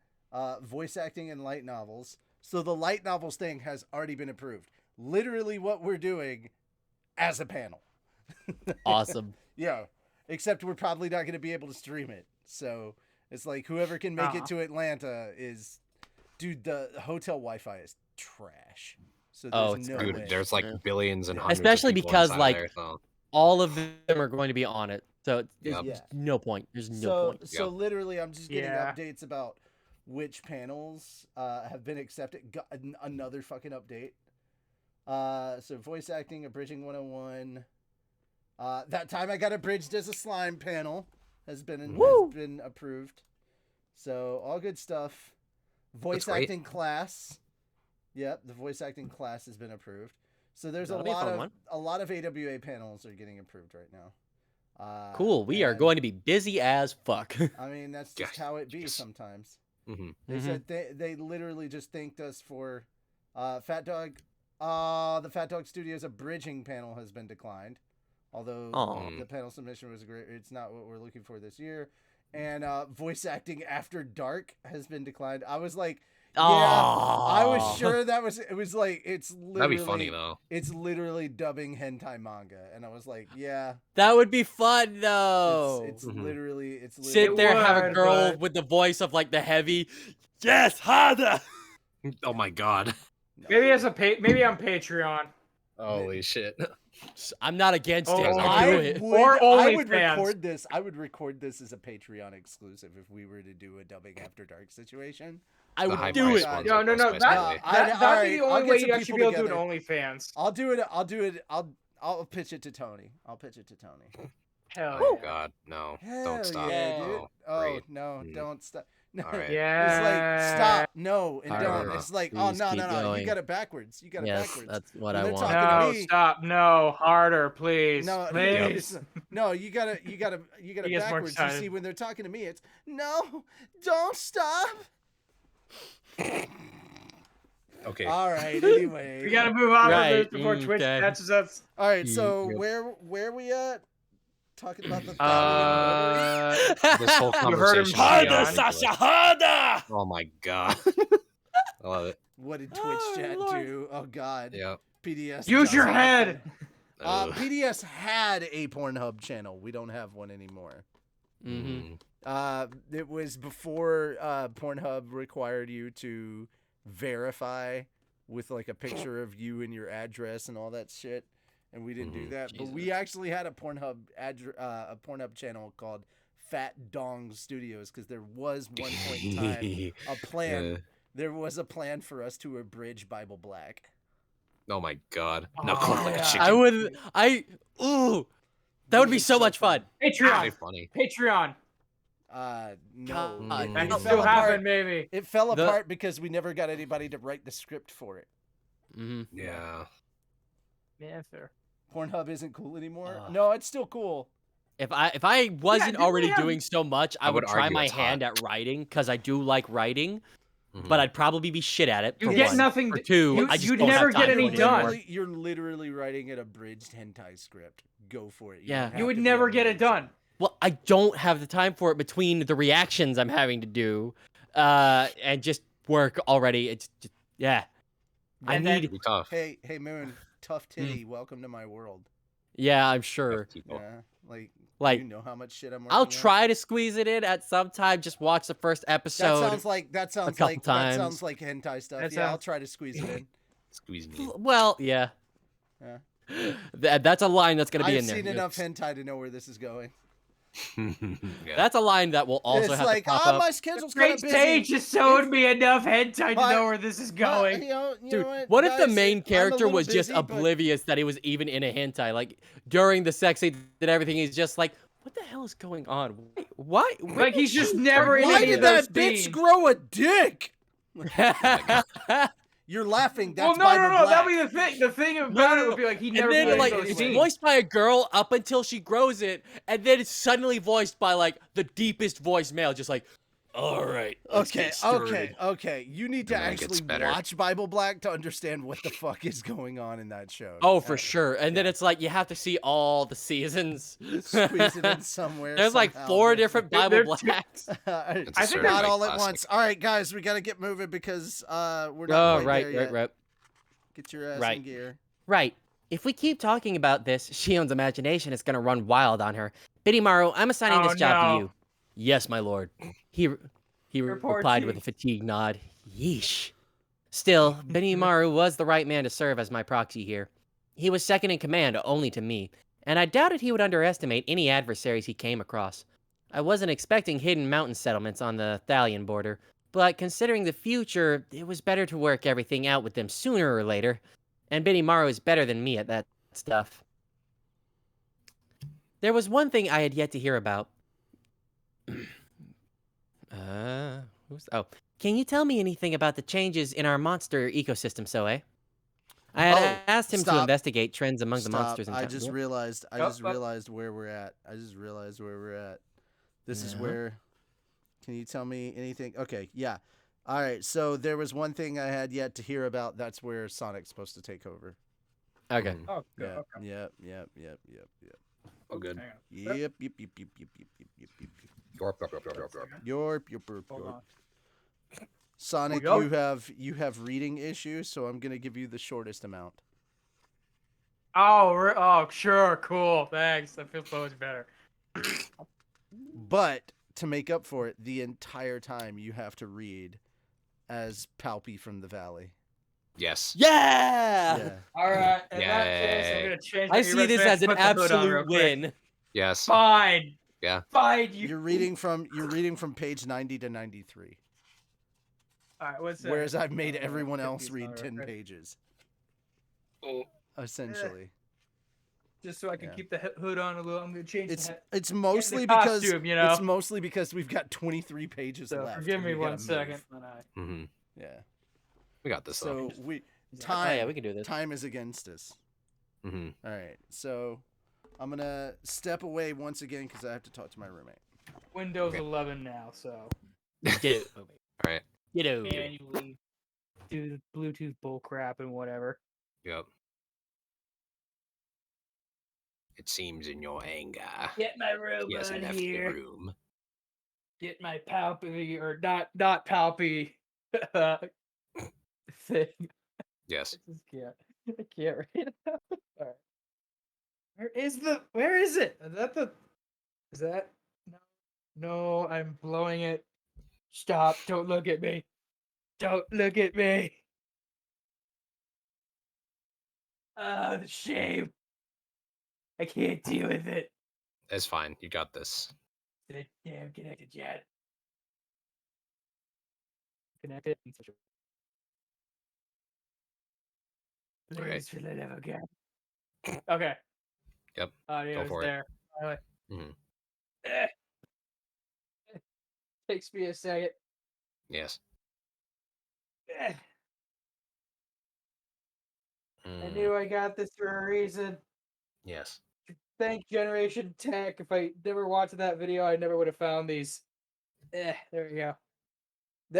voice acting in light novels. So the light novels thing has already been approved. Literally what we're doing as a panel. Awesome. Yeah. Except we're probably not going to be able to stream it. So it's like whoever can make it to Atlanta is... Dude, the hotel Wi-Fi is trash. So there's no Dude, way. there's like Yeah. billions and hundreds Especially of people because, inside like, there, so. All of them are going to be on it. So there's Yep. Yeah. no point. There's no point. So Yep. literally, I'm just getting Yeah. updates about which panels have been accepted. Got another fucking update. So voice acting, abridging 101. That time I got abridged as a slime panel has been approved. So all good stuff. Voice great. acting class. Yep, the voice acting class has been approved. So there's That'll be a fun one. a lot of AWA panels are getting approved right now. Cool. We are and, going to be busy as fuck. I mean, that's just how it be sometimes. Mm-hmm. They said they literally just thanked us for Fat Dog. The Fat Dog Studios abridging panel has been declined. Although the panel submission was great, it's not what we're looking for this year. And voice acting after dark has been declined. I was like, yeah, I was sure it was like, it's literally, That'd be funny though. It's literally dubbing hentai manga. And I was like, yeah. That would be fun though. It's literally, sit there, have a girl with the voice of like the heavy, yes, harder. Oh my god. Maybe maybe on Patreon. Holy shit. I'm not against it. Oh, I'll do it. I would record this. I would record this as a Patreon exclusive if we were to do a dubbing after dark situation. I The would high do price it. ones No, are no, no. most definitely. That'd be the I'll only get way some you'd actually be people able to do together. an OnlyFans. I'll do it. I'll pitch it to Tony. Hell Oh yeah. god, no. Hell Don't stop. yeah, dude. Oh, Oh great. no, don't stop. No. All right. Yeah. It's like stop, no, and Harder. don't. It's like, oh Please no, keep no, no. You going. got it backwards. You got it Yes, backwards. that's what When I they're want. talking to No, me- stop. No, harder, please. No, Please. no, you got it He gets more backwards. You excited. see, when they're talking to me, it's no, don't stop. Okay. All right. Anyway, We gotta move on from Right, this before Twitch okay. catches us. All right. So Yep. where we at? Talking about the Thalian order? This whole You heard him conversation. Harder, is Sasha, ridiculous. harder! Oh my god. I love it. What did Twitch Oh, chat Lord. do? Oh God. Yeah. PDS. Use your doesn't head. have one. Ugh. PDS had a Pornhub channel. We don't have one anymore. It was before Pornhub required you to verify with like a picture of you and your address and all that shit, and we didn't do that. But we actually had a Pornhub a Pornhub channel called Fat Dong Studios because there was one point in time a plan. Yeah. There was a plan for us to abridge Bible Black. Oh my god. No, Oh, like a yeah. chicken. That would be so much fun. Very Patreon. funny. Patreon. No. God, That It can fell still apart. happen, maybe. It fell The- apart because we never got anybody to write the script for it. Yeah. Yeah, fair. Pornhub isn't cool anymore. Ugh. No, it's still cool. If I wasn't didn't we already have- doing so much, I I would would try argue my it's hand hot. at writing because I do like writing, Mhm. but I'd probably be shit at it. You for get one. nothing. For two, you, I just you'd don't have never time get for any it done. anymore. You're literally writing an abridged hentai script. Go for it. Yeah. don't have You would to be never on get the it done. Well, I don't have the time for it between the reactions I'm having to do, and just work already. It's just, yeah. I And then- need. It'd be tough. Hey, Moon, tough titty. Welcome to my world. Yeah, I'm sure. People. Yeah, Like, you know how much shit I'm working I'll on? try to squeeze it in at some time. Just watch the first That episode. sounds like couple times. hentai stuff. That Yeah, I'll sounds- try to squeeze it in. Squeeze me. Well, yeah. Yeah. That's a line that's gonna be I've in there. seen enough It's- hentai to know where this is going. Yeah. That's a line that will also it's have like, to pop oh, up. my schedule's kind Great of busy. stage just showed me enough hentai to But- know where this is going. You know Dude, what if the guys, main I'm a character little was just busy, but- oblivious that he was even in a hentai? Like during the sex scene and everything, he's just like, "What the hell is going on? Why?" Like he's just never in Why any did of those that bitch scenes. grow a dick? You're laughing. That's Well, no, Bible no, Black. that'd be the thing. The thing about it would be like he never and then played like those it's scenes. voiced by a girl up until she grows it, and then it's suddenly voiced by like the deepest voice male, just like, "All right, let's Okay, get started." okay. You need to And then it gets actually better. watch Bible Black to understand what the fuck is going on in that show. Oh, for sure. And then it's like you have to see all the seasons. Squeeze it in somewhere. There's like somehow. 4 different There- Bible there- Blacks. It's a I think certified not all at classic. once. All right, guys, we got to get moving because we're not Oh, quite right, there right, yet. right. Get your ass in Right. gear. Right. If we keep talking about this, Shion's imagination is going to run wild on her. Biddymaru, I'm assigning Oh, this job no. to you. Yes, my lord. He Report replied to- with a fatigued nod. Yeesh. Still, Biddymaru was the right man to serve as my proxy here. He was second in command only to me, and I doubted he would underestimate any adversaries he came across. I wasn't expecting hidden mountain settlements on the Thalian border, but considering the future, it was better to work everything out with them sooner or later. And Biddymaru is better than me at that stuff. There was one thing I had yet to hear about. Can you tell me anything about the changes in our monster ecosystem, Soe? I had Oh, asked him to stop. investigate trends among the Stop. monsters in I town. just Yep. realized. I Oh, just oh. realized where we're at. This is Yeah. where. Can you tell me anything? Okay, yeah. All right. So there was one thing I had yet to hear about. That's where Sonic's supposed to take over. Okay. Mhm. Oh, good. Yep. Okay. Yep. Oh, good. Hang on. Yep. Yorp. Hold on. Sonic, Yorp. you have reading issues, so I'm gonna give you the shortest amount. Oh, sure, cool. Thanks. That feels so much better. But to make up for it, the entire time you have to read as Palpy from the Valley. Yes. Yeah! Yeah. All right. In that case, I'm Yay. gonna change. I my see this earbuds as an back, put the hood on real absolute quick. win. Yes. Fine. Yeah. Fine. You're reading from page 90 to 93. All right. What's that? Whereas I've made I'm gonna everyone put else these read on real 10 quick. pages. Oh. Essentially. Just so I can Yeah. keep the hood on a little. I'm gonna change It's the hat. it's mostly the because costume, you know? it's mostly because we've got 23 pages So left. forgive and me we one gotta second. move. When I... Mm-hmm. Yeah. We got this though. So we Oh time yeah, we can do this. time is against us. Mm-hmm. All right. So I'm going to step away once again cuz I have to talk to my roommate. Windows Okay. 11 now, so Get it. All right. Get over. manually do the Bluetooth bull crap and whatever. Yep. It seems in your anger. Get my robot He has left here. the room. Get my palpy or not palpy thing. Yes. I just can't. I can't right now. All right. Where is it? Is that no, I'm blowing it. Stop. Don't look at me. Don't look at me. Oh, the shame. I can't deal with it. It's fine. You got this. Is it damn connected yet? Connected. Okay. Please fill it up again. Okay. Yep. Audio is for it. there. Finally. Mhm. Eh. Takes me a second. Yes. Eh. I Mm, knew I got this for a reason. yes. Thank Generation Tech. If I never watched that video, I never would have found these. There we go.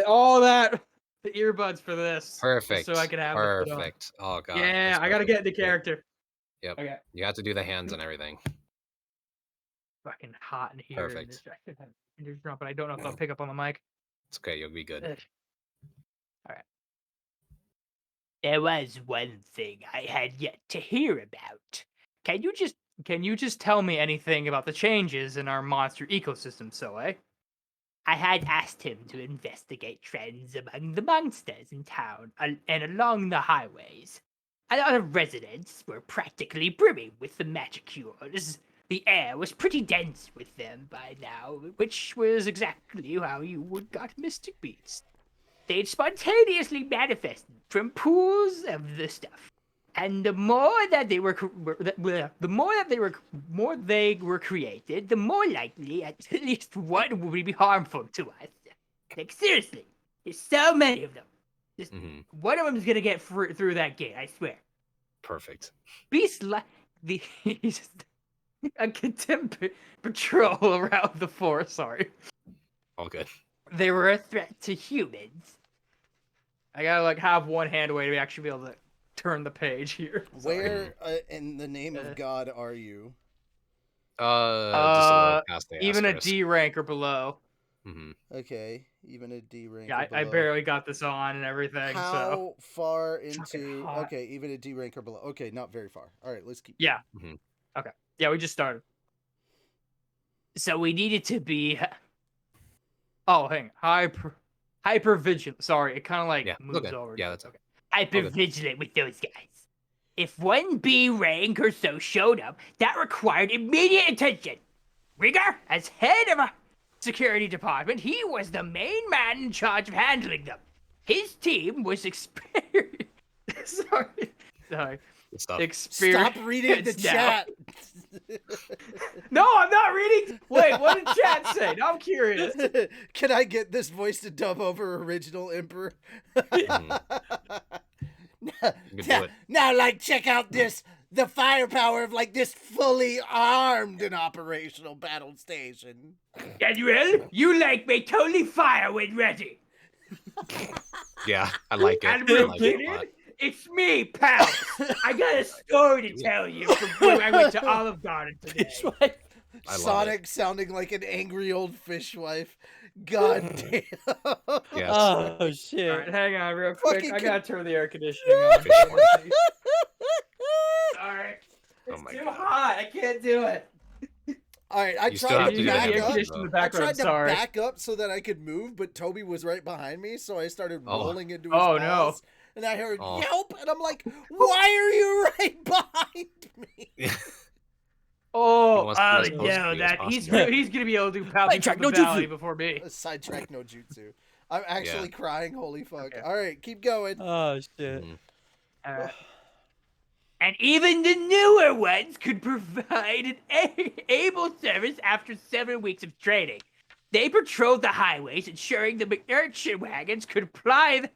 All that the earbuds for this. Perfect. So I could have the hood on. Perfect. Oh god. Yeah, that's I gotta perfect. get into Yep. character. Yep. Okay. You have to do the hands and everything. Fucking hot in here. Perfect. But I don't know if I'll pick up on the mic. It's okay. You'll be good. Ugh. All right. There was one thing I had yet to hear about. Can you just tell me anything about the changes in our monster ecosystem, Soe? I had asked him to investigate trends among the monsters in town and along the highways. A lot of residents were practically brimming with the magic cures. The air was pretty dense with them by now, which was exactly how you would got Mystic Beasts. They'd spontaneously manifested from pools of the stuff. And the more that they were created, the more likely at least one would be harmful to us. Like seriously, there's so many of them. Just Mhm. One of them's gonna get through that gate, I swear. Perfect. Beasts like these a contempt patrol around the forest. Sorry, All good. they were a threat to humans. I gotta have one hand away to actually be able to turn the page here. Sorry. Where in the name of God are you? Just a little past the Even a asterisk. D rank or below. Mhm. Okay, even a D rank. Yeah, or I below. barely got this on and everything. How So far Fucking into? hot. Okay, even a D rank or below. Okay, not very far. All right, let's keep. yeah, Mhm. okay, yeah, we just started. So we needed to be. Oh, hang on. Hyper vigilant. Sorry, it kind of Yeah, moves okay. over. Yeah, that's okay. Hyper good. vigilant with those guys. If one B rank or so showed up, that required immediate attention. Rigger, as head of a security department, he was the main man in charge of handling them. His team was experienced. Sorry. Good stuff. Experience. Stop reading the now. chat. No, I'm not reading. Wait, what did chat say? Now I'm curious. Can I get this voice to dub over original Emperor? Mhm. You can do it. Now, like, check out the firepower of, like, this fully armed and operational battle station. Daniel, you like me totally fire when ready. Yeah, I like it. I Admiral like it a Gideon, lot. it's me, pal. I got a story to tell you from when I went to Olive Garden today. Fishwife. I love Sonic sounding like an angry old fishwife. God damn. Yes. Oh shit. All right, hang on real quick. Fucking I gotta turn the air conditioning on. Fishwife. Sorry. Oh It's my too God. hot. I can't do it. All right, I You still tried have to to do You the got the back air up. conditioning in the I background. tried to Sorry. back up so that I could move, but Toby was right behind me, so I started Oh. rolling into his Oh, balls. no. And I heard Oh. yelp, and I'm like, why are you right behind me? Oh, wants to be as close to no, you as that he's possible. he's gonna be able to do Palpy Sidetrack, from the no jutsu. Valley before me. A sidetrack no jutsu. I'm actually Yeah. crying, holy fuck. Okay. All right, keep going. Oh shit. Mhm. And even the newer ones could provide an able service after 7 weeks of training. They patrolled the highways, ensuring the McNurture wagons could ply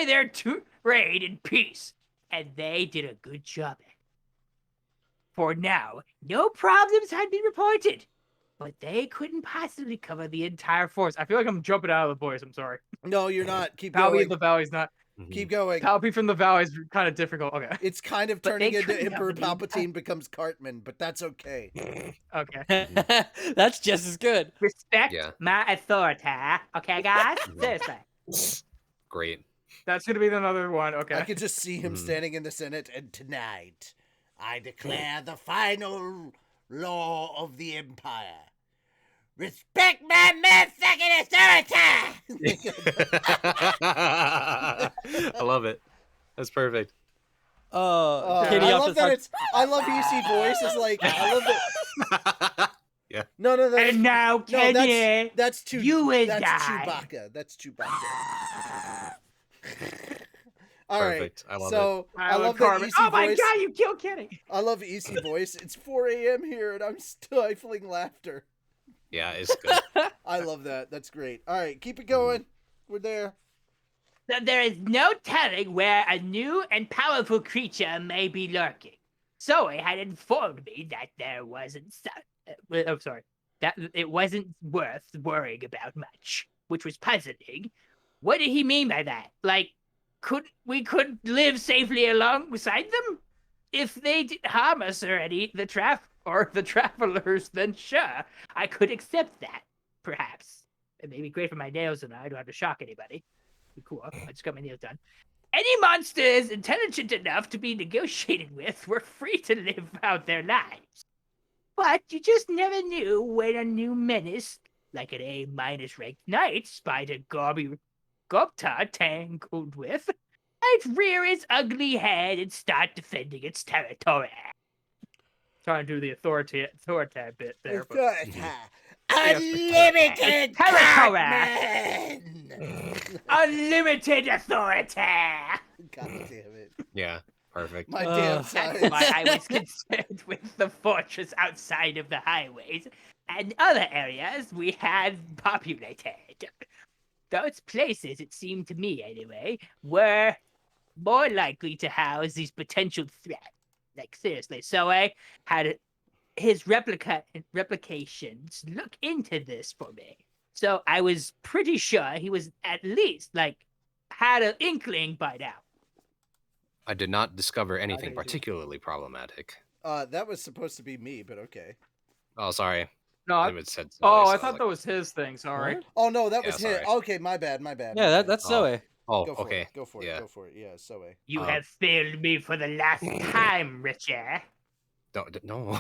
their trade in peace. And they did a good job. For now, no problems had been reported, but they couldn't possibly cover the entire force. I feel like I'm jumping out of the voice. I'm sorry. No, you're not. Keep Palpy going. of the Valley's not. Keep going. Palpy from the Valley is kind of difficult. Okay. It's kind of But turning they into couldn't Emperor cover the Palpatine becomes Cartman, but that's okay. Okay. That's just as good. Respect Yeah. my authority. Okay, guys? Mhm. Seriously. Great. That's going to be another one. Okay. I could just see him Mhm. standing in the Senate, and tonight I declare the final law of the Empire. Respect my motherfucking authority! I love it. That's perfect. Kitty I off love the that side. it's. I love EC voice. Is like. I love that. No, that's, And now, no, Kenny, that's Chew. you will That's die. Chewbacca. That's Chewbacca. All right. Perfect. I love So I Island love Carbon. that EC Oh my voice. god, you killed Kenny. I love EC voice. It's 4 a.m. here, and I'm stifling laughter. it. Yeah, it's good. I love that. That's great. All right, keep it going. We're there. So there is no telling where a new and powerful creature may be lurking. Zoe had informed me that there wasn't that it wasn't worth worrying about much, which was puzzling. What did he mean by that? Like, could live safely alongside them? If they did harm us already, the travelers, then sure, I could accept that. Perhaps it may be great for my nails, and I don't have to shock anybody. Be cool. I just got my nails done. Any monsters intelligent enough to be negotiated with were free to live out their lives. But you just never knew when a new menace, like an A- ranked knight Spider Gobta tangled with, might rear its ugly head and start defending its territory. Trying to do the authority bit there, but Unlimited territory. Cartman! Unlimited authority. God damn it. Yeah, perfect. My damn That's science. why I was concerned with the fortress outside of the highways and other areas we had populated. Those places, it seemed to me anyway, were more likely to house these potential threats. Like, seriously, so I had his replications look into this for me. So I was pretty sure he was at least, like, had an inkling by now. I did not discover anything did you? particularly problematic. That was supposed to be me, but okay. Oh, sorry. No, It was said. oh, so I thought like- that was his thing. Sorry. What? Oh no, that Yeah, was him. sorry. Okay, my bad. Yeah, that's Oh. Zoe. Oh, Go for okay. it. Go for it. Yeah. Go for it. Yeah, Zoe. You Uh-huh. have failed me for the last time, Richard. No.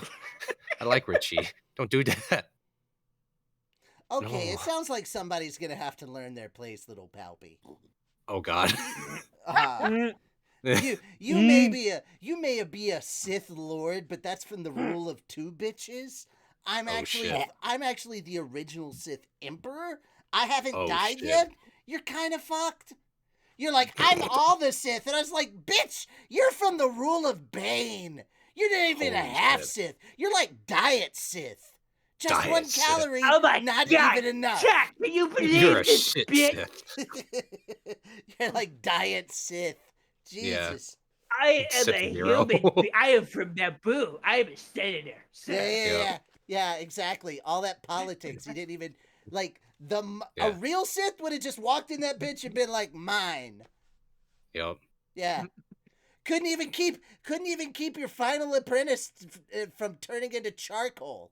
I like Richie. Don't do that. Okay, No. it sounds like somebody's gonna have to learn their place, little Palpy. Oh God. You may be a Sith Lord, but that's from the rule of two bitches. I'm Oh, actually shit. I'm actually the original Sith Emperor. I haven't Oh, died shit. yet. You're kind of fucked. You're like, I'm all the Sith, and I was like, bitch, you're from the rule of Bane. You're not even a Holy half shit. Sith. You're like diet Sith. Just Diet 1 Sith. calorie, Oh my not God, even enough. Jack, can you believe You're a this shit bitch? Sith. You're like diet Sith. Yeah. Jesus. I am Sith a hero. human. I am from Naboo. I am a senator. Yeah, exactly. All that politics. He didn't even like a Yeah. real Sith would have just walked in that bitch and been like, mine. Yep. Yeah. Couldn't even keep your final apprentice from turning into charcoal.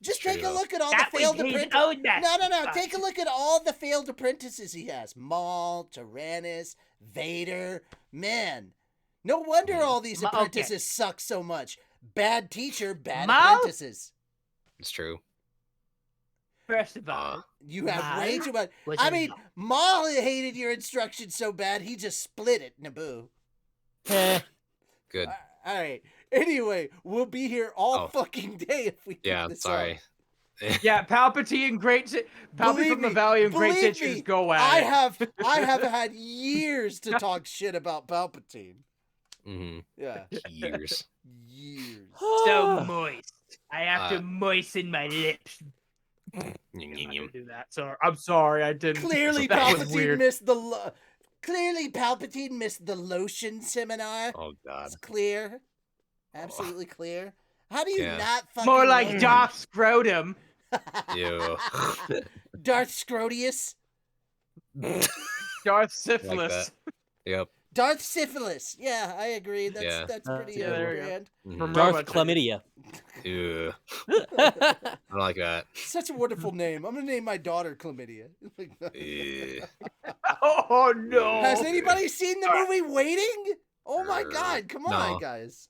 Just take a True. look at all That the failed was his apprentices. own message. No. Take a look at all the failed apprentices he has. Maul, Tyrannus, Vader. Man, no wonder all these Okay. apprentices suck so much. Bad teacher, bad Maul? apprentices. It's true. First of all, Uh, You have way Maul too much. was I a mean, Maul hated your instructions so bad he just split it, Naboo. Good. All right. Anyway, we'll be here all Oh. fucking day if we keep Yeah. this Sorry. up. yeah, Palpatine, Palpatine Believe from the me, Valley and Great believe Ditches me, go at I it. have had years to talk shit about Palpatine. Mm-hmm. Yeah, Years. years. So moist. I have to moisten my lips. Yum, I yum, didn't yum. do that. So I'm sorry, I didn't. Clearly, that was Palpatine weird. missed the. Clearly, Palpatine missed the lotion seminar. Oh God. It's clear, absolutely clear. How do you Yeah. not fucking More like know Darth Scrotum. Ew. Darth Scrotius? Darth Syphilis. that. Yep. Darth Syphilis. Yeah, I agree. That's Yeah. that's pretty Yeah, there you go. grand. Mhm. From Darth Robot Chlamydia. Ew. I don't like that. Such a wonderful name. I'm gonna name my daughter Chlamydia. Ew. Oh no! Has anybody seen the movie Waiting? Oh my Grr. god, come on, No. guys.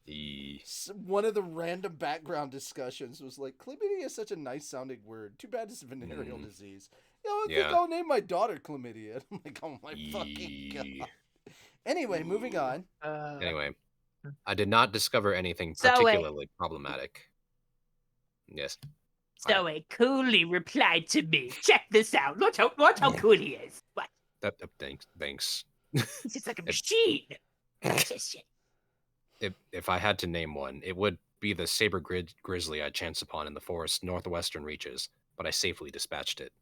E- One of the random background discussions was like, chlamydia is such a nice sounding word. Too bad it's a venereal disease. You know, I think Yeah. I'll name my daughter chlamydia. I'm like, oh my fucking E- god. Anyway, moving on. Anyway, I did not discover anything So, particularly problematic. Yes. So he coolly replied to me. Check this out. Watch how cool he is. What? Thanks. He's just like a machine. Shit. If I had to name one, it would be the saber grizzly I chanced upon in the forest northwestern reaches, but I safely dispatched it.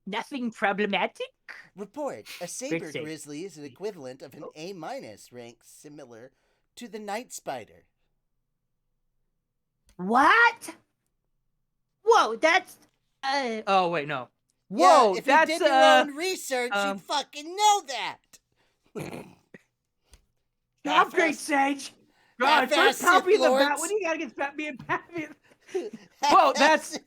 Nothing problematic? Report. A saber save. grizzly is an equivalent of an A- rank similar to the night spider. What? Whoa, that's. Oh wait, no. Yeah, Whoa, if that's you did your own research, um, you'd fucking know that. Upgrade Sage. God, half-ass first Pappy Sith the Bat. Lords. What do you gotta get me and Pappy? Whoa, that's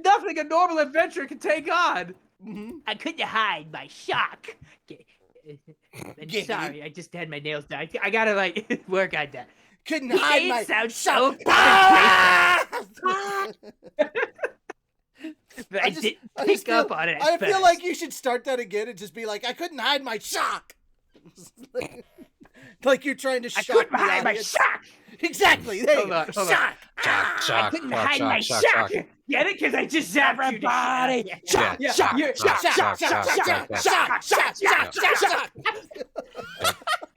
nothing a normal adventure can take on. Mhm. I couldn't hide my shock. I'm Gay. sorry, I just had my nails done. I gotta like work on that. Couldn't He hide ain't my sound shock. so Ah! I just- didn't I pick just feel- up on it. At I feel first. like you should start that again and just be like, I couldn't hide my shock. Like you're trying to I shock couldn't the hide my audience. shock. Exactly. There you Hold go. on, hold on. Shock. Shock, I shock, couldn't shock, hide my shock, shock. shock. Get it? Because I just zapped Everybody, you to shit. shock, Yeah, shock, you're- shock, Shock, shock, shock, shock, shock, shock, shock.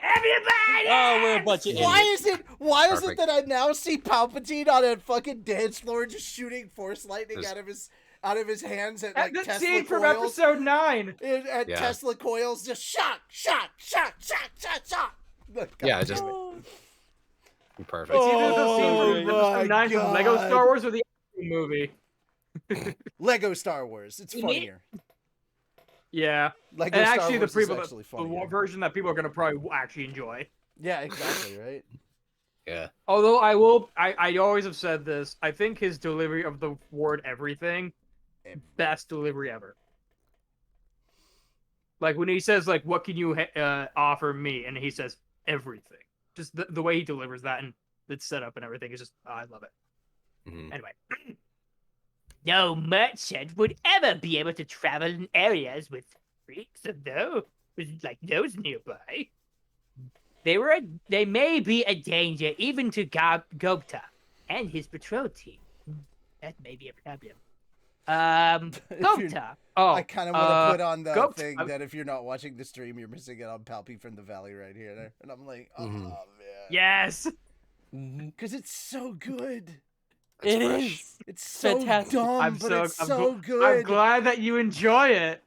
Everybody! Oh, we're a bunch of Why idiots. is it Perfect. that I now see Palpatine on a fucking dance floor just shooting force lightning This- out of his hands at like That Tesla scene from coils? episode 9. At Yeah. Tesla coils, just shock, shock, shock, shock, shock, shock. God Yeah, just damn it. perfect. It's either the scene Oh from my episode 9 from Lego God. Star Wars or the movie. Lego Star Wars. It's Me? funnier. Yeah. Lego And Star actually, Wars the is prequel, actually the funnier. version that people are going to probably actually enjoy. Yeah, exactly, right? Yeah. Although I always have said this, I think his delivery of the word everything, best delivery ever. Like when he says like, "What can you offer me?" and he says everything. Just the way he delivers that and the setup and everything is just, I love it. Mhm. Anyway. No merchant would ever be able to travel in areas with freaks of those nearby. They may be a danger even to Gupta and his patrol team. That may be a problem. If you're- Gota. Oh, I kind of want to put on the Gota. thing that if you're not watching the stream, you're missing it on Palpy from the Valley right here. And I'm like, oh, Mhm. man. Yes. Because it's so good. It's It fresh. is. It's so fantastic. dumb, but it's so I'm good. glad that you enjoy it.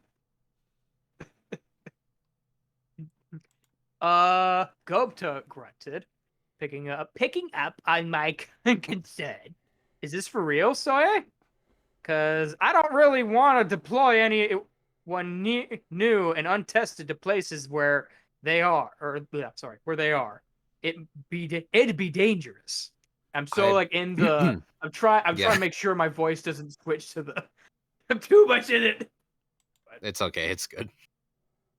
Gopta grunted, picking up on my concern. Is this for real, Soye? Because I don't really want to deploy anyone new and untested to places where they are, where they are. It'd be dangerous. I'm so I- like in the. I'm trying Yeah. to make sure my voice doesn't switch to the. I'm too much in it. It's okay. It's good.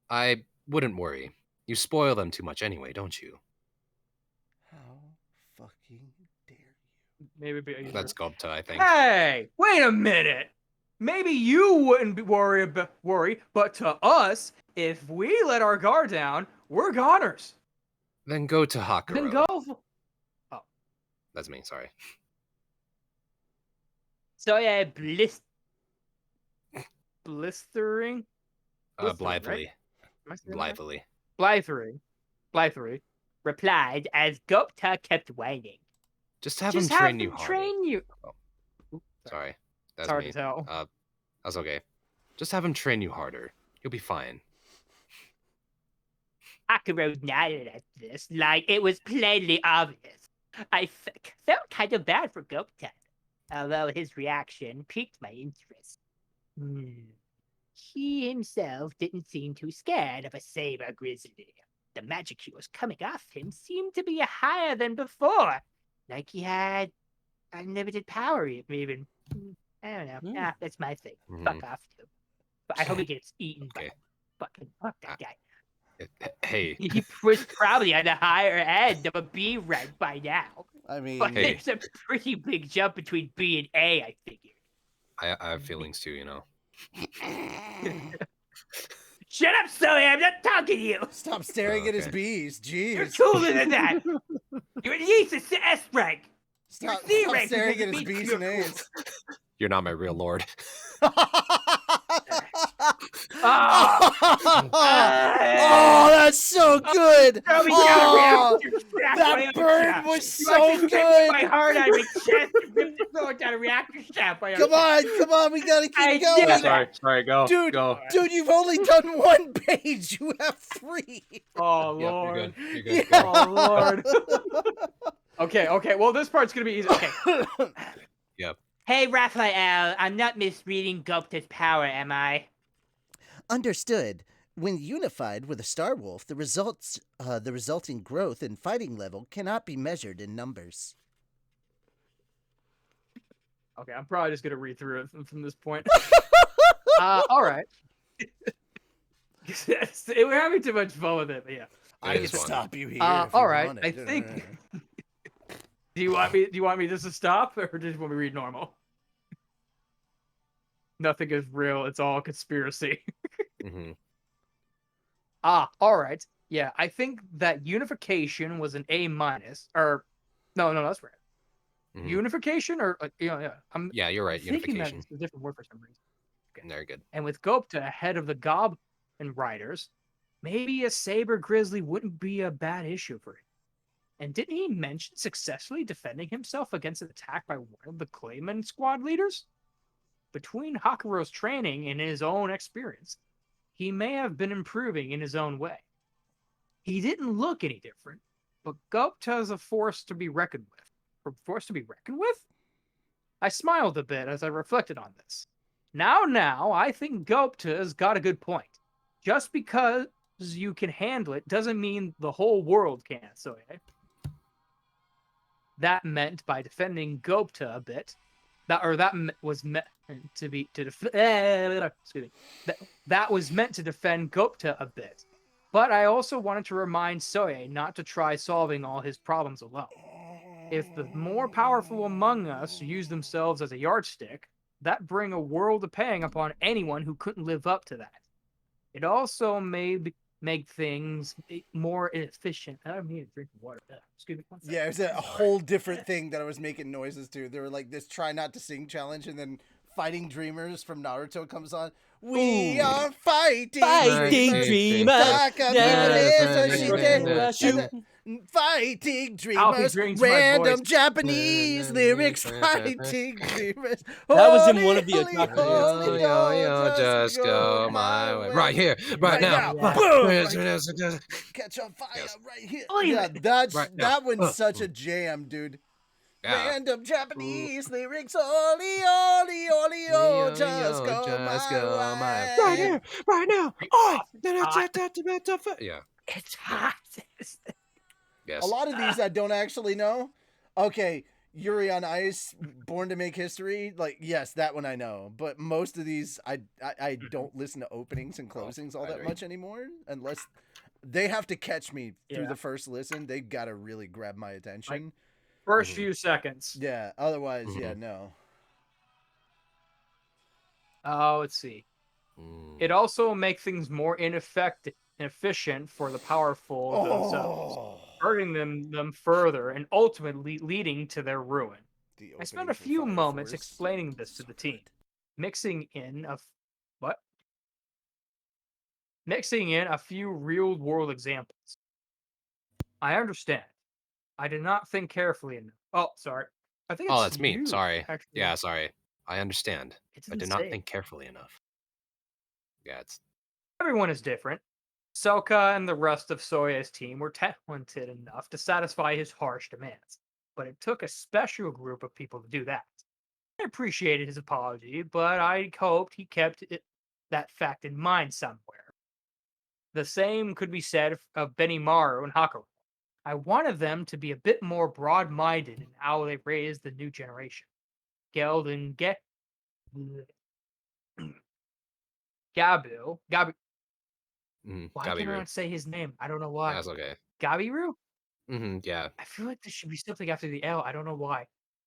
I wouldn't worry. You spoil them too much anyway, don't you? How fucking dare you? Maybe That's Gobta, I think. Hey, wait a minute. Maybe you wouldn't worry, but to us, if we let our guard down, we're goners. Then go to Then Hakuro. go. That's me, sorry. So yeah, blistering. Blithely. Am I saying that right? Blithely. Blithery replied as Gupta kept whining. Just have Just him train have you him harder. train you. Sorry. That's It's hard me. to tell. That's okay. Just have him train you harder. You'll be fine. Akiro nodded at this, like it was plainly obvious. I felt kind of bad for Gopta, although his reaction piqued my interest. He himself didn't seem too scared of a saber grizzly. The magic he was coming off him seemed to be higher than before, like he had unlimited power even. I don't know. Ah, that's my thing. Fuck off, too. But I hope he gets eaten by fuck that guy. Hey. He was probably on the higher end of a B rank by now. I mean, But Hey. there's a pretty big jump between B and A, I figured. I have feelings too, you know. Shut up, Sully! I'm not talking to you! stop staring at his Okay. bees. You're Jeez. cooler than that! You're at least a S rank! Stop, C stop rank staring because at his it means bees you're and A's. You're not my real lord. Oh, that's so good. Throw me Oh, down a reactor shaft, that my own burn shaft. was You so actually ripped good. my heart out of my chest and ripped the sword down a reactor shaft. My own Come on, we gotta I keep did going. that. Sorry, go. Dude, Go. dude, you've only done one page. You have 3. Oh Yep, Lord. you're good. Yeah. Go. Oh Lord. Okay. Well, this part's gonna be easy. Okay. Hey, Raphael, I'm not misreading Gupta's power, am I? Understood. When unified with a Star Wolf, the resulting growth in fighting level cannot be measured in numbers. Okay, I'm probably just gonna read through it from this point. All right. We're having too much fun with it, but yeah. I It can is fun. stop you here. All if you right, want I it. think- Do you want me just to stop, or just want me to read normal? Nothing is real. It's all conspiracy. Mhm. All right. Yeah, I think that unification was an A minus, or no, that's right. Mhm. Unification, or yeah. Yeah, you're right. thinking that Unification. it's a different word for some reason. Very good. And with Gopta ahead of the Goblin Riders, maybe a Saber Grizzly wouldn't be a bad issue for him. And didn't he mention successfully defending himself against an attack by one of the Clayman squad leaders? Between Hakuro's training and his own experience, he may have been improving in his own way. He didn't look any different, but Gopta is a force to be reckoned with. A force to be reckoned with? I smiled a bit as I reflected on this. Now, I think Gopta has got a good point. Just because you can handle it doesn't mean the whole world can, so that meant by defending Gopta a bit, that was meant to defend Gopta a bit. But I also wanted to remind Soye not to try solving all his problems alone. If the more powerful among us use themselves as a yardstick, that bring a world of pang upon anyone who couldn't live up to that. It also may make things more efficient. I don't need to drink water. Excuse me. One second. Yeah, it was a whole different thing that I was making noises to. They were like this try not to sing challenge, and then Fighting Dreamers from Naruto comes on. We are fighting, Fighting dreamers. dreamers. Fighting I'll be dreamers. drinking my Random voice. Japanese lyrics. Fighting dreamers. That was in one of the Holy, Otaku holy, Yo, holy, just go my way. Right here, right Right now. now. Boom. Catch on fire Yes. right here. Oh, Yeah, that's Right now. that one's such a jam, dude. Yeah. Random Japanese lyrics. Oli, oli, oli, oh, just go my way. Right here, right now. Oh, yeah. It's hot. Yes. A lot of these I don't actually know. Okay, Yuri on Ice, Born to Make History. Like, yes, that one I know. But most of these, I don't listen to openings and closings all that much anymore. Unless they have to catch me through the first listen. They gotta really grab my attention. First few seconds. Yeah. Otherwise, yeah, no. Let's see. It also makes things more inefficient for the powerful themselves, hurting them further and ultimately leading to their ruin. I spent a few moments explaining this to the team, mixing in a few real-world examples. I understand. I did not think carefully enough. Oh, sorry. I think it's Oh, that's me. you, Sorry. actually. Yeah, sorry. I understand. It's I did not think carefully enough. Yeah, it's Everyone is different. Selka and the rest of Soya's team were talented enough to satisfy his harsh demands, but it took a special group of people to do that. I appreciated his apology, but I hoped he kept that fact in mind somewhere. The same could be said of Benimaru and Hakuo. I wanted them to be a bit more broad-minded in how they raise the new generation. Geld and Gabu. Why can I Gabiru. not say his name? I don't know Yeah, why. that's okay. Gabiru? Yeah. I feel like there should be something after the L. I don't know why.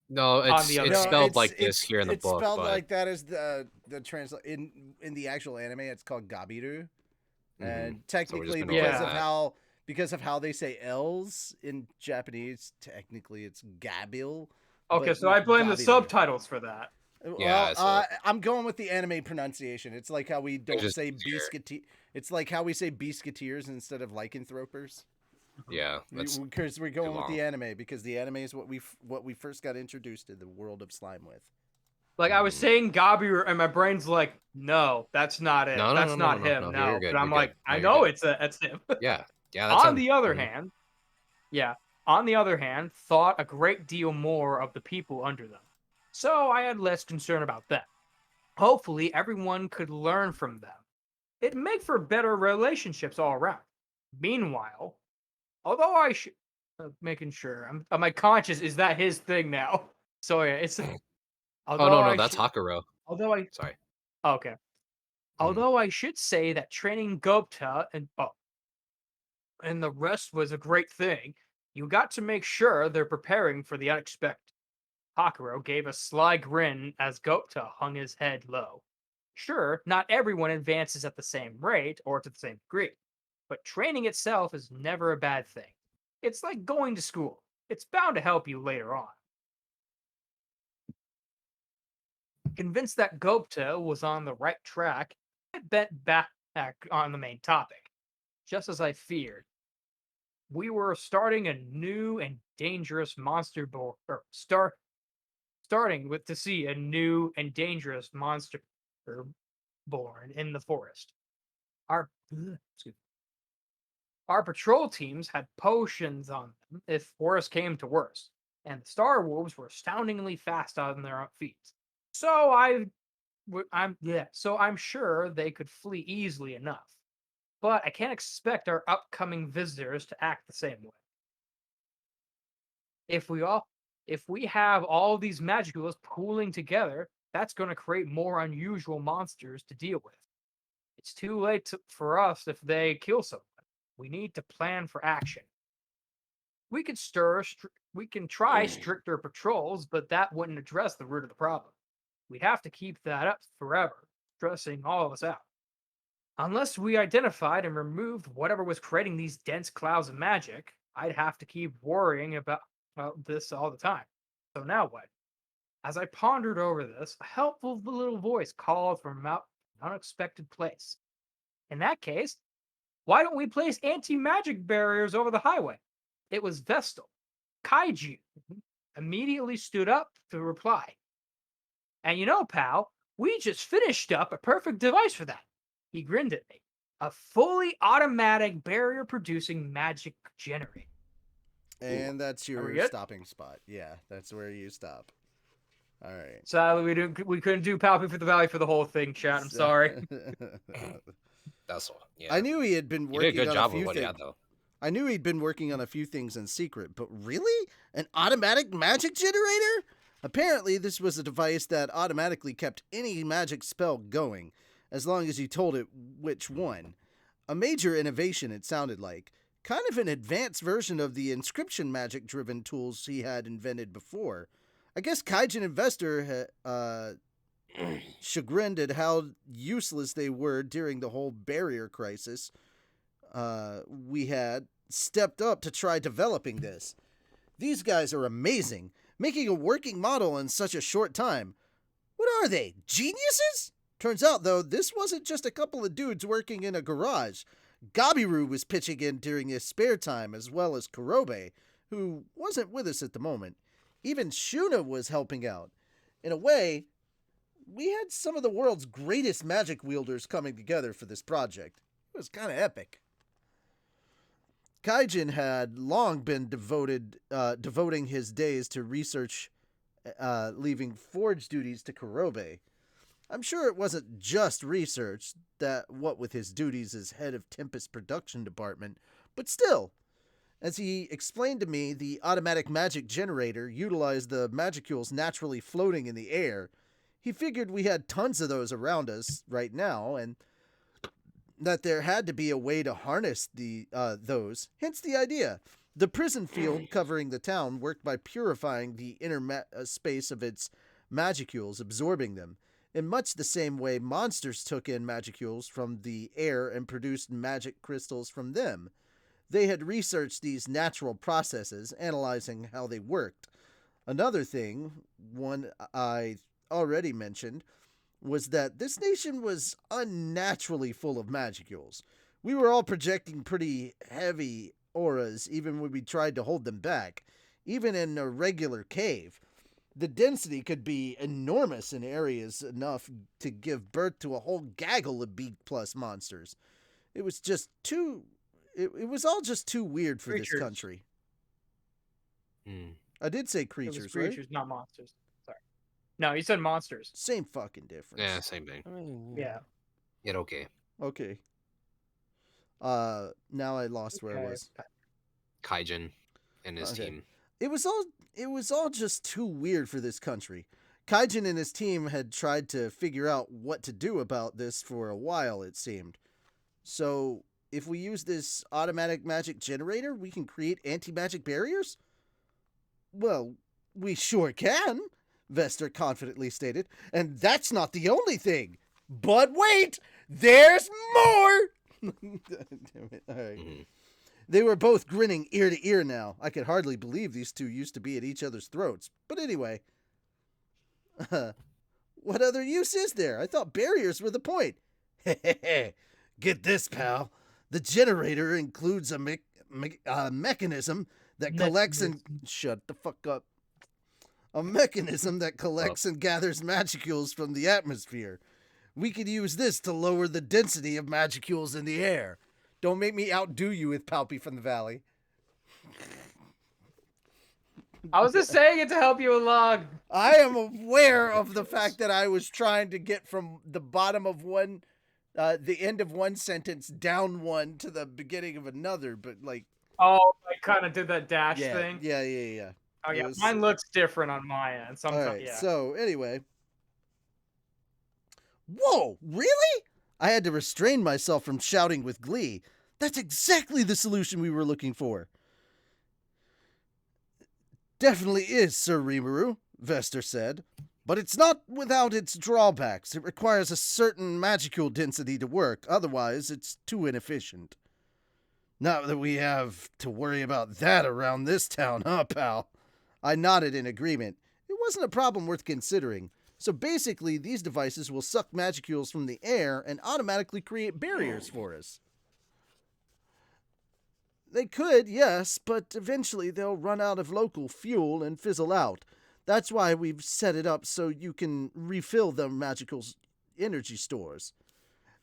No, On the other it's hand. spelled like this here in the it's book, spelled but like that as the translate in the actual anime. It's called Gabiru, and technically gonna go with because of how they say L's in Japanese, technically it's Gabil. Okay, but so I blame the Gabiru. subtitles for that. Yeah, Well, I'm going with the anime pronunciation. It's like how we don't just say easier. biscuit. It's like how we say biscuiteers instead of lycanthropers. yeah, that's Because we're going with long. the anime because the anime is what we first got introduced to the world of slime with. Like I was saying Gabiru, and my brain's like, no, that's not it. No, That's not him. no, No, you're good, but I'm you're like, good. No, I you're know good. it's him. Yeah, that's On him. the other hand, thought a great deal more of the people under them. So I had less concern about them. Hopefully, everyone could learn from them. It'd make for better relationships all around. Meanwhile, although I should making sure my conscience is that his thing now. So yeah, it's. Oh no, that's Hakuro. Although I Sorry. okay. Although I should say that training Gopta and the rest was a great thing, you got to make sure they're preparing for the unexpected. Hakuro gave a sly grin as Gopta hung his head low. Sure, not everyone advances at the same rate or to the same degree, but training itself is never a bad thing. It's like going to school. It's bound to help you later on. Convinced that Gopta was on the right track, I bent back on the main topic. Just as I feared, we were starting a new and dangerous monster starting with to see a new and dangerous monster born in the forest. Our patrol teams had potions on them if worse came to worse, and the Star Wolves were astoundingly fast on their feet. So I'm sure they could flee easily enough. But I can't expect our upcoming visitors to act the same way. If we have all these magiculas pooling together, that's going to create more unusual monsters to deal with. It's too late for us if they kill someone. We need to plan for action. We can try stricter patrols, but that wouldn't address the root of the problem. We'd have to keep that up forever, stressing all of us out. Unless we identified and removed whatever was creating these dense clouds of magic, I'd have to keep worrying about this all the time. So now what? As I pondered over this, a helpful little voice called from out an unexpected place. In that case, why don't we place anti-magic barriers over the highway? It was Vestal. Kaiju immediately stood up to reply. And you know, pal, we just finished up a perfect device for that. He grinned at me. A fully automatic barrier-producing magic generator. And that's Are we your good? stopping spot. Yeah, that's where you stop. All right. Sadly, we couldn't do Palpy for the Valley for the whole thing, chat. I'm sorry. That's all. Yeah. I knew he had been You did a working good on a job few with what he things. had, though. I knew he'd been working on a few things in secret, but really? An automatic magic generator? Apparently, this was a device that automatically kept any magic spell going, as long as you told it which one. A major innovation, it sounded like. Kind of an advanced version of the inscription magic-driven tools he had invented before. I guess Kaijin Investor chagrined at how useless they were during the whole barrier crisis. We had stepped up to try developing this. These guys are amazing, making a working model in such a short time. What are they, geniuses? Turns out, though, this wasn't just a couple of dudes working in a garage. Gabiru was pitching in during his spare time, as well as Kurobe, who wasn't with us at the moment. Even Shuna was helping out. In a way, we had some of the world's greatest magic wielders coming together for this project. It was kind of epic. Kaijin had long been devoting his days to research, leaving forge duties to Kurobe. I'm sure it wasn't just research, that what with his duties as head of Tempest Production Department, but still. As he explained to me, the automatic magic generator utilized the magicules naturally floating in the air. He figured we had tons of those around us right now, and that there had to be a way to harness those, hence the idea. The prison field covering the town worked by purifying the inner space of its magicules, absorbing them. In much the same way monsters took in magicules from the air and produced magic crystals from them. They had researched these natural processes, analyzing how they worked. Another thing, one I already mentioned, was that this nation was unnaturally full of magicules. We were all projecting pretty heavy auras even when we tried to hold them back, even in a regular cave. The density could be enormous in areas enough to give birth to a whole gaggle of B-plus monsters. It was just too... It was all just too weird for this country. I did say creatures, It was creatures, right? not monsters. Sorry. No, you said monsters. Same fucking difference. Yeah, same thing. I mean, Yeah. Yet okay. Okay. Now I lost where I was. Kaijin and his Okay. team. It was all just too weird for this country. Kaijin and his team had tried to figure out what to do about this for a while, it seemed. So, if we use this automatic magic generator, we can create anti-magic barriers? Well, we sure can, Vester confidently stated. And that's not the only thing. But wait, there's more! Damn it. All right. Mhm. They were both grinning ear to ear now. I could hardly believe these two used to be at each other's throats. But anyway. What other use is there? I thought barriers were the point. Get this, pal. The generator includes a mechanism that collects and... Shut the fuck up. A mechanism that collects and gathers magicules from the atmosphere. We could use this to lower the density of magicules in the air. Don't make me outdo you with Palpy from the Valley. I was just saying it to help you along. I am aware of the fact that I was trying to get from the bottom of one, the end of one sentence down one to the beginning of another, but like... Oh, I kind of did that dash yeah, thing. Yeah. Oh, It yeah. was- Mine looks different on my end. All Sometimes, right, yeah. so anyway... Whoa, really? I had to restrain myself from shouting with glee. That's exactly the solution we were looking for. Definitely is, Sir Rimuru, Vester said. But it's not without its drawbacks. It requires a certain magicule density to work, otherwise it's too inefficient. Not that we have to worry about that around this town, huh, pal? I nodded in agreement. It wasn't a problem worth considering. So basically, these devices will suck magicules from the air and automatically create barriers for us. They could, yes, but eventually they'll run out of local fuel and fizzle out. That's why we've set it up so you can refill the magical energy stores.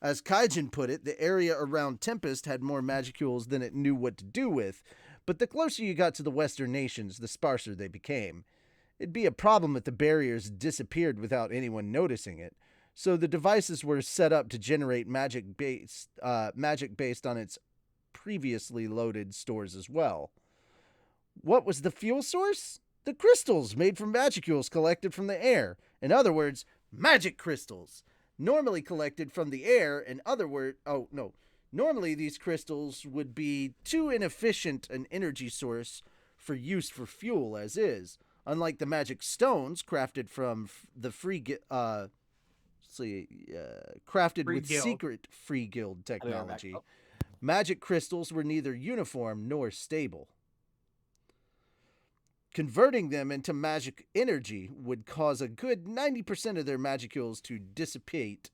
As Kaijin put it, the area around Tempest had more magicules than it knew what to do with, but the closer you got to the western nations, the sparser they became. It'd be a problem if the barriers disappeared without anyone noticing it, so the devices were set up to generate magic based on its previously loaded stores as well. What was the fuel source? The crystals made from magicules collected from the air. In other words, magic crystals. Normally collected from the air, normally these crystals would be too inefficient an energy source for use for fuel as is. Unlike the magic stones crafted from the crafted Free with guild. secret free guild I'll be right back. technology, magic crystals were neither uniform nor stable. Converting them into magic energy would cause a good 90% of their magicules to dissipate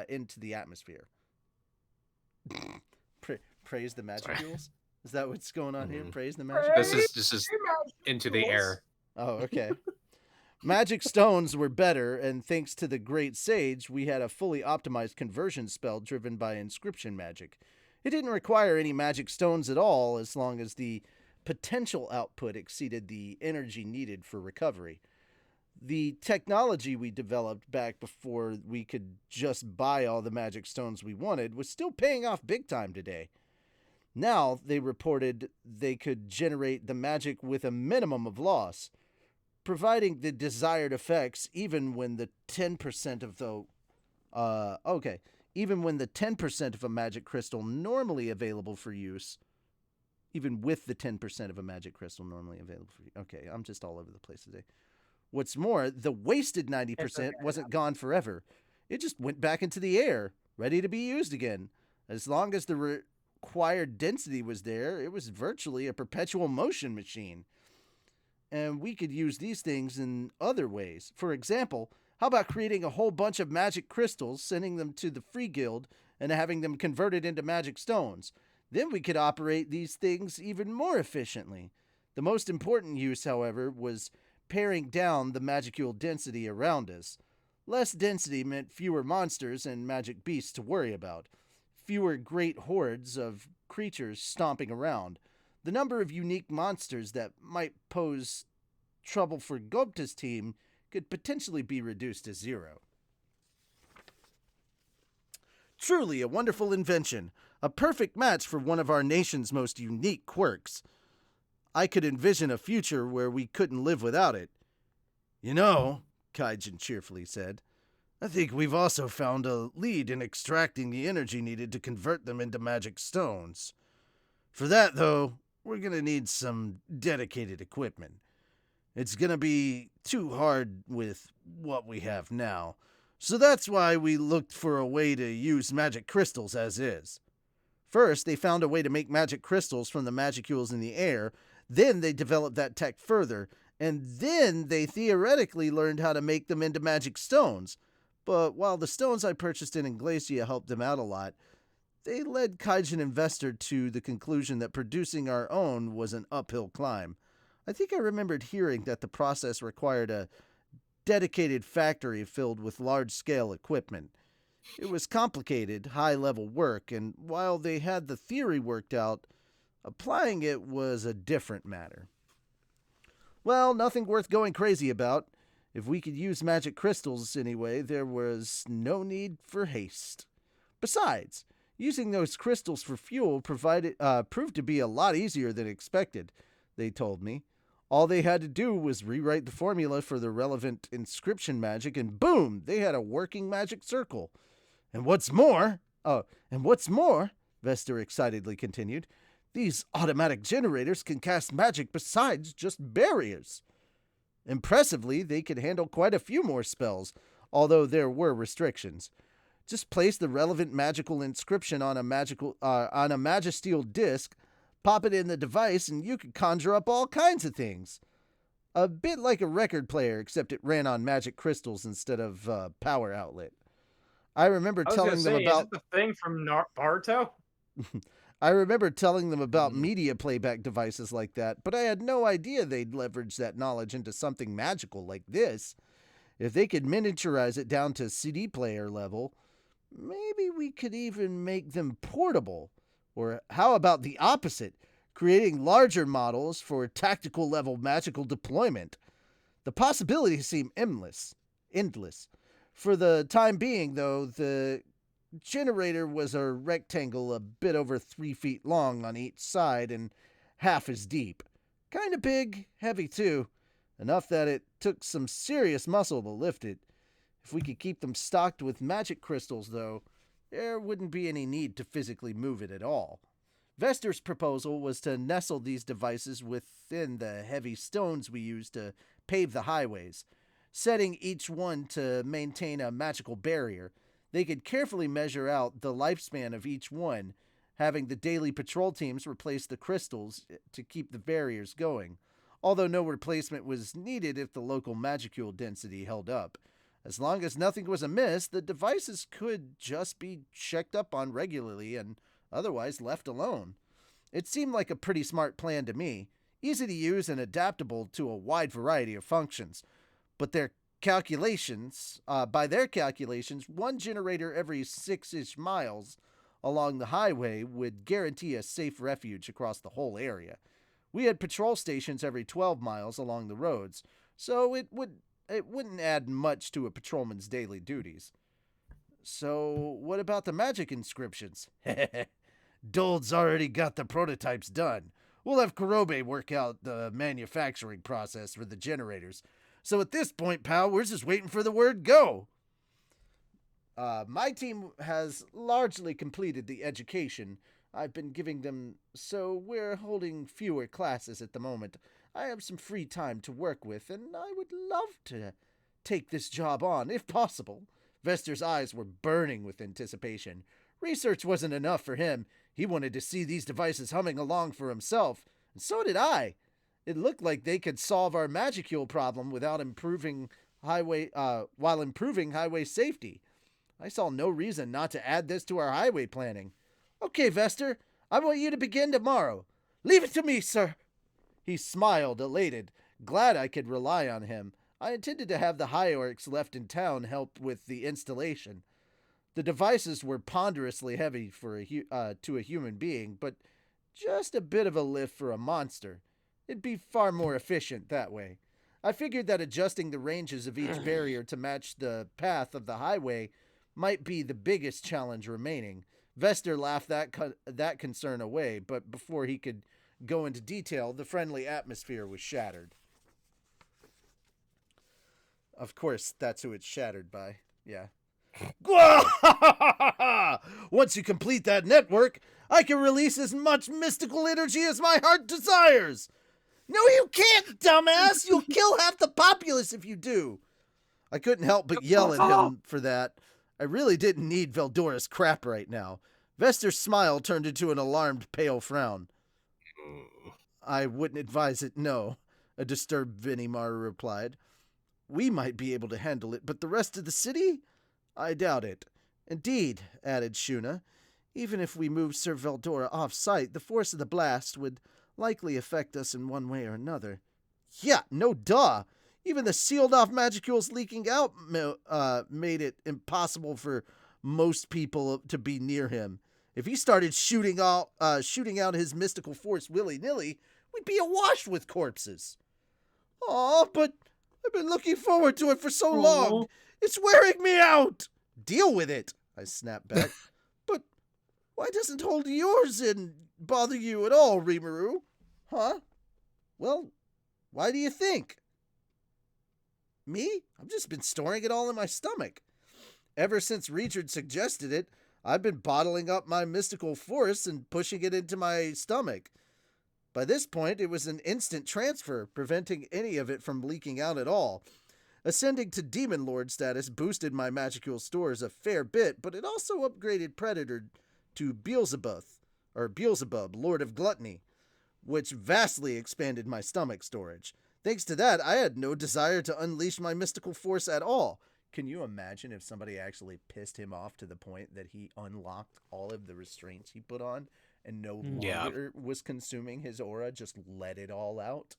into the atmosphere. Praise the magicules? Is that what's going on here? Mhm. Praise the magicules? This is into the air. Oh, okay. Magic stones were better, and thanks to the great sage, we had a fully optimized conversion spell driven by inscription magic. It didn't require any magic stones at all, as long as the potential output exceeded the energy needed for recovery. The technology we developed back before we could just buy all the magic stones we wanted was still paying off big time today. Now, they reported they could generate the magic with a minimum of loss, providing the desired effects even when the 10% of even when the 10% of a magic crystal normally available for use, even with the 10% of a magic crystal normally available for use. Okay, I'm just all over the place today. What's more, the wasted 90% wasn't gone forever. It just went back into the air, ready to be used again. As long as the required density was there, it was virtually a perpetual motion machine. And we could use these things in other ways. For example, how about creating a whole bunch of magic crystals, sending them to the Free Guild, and having them converted into magic stones? Then we could operate these things even more efficiently. The most important use, however, was paring down the magicule density around us. Less density meant fewer monsters and magic beasts to worry about, fewer great hordes of creatures stomping around. The number of unique monsters that might pose trouble for Gobta's team could potentially be reduced to 0. Truly a wonderful invention, a perfect match for one of our nation's most unique quirks. I could envision a future where we couldn't live without it. You know, Kaijin cheerfully said, I think we've also found a lead in extracting the energy needed to convert them into magic stones. For that, though, we're going to need some dedicated equipment. It's going to be too hard with what we have now, so that's why we looked for a way to use magic crystals as is. First, they found a way to make magic crystals from the magicules in the air. Then they developed that tech further, and then they theoretically learned how to make them into magic stones. But while the stones I purchased in Inglacia helped them out a lot, they led Kaijin Investor to the conclusion that producing our own was an uphill climb. I think I remembered hearing that the process required a dedicated factory filled with large-scale equipment. It was complicated, high-level work, and while they had the theory worked out, applying it was a different matter. Well, nothing worth going crazy about. If we could use magic crystals anyway, there was no need for haste. Besides, using those crystals for fuel proved to be a lot easier than expected, they told me. All they had to do was rewrite the formula for the relevant inscription magic, and boom, they had a working magic circle. And what's more, Vester excitedly continued, these automatic generators can cast magic besides just barriers. Impressively, they could handle quite a few more spells, although there were restrictions. Just place the relevant magical inscription on a magisteel disc, pop it in the device, and you could conjure up all kinds of things. A bit like a record player, except it ran on magic crystals instead of power outlet. I remember I was gonna telling them say, is about it the thing from Naruto? I remember telling them about Mhm. media playback devices like that, but I had no idea they'd leverage that knowledge into something magical like this. If they could miniaturize it down to CD player level, maybe we could even make them portable. Or how about the opposite? Creating larger models for tactical level magical deployment. The possibilities seem endless. Endless. For the time being, though, the generator was a rectangle a bit over 3 feet long on each side and half as deep. Kinda big, heavy too. Enough that it took some serious muscle to lift it. If we could keep them stocked with magic crystals, though, there wouldn't be any need to physically move it at all. Vester's proposal was to nestle these devices within the heavy stones we use to pave the highways, setting each one to maintain a magical barrier. They could carefully measure out the lifespan of each one, having the daily patrol teams replace the crystals to keep the barriers going, although no replacement was needed if the local magicule density held up. As long as nothing was amiss, the devices could just be checked up on regularly and otherwise left alone. It seemed like a pretty smart plan to me, easy to use and adaptable to a wide variety of functions. But by their calculations, one generator every 6-ish miles along the highway would guarantee a safe refuge across the whole area. We had patrol stations every 12 miles along the roads, so it wouldn't add much to a patrolman's daily duties. So, what about the magic inscriptions? Dold's already got the prototypes done. We'll have Kurobe work out the manufacturing process for the generators. So at this point, pal, we're just waiting for the word go. My team has largely completed the education I've been giving them, so we're holding fewer classes at the moment. I have some free time to work with, and I would love to take this job on, if possible. Vester's eyes were burning with anticipation. Research wasn't enough for him. He wanted to see these devices humming along for himself, and so did I. It looked like they could solve our magicule problem while improving highway safety. I saw no reason not to add this to our highway planning. Okay, Vester, I want you to begin tomorrow. Leave it to me, sir. He smiled, elated, glad I could rely on him. I intended to have the hierarchs left in town help with the installation. The devices were ponderously heavy to a human being, but just a bit of a lift for a monster. It'd be far more efficient that way. I figured that adjusting the ranges of each barrier to match the path of the highway might be the biggest challenge remaining. Vester laughed that concern away, but before he could go into detail, the friendly atmosphere was shattered. Of course, that's who it's shattered by. Yeah. Once you complete that network, I can release as much mystical energy as my heart desires. No, you can't, dumbass! You'll kill half the populace if you do. I couldn't help but yell at him for that. I really didn't need Veldora's crap right now. Vester's smile turned into an alarmed, pale frown. I wouldn't advise it, no, a disturbed Venimaru replied. We might be able to handle it, but the rest of the city? I doubt it. Indeed, added Shuna, even if we moved Sir Veldora off-site, the force of the blast would likely affect us in one way or another. Yeah, no duh. Even the sealed-off magicules leaking out made it impossible for most people to be near him. If he started shooting out his mystical force willy-nilly, we'd be awash with corpses. Aw, but I've been looking forward to it for so long. It's wearing me out. Deal with it, I snapped back. But why doesn't holding yours in bother you at all, Rimuru? Huh? Well, why do you think? Me? I've just been storing it all in my stomach. Ever since Richard suggested it, I've been bottling up my mystical force and pushing it into my stomach. By this point, it was an instant transfer, preventing any of it from leaking out at all. Ascending to Demon Lord status boosted my magical stores a fair bit, but it also upgraded Predator to Beelzebub, Lord of Gluttony, which vastly expanded my stomach storage. Thanks to that, I had no desire to unleash my mystical force at all. Can you imagine if somebody actually pissed him off to the point that he unlocked all of the restraints he put on and no Yeah. longer was consuming his aura, just let it all out?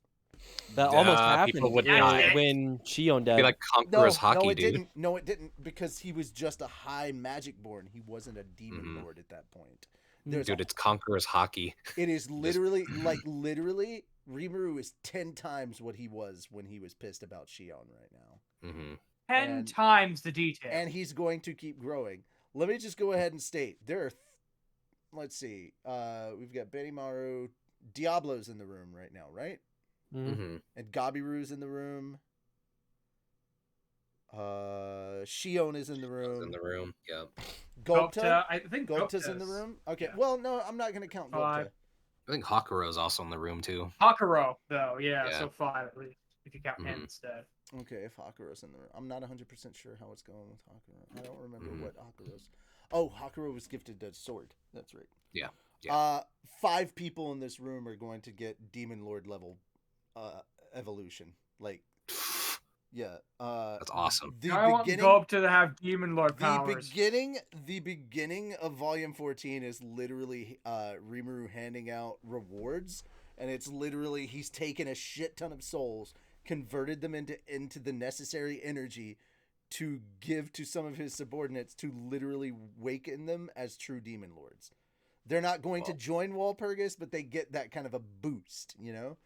That almost People happened would die. when Shion died. Be like Conqueror's hockey, no, it dude. didn't. No, it didn't, because he was just a high magic born. He wasn't a demon lord at that point. There's Dude, it's Conqueror's hockey. It is literally literally Rimuru is 10 times what he was when he was pissed about Shion right now. Mm-hmm. 10 And- times the detail. And he's going to keep growing. Let me just go ahead and state there are let's see. We've got Benimaru, Diablo's in the room right now, right? Mm-hmm. And Gabiru's in the room. Shion is in the room. In the room, yeah. Gupta, I think Gupta's in the room. Okay, Yeah. well, no, I'm not going to count Five. Gupta. I think Hakuro's also in the room too. Hakuro, though, yeah, Yeah. so 5 at least, if you count him Mhm. instead. Okay, if Hakuro's in the room. I'm not 100% sure how it's going with Hakuro. I don't remember Mhm. what Hakuro's. Oh, Hakuro was gifted a sword. That's right. Yeah, yeah. 5 people in this room are going to get Demon Lord level evolution. Like, yeah. That's awesome. I want Gulp to have Demon Lord the powers. beginning of Volume 14 is literally Rimuru handing out rewards, and it's literally he's taken a shit ton of souls, converted them into the necessary energy to give to some of his subordinates to literally waken them as true demon lords. They're not going to join Walpurgis, but they get that kind of a boost, you know?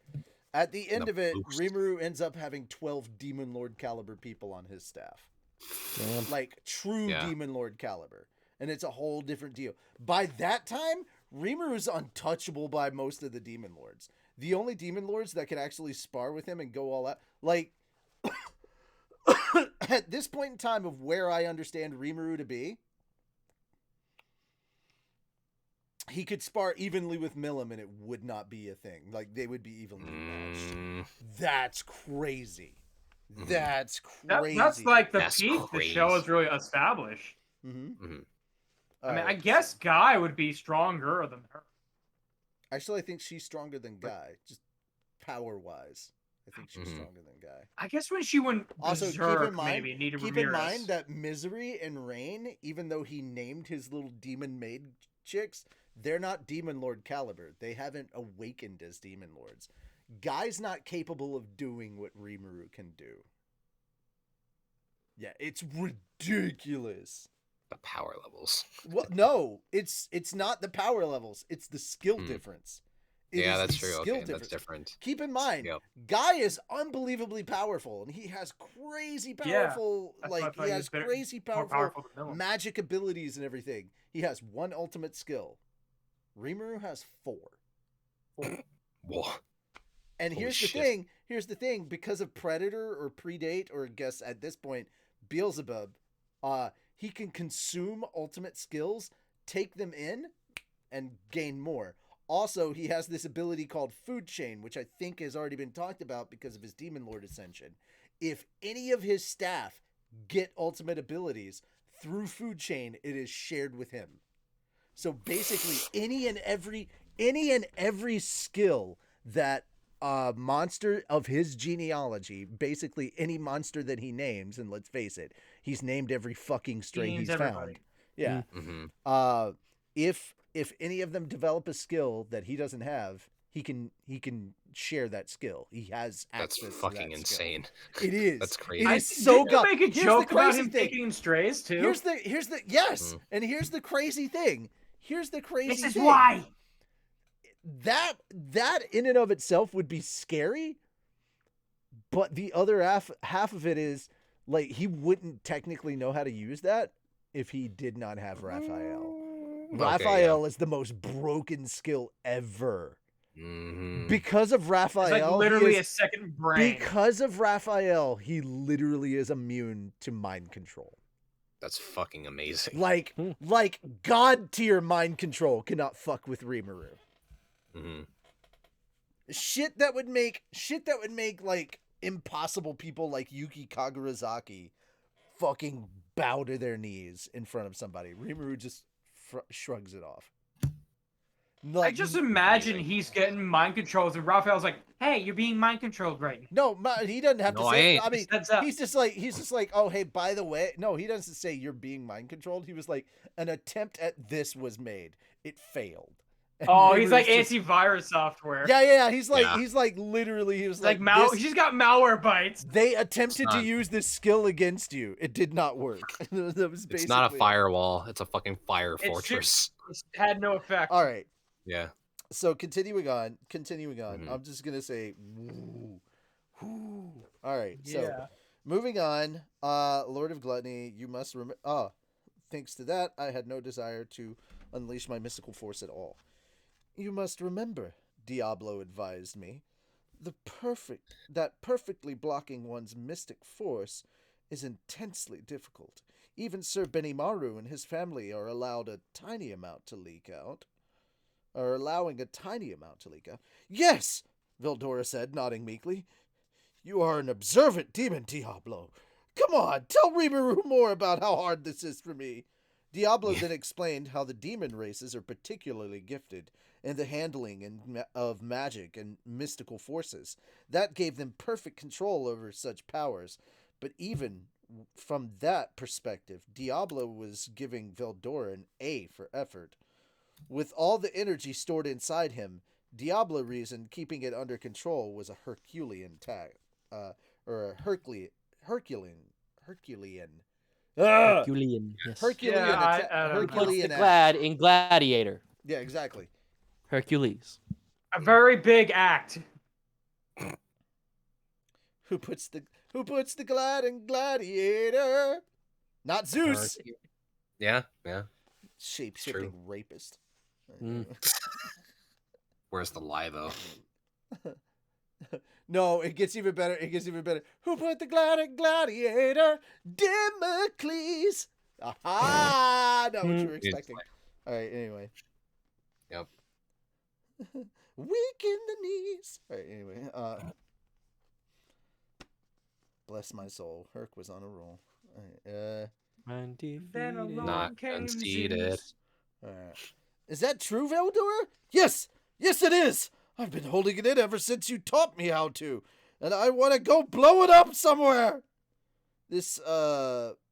At the end of it, boost. Rimuru ends up having 12 Demon Lord caliber people on his staff. Damn. Like true Yeah. Demon Lord caliber. And it's a whole different deal. By that time, Rimuru's untouchable by most of the Demon Lords. The only Demon Lords that can actually spar with him and go all out, like, at this point in time of where I understand Rimuru to be, he could spar evenly with Milim and it would not be a thing. Like, they would be evenly matched. That's crazy. That's crazy. That's like the That's peak the show crazy. is really established. Mm-hmm. I mean, I guess Guy would be stronger than her. Actually, I think she's stronger than Guy, just power-wise. I think she's stronger than Guy. I guess when she went Also, berserk, keep in mind, maybe needed keep Ramirez. in mind that Misery and Rain, even though he named his little demon maid chicks, they're not Demon Lord caliber. They haven't awakened as Demon Lords. Guy's not capable of doing what Rimuru can do. Yeah, it's ridiculous. The power levels. Well, no, it's not the power levels. It's the skill Hmm. difference. It Yeah, is that's the true. skill Okay, that's difference. different. Keep in mind, Yep. Guy is unbelievably powerful, and he has crazy powerful, That's why I like thought he he has was better- crazy more powerful than Milim. magic abilities and everything. He has 1 ultimate skill. Rimuru has 4. Whoa. And Holy here's shit. the thing, because of Predator or Predate, or I guess at this point, Beelzebub, he can consume ultimate skills, take them in, and gain more. Also, he has this ability called Food Chain, which I think has already been talked about because of his Demon Lord Ascension. If any of his staff get ultimate abilities through Food Chain, it is shared with him. So basically, any and every skill that monster of his genealogy, basically any monster that he names, and let's face it, he's named every fucking stray Names he's everybody. found. Yeah. Mm-hmm. If any of them develop a skill that he doesn't have, he can share that skill. He has access That's to fucking that skill. insane. It is. That's crazy. It I is so didn't you good. make a Here's the joke about crazy him thing. picking strays too. Here's the yes, Mhm. and here's the crazy thing. Here's the crazy This is thing. why. That in and of itself would be scary, but the other half of it is like he wouldn't technically know how to use that if he did not have Raphael. Raphael is the most broken skill ever. Mm-hmm. Because of It's Raphael, like he literally is- a second brain. because of Raphael, he literally is immune to mind control. That's fucking amazing. Like god tier mind control cannot fuck with Rimuru. Mm-hmm. Shit that would make like impossible people like Yuki Kagarazaki fucking bow to their knees in front of somebody. Rimuru just shrugs it off. I just imagine he's getting mind controls, and Raphael's like, "Hey, you're being mind controlled right now." No, he doesn't have No, to I say. ain't. I mean, Heads up. he's just like, oh, hey, by the way, no, he doesn't say you're being mind controlled. He was like, an attempt at this was made. It failed. And Oh, he's Rimmerou's like just- antivirus software. Yeah. He's like, Yeah. literally, he was Like like, he's got malware bites. they attempted to not- use this skill against you. It did not work. That was basically It's not a it. firewall. It's a fucking fire It fortress. It had no effect. All right. Yeah. So continuing on. Mhm. I'm just gonna say, woo, woo. All right. So Yeah. moving on. Lord of Gluttony, you must remember. Thanks to that, I had no desire to unleash my mystical force at all. You must remember, Diablo advised me, that perfectly blocking one's mystic force is intensely difficult. Even Sir Benimaru and his family are allowing a tiny amount to leak out. Yes, Vildora said, nodding meekly. You are an observant demon, Diablo. Come on, tell Rimuru more about how hard this is for me. Diablo then explained how the demon races are particularly gifted in the handling of magic and mystical forces. That gave them perfect control over such powers. But even from that perspective, Diablo was giving Vildora an A for effort. With all the energy stored inside him, Diablo reasoned keeping it under control was a Herculean task, or a Herculean. Herculean. Yes. Herculean, Yeah, I don't know. What's Herculean the act. glad in Gladiator? Yeah, exactly. Hercules. A very big act. Who puts the glad in Gladiator? Not Zeus. Yeah. Shape true. shifting rapist. Mm. Where's the lie though? No, it gets even better. Who put the glad in Gladiator? Damocles. Aha! Not what you were It's expecting. All right. Anyway. Yep. Weak in the knees. All right. Anyway. Bless my soul. Herc was on a roll. All right, Then along Not came conceited. Zeus. Is that true, Valdor? Yes, it is. I've been holding it in ever since you taught me how to, and I want to go blow it up somewhere. This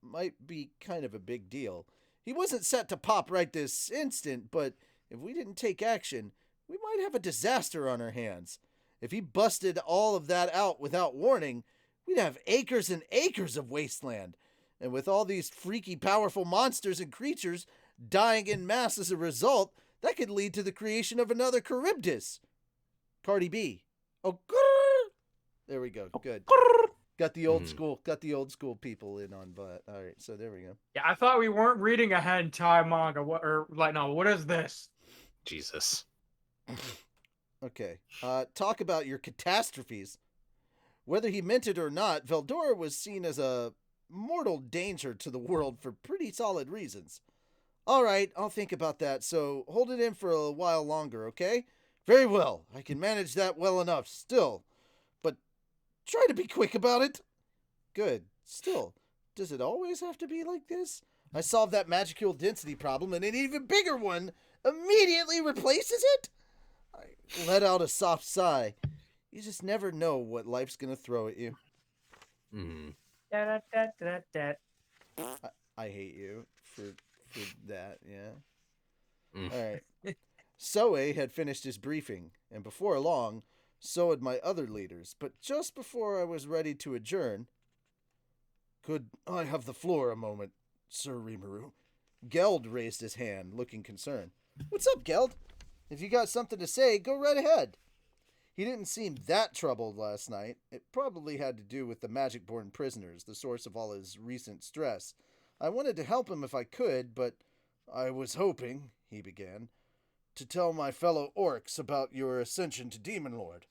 might be kind of a big deal. He wasn't set to pop right this instant, but if we didn't take action, we might have a disaster on our hands. If he busted all of that out without warning, we'd have acres and acres of wasteland. And with all these freaky powerful monsters and creatures dying in mass as a result, that could lead to the creation of another Charybdis. Cardi B. Oh, grrr. There we go. Good. Got the old school people in on, but all right. So there we go. Yeah, I thought we weren't reading a hentai manga. What is this? Jesus. Okay. Talk about your catastrophes. Whether he meant it or not, Veldora was seen as a mortal danger to the world for pretty solid reasons. All right, I'll think about that, so hold it in for a while longer, okay? Very well, I can manage that well enough, still. But try to be quick about it. Good. Still, does it always have to be like this? I solved that magical density problem, and an even bigger one immediately replaces it? I let out a soft sigh. You just never know what life's gonna throw at you. Mm-hmm. I hate you for that, yeah. Mm. All right. Soe had finished his briefing, and before long, so had my other leaders. But just before I was ready to adjourn, could I have the floor a moment, Sir Rimuru? Geld raised his hand, looking concerned. What's up, Geld? If you got something to say, go right ahead. He didn't seem that troubled last night. It probably had to do with the magic-born prisoners, the source of all his recent stress. I wanted to help him if I could, but I was hoping, he began, to tell my fellow orcs about your ascension to Demon Lord.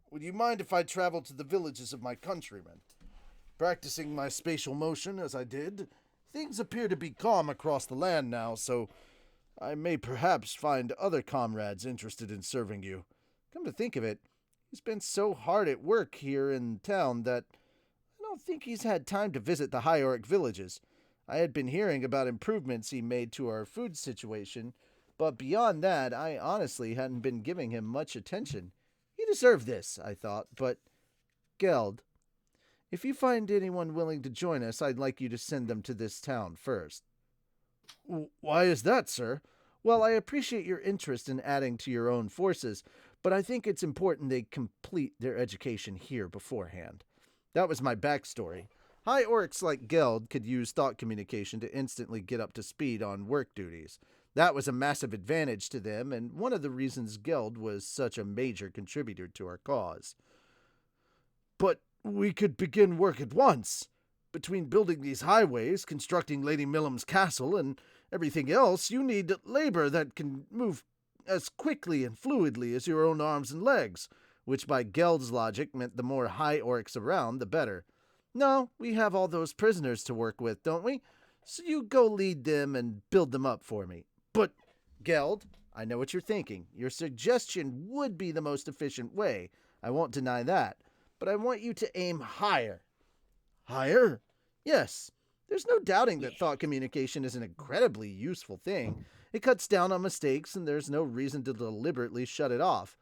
Would you mind if I traveled to the villages of my countrymen? Practicing my spatial motion as I did, things appear to be calm across the land now, so I may perhaps find other comrades interested in serving you. Come to think of it, he's been so hard at work here in town that I don't think he's had time to visit the high orc villages. I had been hearing about improvements he made to our food situation, But beyond that, I honestly hadn't been giving him much attention. He deserved this, I thought, but Geld, if you find anyone willing to join us, I'd like you to send them to this town first. Why is that, sir? Well, I appreciate your interest in adding to your own forces, but I think it's important they complete their education here beforehand. That was my backstory. High orcs like Geld could use thought communication to instantly get up to speed on work duties. That was a massive advantage to them, and one of the reasons Geld was such a major contributor to our cause. But we could begin work at once. Between building these highways, constructing Lady Millam's castle, and everything else, you need labor that can move as quickly and fluidly as your own arms and legs, which by Geld's logic meant the more high orcs around, the better. No, we have all those prisoners to work with, don't we? So you go lead them and build them up for me. But, Geld, I know what you're thinking. Your suggestion would be the most efficient way. I won't deny that. But I want you to aim higher. Higher? Yes. There's no doubting that thought communication is an incredibly useful thing. It cuts down on mistakes, and there's no reason to deliberately shut it off.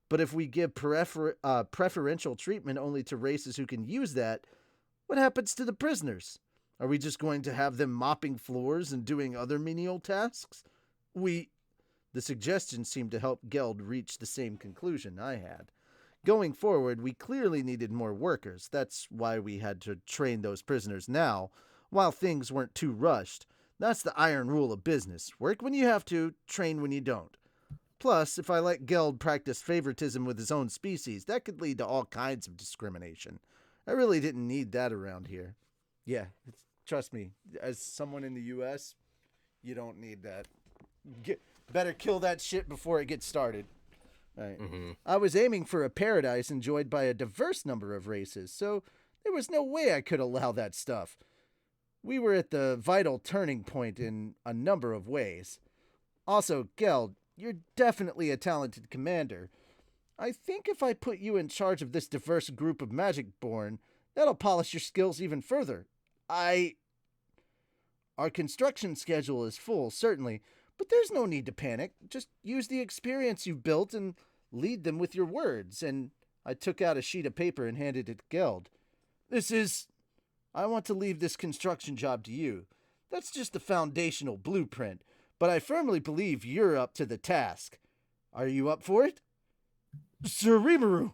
But if we give preferential treatment only to races who can use that, what happens to the prisoners? Are we just going to have them mopping floors and doing other menial tasks? The suggestion seemed to help Geld reach the same conclusion I had. Going forward, we clearly needed more workers. That's why we had to train those prisoners now, while things weren't too rushed. That's the iron rule of business. Work when you have to, train when you don't. Plus, if I let Geld practice favoritism with his own species, that could lead to all kinds of discrimination. I really didn't need that around here. Yeah, trust me, as someone in the U.S., you don't need that. Better kill that shit before it gets started. Right. Mm-hmm. I was aiming for a paradise enjoyed by a diverse number of races, so there was no way I could allow that stuff. We were at the vital turning point in a number of ways. Also, Geld, you're definitely a talented commander. I think if I put you in charge of this diverse group of Magic-born, that'll polish your skills even further. Our construction schedule is full, certainly, but there's no need to panic. Just use the experience you've built and lead them with your words. And I took out a sheet of paper and handed it to Geld. I want to leave this construction job to you. That's just the foundational blueprint, but I firmly believe you're up to the task. Are you up for it? Sir Rimuru!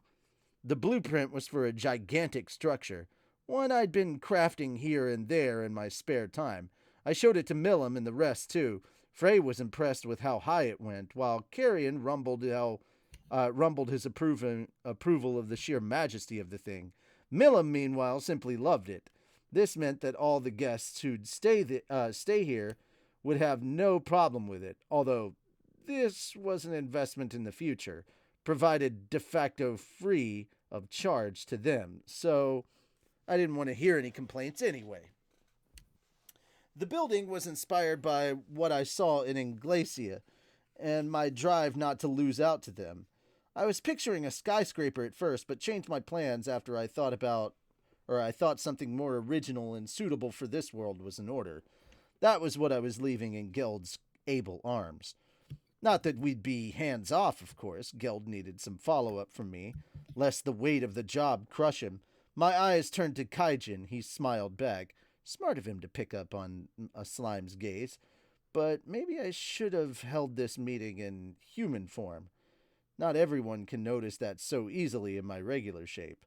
The blueprint was for a gigantic structure, one I'd been crafting here and there in my spare time. I showed it to Millam and the rest, too. Frey was impressed with how high it went, while Carrion rumbled his approval of the sheer majesty of the thing. Millam, meanwhile, simply loved it. This meant that all the guests who'd stay here would have no problem with it, although this was an investment in the future, provided de facto free of charge to them, so I didn't want to hear any complaints anyway. The building was inspired by what I saw in Inglacia, and my drive not to lose out to them. I was picturing a skyscraper at first, but changed my plans after I thought something more original and suitable for this world was in order. That was what I was leaving in Geld's able arms. Not that we'd be hands off, of course. Geld needed some follow-up from me, lest the weight of the job crush him. My eyes turned to Kaijin. He smiled back. Smart of him to pick up on a slime's gaze, but maybe I should have held this meeting in human form. Not everyone can notice that so easily in my regular shape.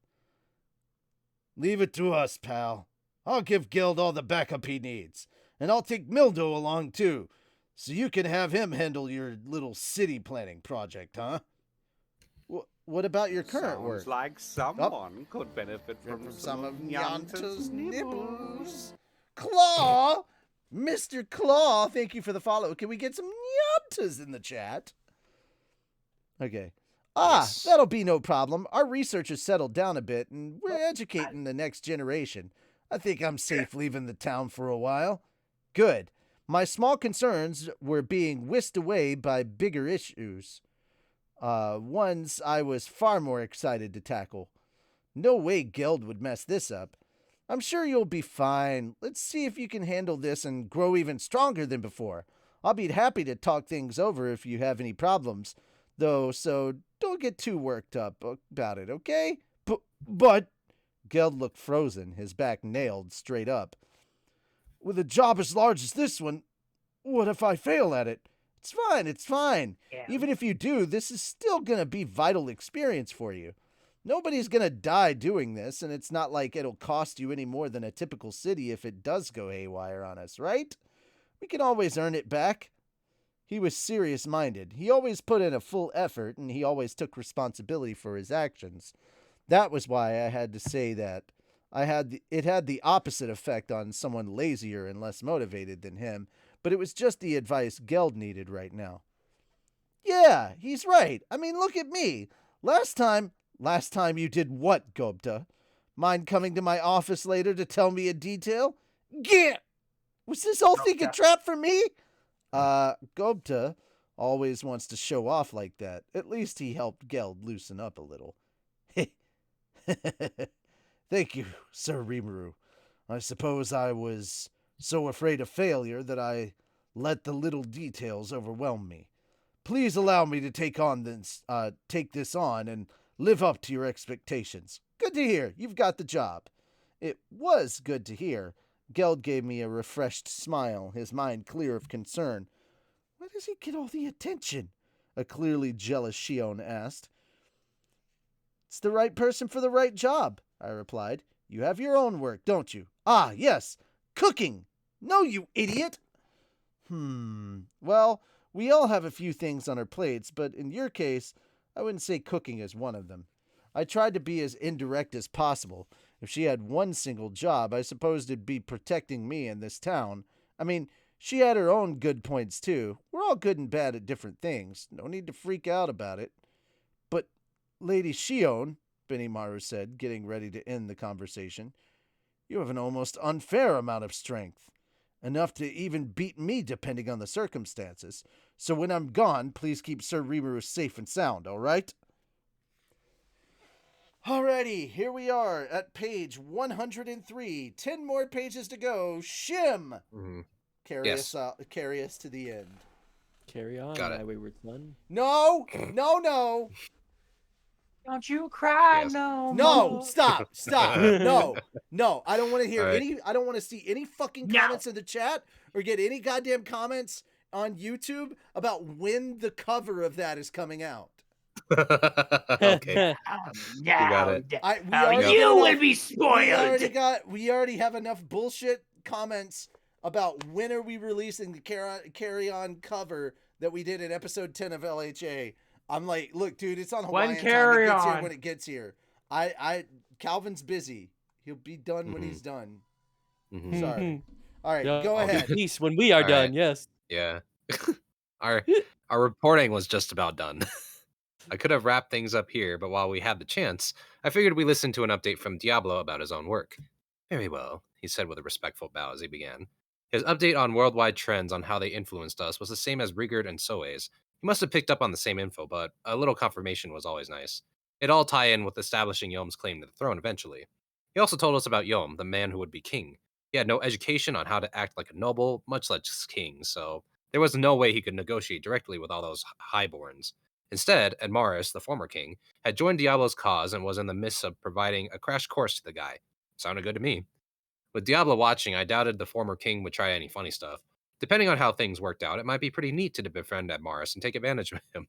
Leave it to us, pal. I'll give Geld all the backup he needs, and I'll take Mildo along too, so you can have him handle your little city planning project, huh? What about your current work? Sounds like someone could benefit from some of Nyanta's nibbles. Claw! Mr. Claw, thank you for the follow. Can we get some Nyantas in the chat? Okay. Yes. That'll be no problem. Our research has settled down a bit, and we're educating the next generation. I think I'm safe leaving the town for a while. Good. My small concerns were being whisked away by bigger issues. Ones I was far more excited to tackle. No way Geld would mess this up. I'm sure you'll be fine. Let's see if you can handle this and grow even stronger than before. I'll be happy to talk things over if you have any problems, though, so don't get too worked up about it, okay? But Geld looked frozen, his back nailed straight up. With a job as large as this one, what if I fail at it? It's fine. Yeah. Even if you do, this is still gonna be vital experience for you. Nobody's gonna die doing this, and it's not like it'll cost you any more than a typical city if it does go haywire on us, right? We can always earn it back. He was serious-minded. He always put in a full effort, and he always took responsibility for his actions. That was why I had to say that. It had the opposite effect on someone lazier and less motivated than him, but it was just the advice Geld needed right now. Yeah, he's right. I mean, look at me. Last time you did what, Gobta? Mind coming to my office later to tell me in detail? Get! Was this whole thing a trap for me? Gobta always wants to show off like that. At least he helped Geld loosen up a little. Thank you, Sir Rimuru. I suppose I was so afraid of failure that I let the little details overwhelm me. Please allow me to take this on and live up to your expectations. Good to hear. You've got the job. It was good to hear. Geld gave me a refreshed smile, his mind clear of concern. Where does he get all the attention? A clearly jealous Shion asked. It's the right person for the right job, I replied. You have your own work, don't you? Ah, yes. Cooking. No, you idiot. Well, we all have a few things on our plates, but in your case, I wouldn't say cooking is one of them. I tried to be as indirect as possible. If she had one single job, I suppose it'd be protecting me in this town. I mean, she had her own good points too. We're all good and bad at different things. No need to freak out about it. But, Lady Shion, Benimaru said, getting ready to end the conversation, you have an almost unfair amount of strength. Enough to even beat me depending on the circumstances. So when I'm gone, please keep Sir Rimuru safe and sound, all right? Alrighty, here we are at page 103. 10 more pages to go. Shim! Mhm. Carry us to the end. Carry on, Got it. my wayward son. No! Don't you cry Yes. no No! more. Stop! No! I don't want to hear All right. any. I don't want to see any fucking No. comments in the chat or get any goddamn comments on YouTube about when the cover of that is coming out. Okay. No. got it. We already You got will enough- be spoiled. We already have enough bullshit comments about when are we releasing the carry on cover that we did in episode 10 of LHA. I'm like, look, dude, it's on Hawaiian time. It Carry gets here On? when it gets here. Calvin's busy. He'll be done when he's done. Mhm. Sorry. All right, Yeah, go I'll be ahead. pleased when we are All done. right. Yes. Yeah. our reporting was just about done. I could have wrapped things up here, but while we had the chance, I figured we listen to an update from Diablo about his own work. Very well, he said with a respectful bow as he began. His update on worldwide trends on how they influenced us was the same as Rigard and Soe's. He must have picked up on the same info, but a little confirmation was always nice. It all tie in with establishing Yom's claim to the throne eventually. He also told us about Yom, the man who would be king. He had no education on how to act like a noble, much less king, so there was no way he could negotiate directly with all those highborns. Instead, Edmaris, the former king, had joined Diablo's cause and was in the midst of providing a crash course to the guy. Sounded good to me. With Diablo watching, I doubted the former king would try any funny stuff. Depending on how things worked out, it might be pretty neat to befriend Edmaris and take advantage of him.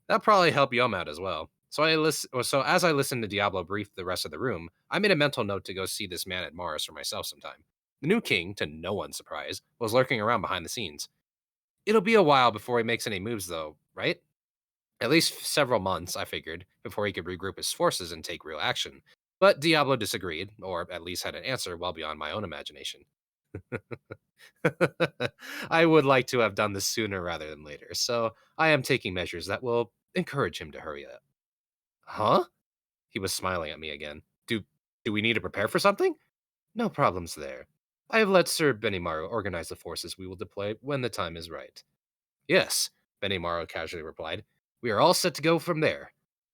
That'd probably help Yom out as well. So as I listened to Diablo brief the rest of the room, I made a mental note to go see this man Edmaris for myself sometime. The new king, to no one's surprise, was lurking around behind the scenes. It'll be a while before he makes any moves though, right? At least several months, I figured, before he could regroup his forces and take real action. But Diablo disagreed, or at least had an answer well beyond my own imagination. I would like to have done this sooner rather than later, so I am taking measures that will encourage him to hurry up. Huh? He was smiling at me again. Do we need to prepare for something? No problems there. I have let Sir Benimaru organize the forces we will deploy when the time is right. Yes, Benimaru casually replied. We are all set to go from there.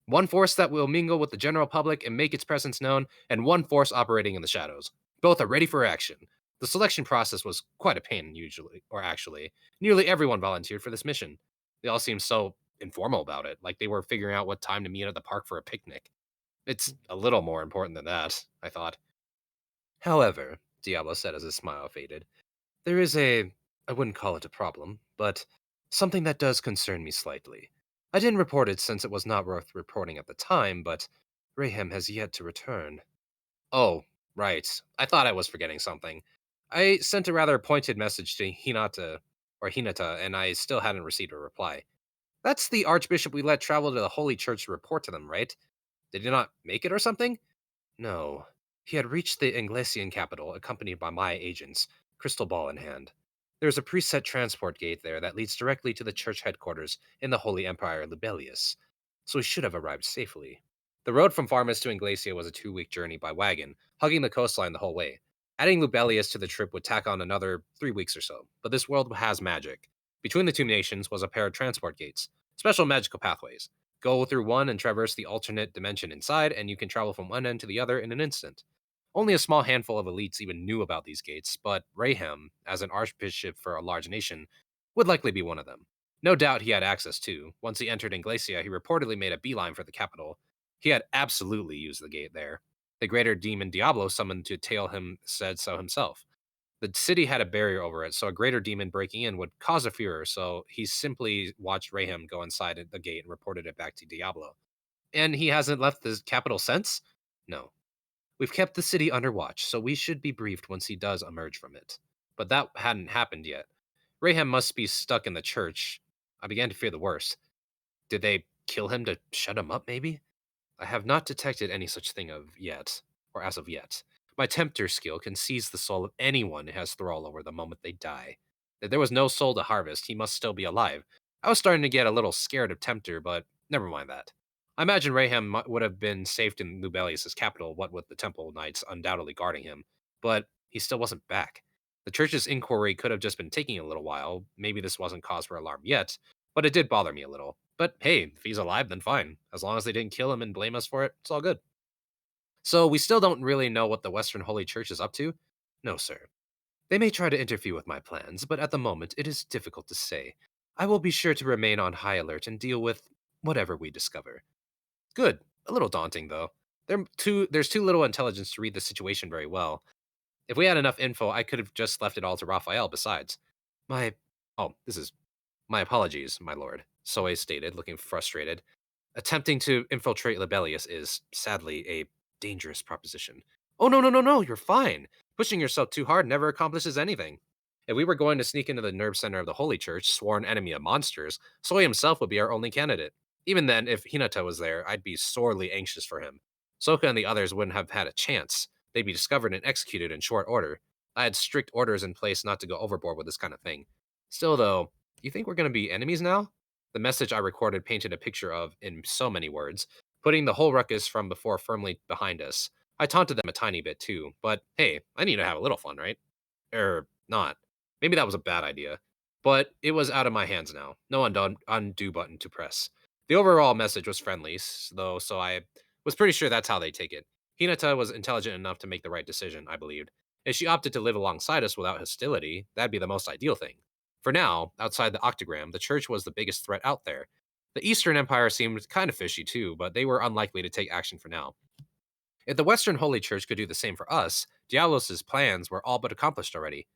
One force that will mingle with the general public and make its presence known, and one force operating in the shadows. Both are ready for action. The selection process was quite a pain, usually, or actually. Nearly everyone volunteered for this mission. They all seemed so informal about it, like they were figuring out what time to meet at the park for a picnic. It's a little more important than that, I thought. However, Diablo said as his smile faded, there is I wouldn't call it a problem, but something that does concern me slightly. I didn't report it since it was not worth reporting at the time, but Raham has yet to return. Oh, right. I thought I was forgetting something. I sent a rather pointed message to Hinata, and I still hadn't received a reply. That's the archbishop we let travel to the Holy Church to report to them, right? Did he not make it or something? No. He had reached the Inglesian capital, accompanied by my agents, crystal ball in hand. There's a preset transport gate there that leads directly to the church headquarters in the Holy Empire Libellius, so he should have arrived safely. The road from Farmus to Inglesia was a 2-week journey by wagon, hugging the coastline the whole way. Adding Lubellius to the trip would tack on another 3 weeks or so, but this world has magic. Between the two nations was a pair of transport gates, special magical pathways. Go through one and traverse the alternate dimension inside, and you can travel from one end to the other in an instant. Only a small handful of elites even knew about these gates, but Raham, as an archbishop for a large nation, would likely be one of them. No doubt he had access to. Once he entered Inglesia, he reportedly made a beeline for the capital. He had absolutely used the gate there. The greater demon Diablo summoned to tail him said so himself. The city had a barrier over it, so a greater demon breaking in would cause a furor, so he simply watched Raham go inside the gate and reported it back to Diablo. And he hasn't left the capital since? No. We've kept the city under watch, so we should be briefed once he does emerge from it. But that hadn't happened yet. Raham must be stuck in the church. I began to fear the worst. Did they kill him to shut him up, maybe? I have not detected any such thing or as of yet. My tempter skill can seize the soul of anyone it has thrall over the moment they die. If there was no soul to harvest, he must still be alive. I was starting to get a little scared of Tempter, but never mind that. I imagine Raham would have been safe in Lubellius' capital, what with the Temple Knights undoubtedly guarding him, but he still wasn't back. The church's inquiry could have just been taking a little while. Maybe this wasn't cause for alarm yet, but it did bother me a little. But hey, if he's alive, then fine. As long as they didn't kill him and blame us for it, it's all good. So we still don't really know what the Western Holy Church is up to? No, sir. They may try to interfere with my plans, but at the moment it is difficult to say. I will be sure to remain on high alert and deal with whatever we discover. Good. A little daunting, though. There's too little intelligence to read the situation very well. If we had enough info, I could have just left it all to Raphael besides. My. Oh, this is. My apologies, my lord, Soe stated, looking frustrated. Attempting to infiltrate Libellius is, sadly, a dangerous proposition. Oh, no, no, no, no, you're fine. Pushing yourself too hard never accomplishes anything. If we were going to sneak into the nerve center of the Holy Church, sworn enemy of monsters, Soy himself would be our only candidate. Even then, if Hinata was there, I'd be sorely anxious for him. Soka and the others wouldn't have had a chance. They'd be discovered and executed in short order. I had strict orders in place not to go overboard with this kind of thing. Still, though, you think we're going to be enemies now? The message I recorded painted a picture of, in so many words, putting the whole ruckus from before firmly behind us. I taunted them a tiny bit too, but hey, I need to have a little fun, right? Not. Maybe that was a bad idea. But it was out of my hands now. No undo button to press. The overall message was friendly, though, so I was pretty sure that's how they take it. Hinata was intelligent enough to make the right decision, I believed. If she opted to live alongside us without hostility, that'd be the most ideal thing. For now, outside the octagram, the church was the biggest threat out there. The Eastern Empire seemed kind of fishy too, but they were unlikely to take action for now. If the Western Holy Church could do the same for us, Diablos' plans were all but accomplished already.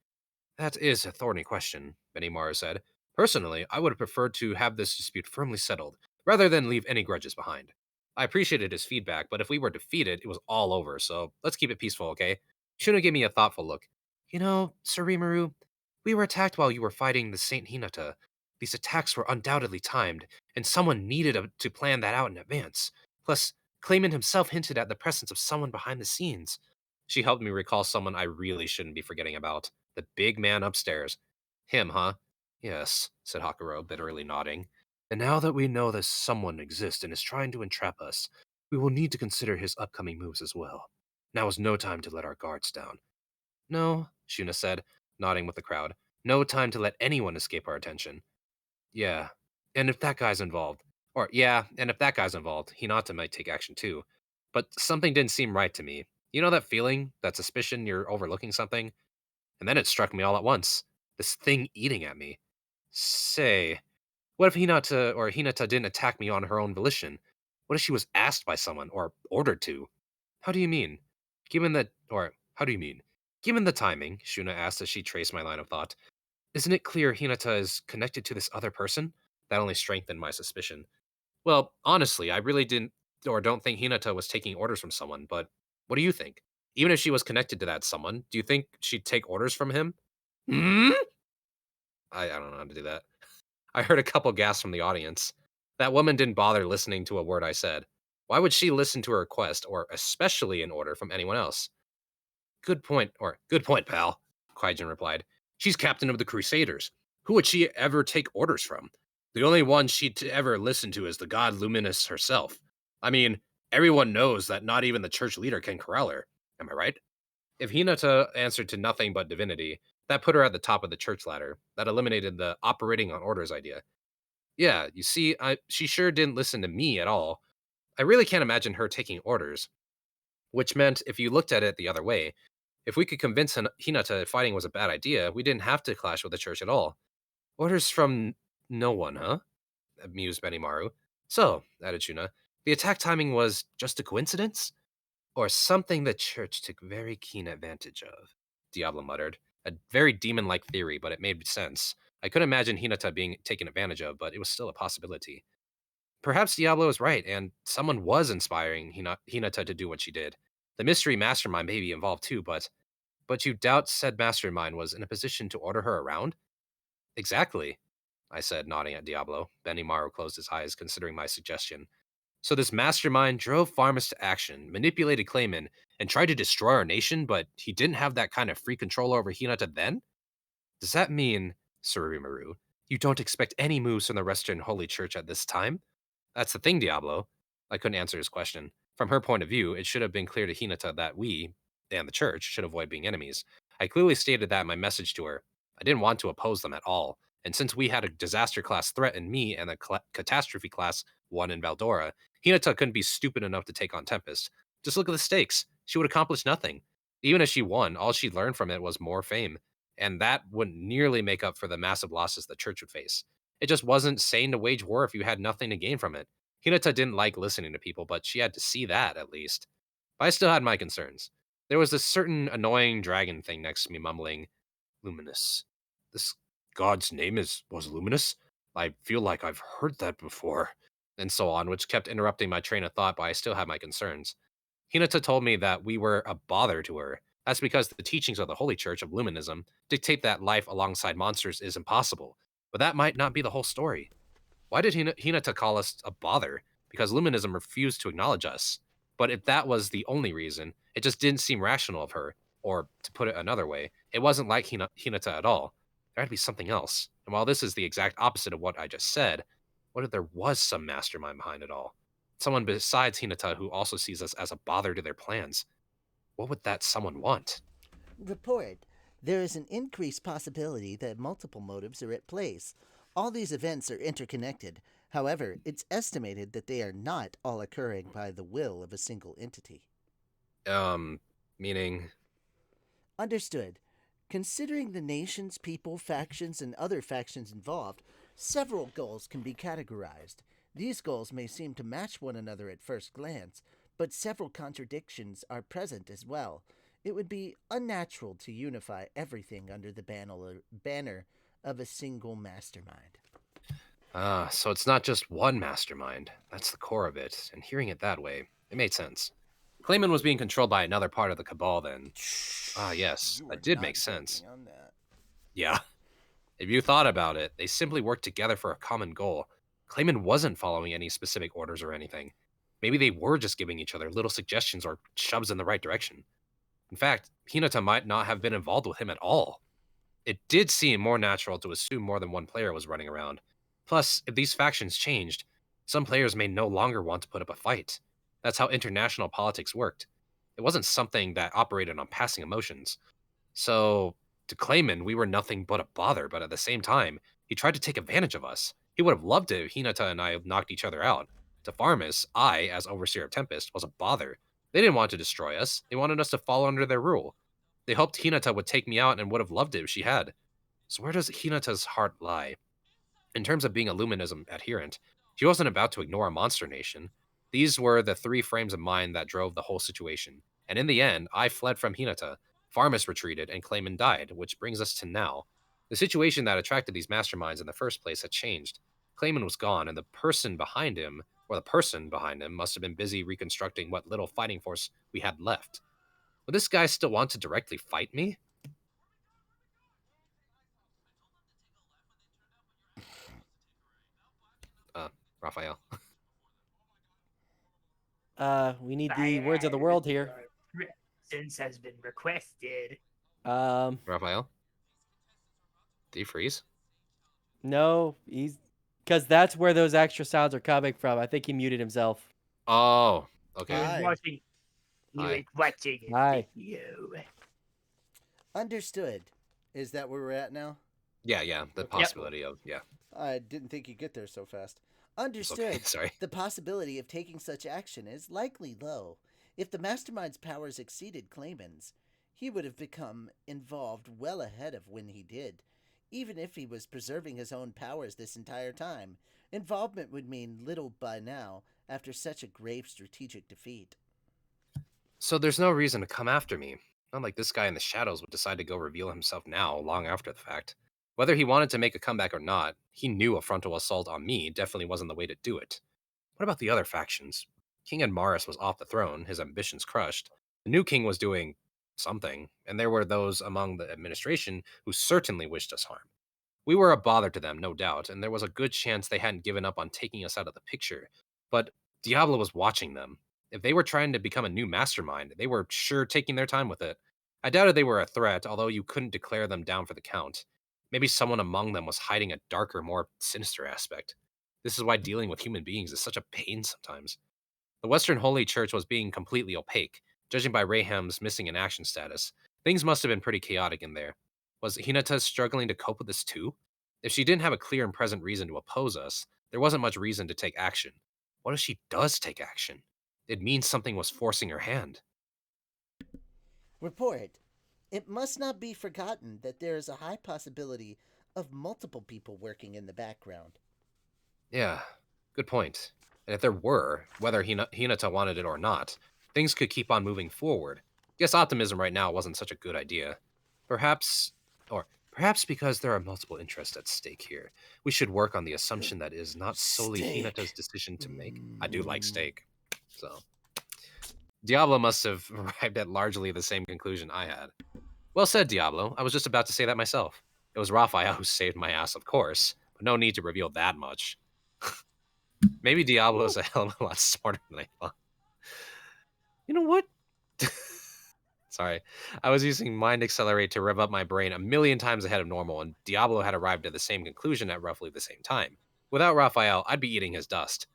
That is a thorny question, Benimara said. Personally, I would have preferred to have this dispute firmly settled, rather than leave any grudges behind. I appreciated his feedback, but if we were defeated, it was all over, so let's keep it peaceful, okay? Shuna gave me a thoughtful look. You know, Sir Rimuru, we were attacked while you were fighting the Saint Hinata. These attacks were undoubtedly timed, and someone needed to plan that out in advance. Plus, Clayman himself hinted at the presence of someone behind the scenes. She helped me recall someone I really shouldn't be forgetting about. The big man upstairs. Him, huh? Yes, said Hakuro, bitterly nodding. And now that we know that someone exists and is trying to entrap us, we will need to consider his upcoming moves as well. Now is no time to let our guards down. No, Shuna said, nodding with the crowd. No time to let anyone escape our attention. Yeah, and if that guy's involved, Hinata might take action too. But something didn't seem right to me. You know that feeling, that suspicion you're overlooking something? And then it struck me all at once. This thing eating at me. Say, what if Hinata didn't attack me on her own volition? What if she was asked by someone or ordered to? How do you mean? How do you mean? Given the timing, Shuna asked as she traced my line of thought, isn't it clear Hinata is connected to this other person? That only strengthened my suspicion. Well, honestly, I really didn't or don't think Hinata was taking orders from someone, but what do you think? Even if she was connected to that someone, do you think she'd take orders from him? Hmm? I don't know how to do that. I heard a couple gasps from the audience. That woman didn't bother listening to a word I said. Why would she listen to a request, or especially an order, from anyone else? Good point, pal, Kwaijin replied. She's captain of the Crusaders. Who would she ever take orders from? The only one she'd ever listen to is the god Luminous herself. I mean, everyone knows that not even the church leader can corral her. Am I right? If Hinata answered to nothing but divinity, that put her at the top of the church ladder. That eliminated the operating on orders idea. Yeah, you see, she sure didn't listen to me at all. I really can't imagine her taking orders. Which meant, if you looked at it the other way, if we could convince Hinata fighting was a bad idea, we didn't have to clash with the church at all. Orders from no one, huh? Mused Benimaru. So, added Shuna, the attack timing was just a coincidence? Or something the church took very keen advantage of? Diablo muttered. A very demon-like theory, but it made sense. I could imagine Hinata being taken advantage of, but it was still a possibility. Perhaps Diablo is right, and someone was inspiring Hinata to do what she did. The mystery mastermind may be involved too, but you doubt said mastermind was in a position to order her around? Exactly, I said, nodding at Diablo. Benimaru closed his eyes, considering my suggestion. So this mastermind drove farmers to action, manipulated Clayman, and tried to destroy our nation, but he didn't have that kind of free control over Hinata then? Does that mean, Sururimaru, you don't expect any moves from the Western Holy Church at this time? That's the thing, Diablo. I couldn't answer his question. From her point of view, it should have been clear to Hinata that we, and the church, should avoid being enemies. I clearly stated that in my message to her. I didn't want to oppose them at all, and since we had a disaster class threat in me and a catastrophe class one in Valdora, Hinata couldn't be stupid enough to take on Tempest. Just look at the stakes. She would accomplish nothing. Even if she won, all she'd learn from it was more fame, and that wouldn't nearly make up for the massive losses the church would face. It just wasn't sane to wage war if you had nothing to gain from it. Hinata didn't like listening to people, but she had to see that, at least. But I still had my concerns. There was this certain annoying dragon thing next to me mumbling, Luminous. This god's name was Luminous? I feel like I've heard that before. And so on, which kept interrupting my train of thought, but I still had my concerns. Hinata told me that we were a bother to her. That's because the teachings of the Holy Church of Luminism dictate that life alongside monsters is impossible. But that might not be the whole story. Why did Hinata call us a bother? Because Luminism refused to acknowledge us. But if that was the only reason, it just didn't seem rational of her. Or, to put it another way, it wasn't like Hinata at all. There had to be something else. And while this is the exact opposite of what I just said, what if there was some mastermind behind it all? Someone besides Hinata who also sees us as a bother to their plans. What would that someone want? Report. There is an increased possibility that multiple motives are at place. All these events are interconnected. However, it's estimated that they are not all occurring by the will of a single entity. Meaning? Understood. Considering the nations, people, factions, and other factions involved, several goals can be categorized. These goals may seem to match one another at first glance, but several contradictions are present as well. It would be unnatural to unify everything under the banner of a single mastermind. So it's not just one mastermind. That's the core of it, and hearing it that way, it made sense. Clayman was being controlled by another part of the Cabal then. Yes, that did make sense. Yeah. If you thought about it, they simply worked together for a common goal. Clayman wasn't following any specific orders or anything. Maybe they were just giving each other little suggestions or shoves in the right direction. In fact, Hinata might not have been involved with him at all. It did seem more natural to assume more than one player was running around. Plus, if these factions changed, some players may no longer want to put up a fight. That's how international politics worked. It wasn't something that operated on passing emotions. So, to Clayman, we were nothing but a bother, but at the same time, he tried to take advantage of us. He would have loved it if Hinata and I knocked each other out. To Farmus, I, as Overseer of Tempest, was a bother. They didn't want to destroy us. They wanted us to fall under their rule. They hoped Hinata would take me out and would have loved it if she had. So where does Hinata's heart lie? In terms of being a Luminism adherent, she wasn't about to ignore a monster nation. These were the three frames of mind that drove the whole situation. And in the end, I fled from Hinata, Farmus retreated, and Clayman died, which brings us to now. The situation that attracted these masterminds in the first place had changed. Clayman was gone, and the person behind him must have been busy reconstructing what little fighting force we had left. Would this guy still want to directly fight me? Raphael. We need the words of the world here. Since has been requested. Raphael? Did he freeze? No, he's because that's where those extra sounds are coming from. I think he muted himself. Oh, He okay. was Hi. watching. He Hi. was watching a Hi. video. Understood. Is that where we're at now? Yeah, the possibility of, yeah. I didn't think you'd get there so fast. It's Understood. okay, sorry. The possibility of taking such action is likely low. If the mastermind's powers exceeded Clayman's, he would have become involved well ahead of when he did. Even if he was preserving his own powers this entire time, involvement would mean little by now after such a grave strategic defeat. So there's no reason to come after me. Not like this guy in the shadows would decide to go reveal himself now, long after the fact. Whether he wanted to make a comeback or not, he knew a frontal assault on me definitely wasn't the way to do it. What about the other factions? King Edmaris was off the throne, his ambitions crushed. The new king was doing something, and there were those among the administration who certainly wished us harm. We were a bother to them, no doubt, and there was a good chance they hadn't given up on taking us out of the picture. But Diablo was watching them. If they were trying to become a new mastermind, they were sure taking their time with it. I doubted they were a threat, although you couldn't declare them down for the count. Maybe someone among them was hiding a darker, more sinister aspect. This is why dealing with human beings is such a pain sometimes. The Western Holy Church was being completely opaque, judging by Raham's missing in action status. Things must have been pretty chaotic in there. Was Hinata struggling to cope with this too? If she didn't have a clear and present reason to oppose us, there wasn't much reason to take action. What if she does take action? It means something was forcing her hand. Report. It must not be forgotten that there is a high possibility of multiple people working in the background. Yeah, good point. And if there were, whether Hinata wanted it or not, things could keep on moving forward. Guess optimism right now wasn't such a good idea. Perhaps because there are multiple interests at stake here, we should work on the assumption that it is not solely Steak. Hinata's decision to make. I do like steak, so. Diablo must have arrived at largely the same conclusion I had. Well said, Diablo. I was just about to say that myself. It was Raphael who saved my ass, of course, but no need to reveal that much. Maybe Diablo's a hell of a lot smarter than I thought. You know what? Sorry. I was using Mind Accelerate to rev up my brain a million times ahead of normal, and Diablo had arrived at the same conclusion at roughly the same time. Without Raphael, I'd be eating his dust.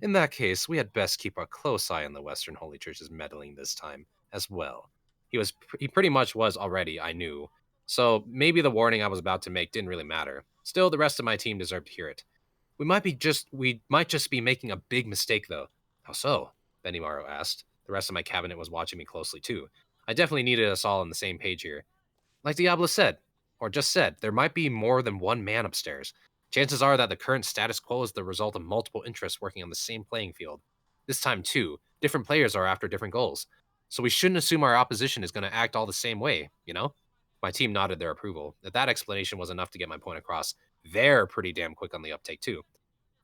In that case, we had best keep a close eye on the Western Holy Church's meddling this time, as well. He pretty much was already, I knew. So maybe the warning I was about to make didn't really matter. Still, the rest of my team deserved to hear it. We might just be making a big mistake, though. How so? Benimaru asked. The rest of my cabinet was watching me closely, too. I definitely needed us all on the same page here. Like Diablo said, or just said, there might be more than one man upstairs. Chances are that the current status quo is the result of multiple interests working on the same playing field. This time, too, different players are after different goals. So we shouldn't assume our opposition is going to act all the same way, you know? My team nodded their approval. That explanation was enough to get my point across. They're pretty damn quick on the uptake, too.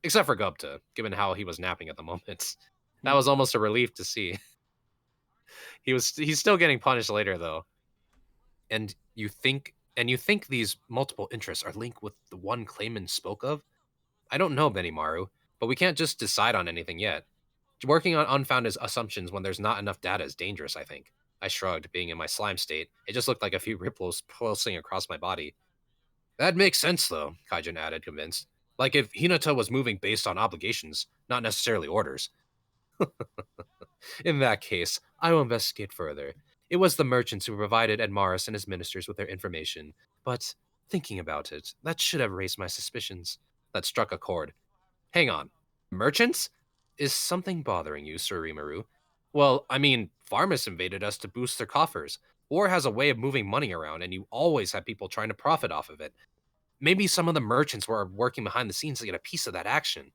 Except for Gupta, given how he was napping at the moment. That was almost a relief to see. He's still getting punished later, though. And you think these multiple interests are linked with the one Clayman spoke of? I don't know, Benimaru, but we can't just decide on anything yet. Working on unfounded assumptions when there's not enough data is dangerous, I think. I shrugged, being in my slime state. It just looked like a few ripples pulsing across my body. That makes sense, though, Kaijin added, convinced. Like if Hinata was moving based on obligations, not necessarily orders. In that case, I will investigate further. It was the merchants who provided Edmaris and his ministers with their information, but thinking about it, that should have raised my suspicions. That struck a chord. Hang on. Merchants? Is something bothering you, Sir Rimuru? Well, I mean, Pharmas invaded us to boost their coffers. War has a way of moving money around, and you always have people trying to profit off of it. Maybe some of the merchants were working behind the scenes to get a piece of that action.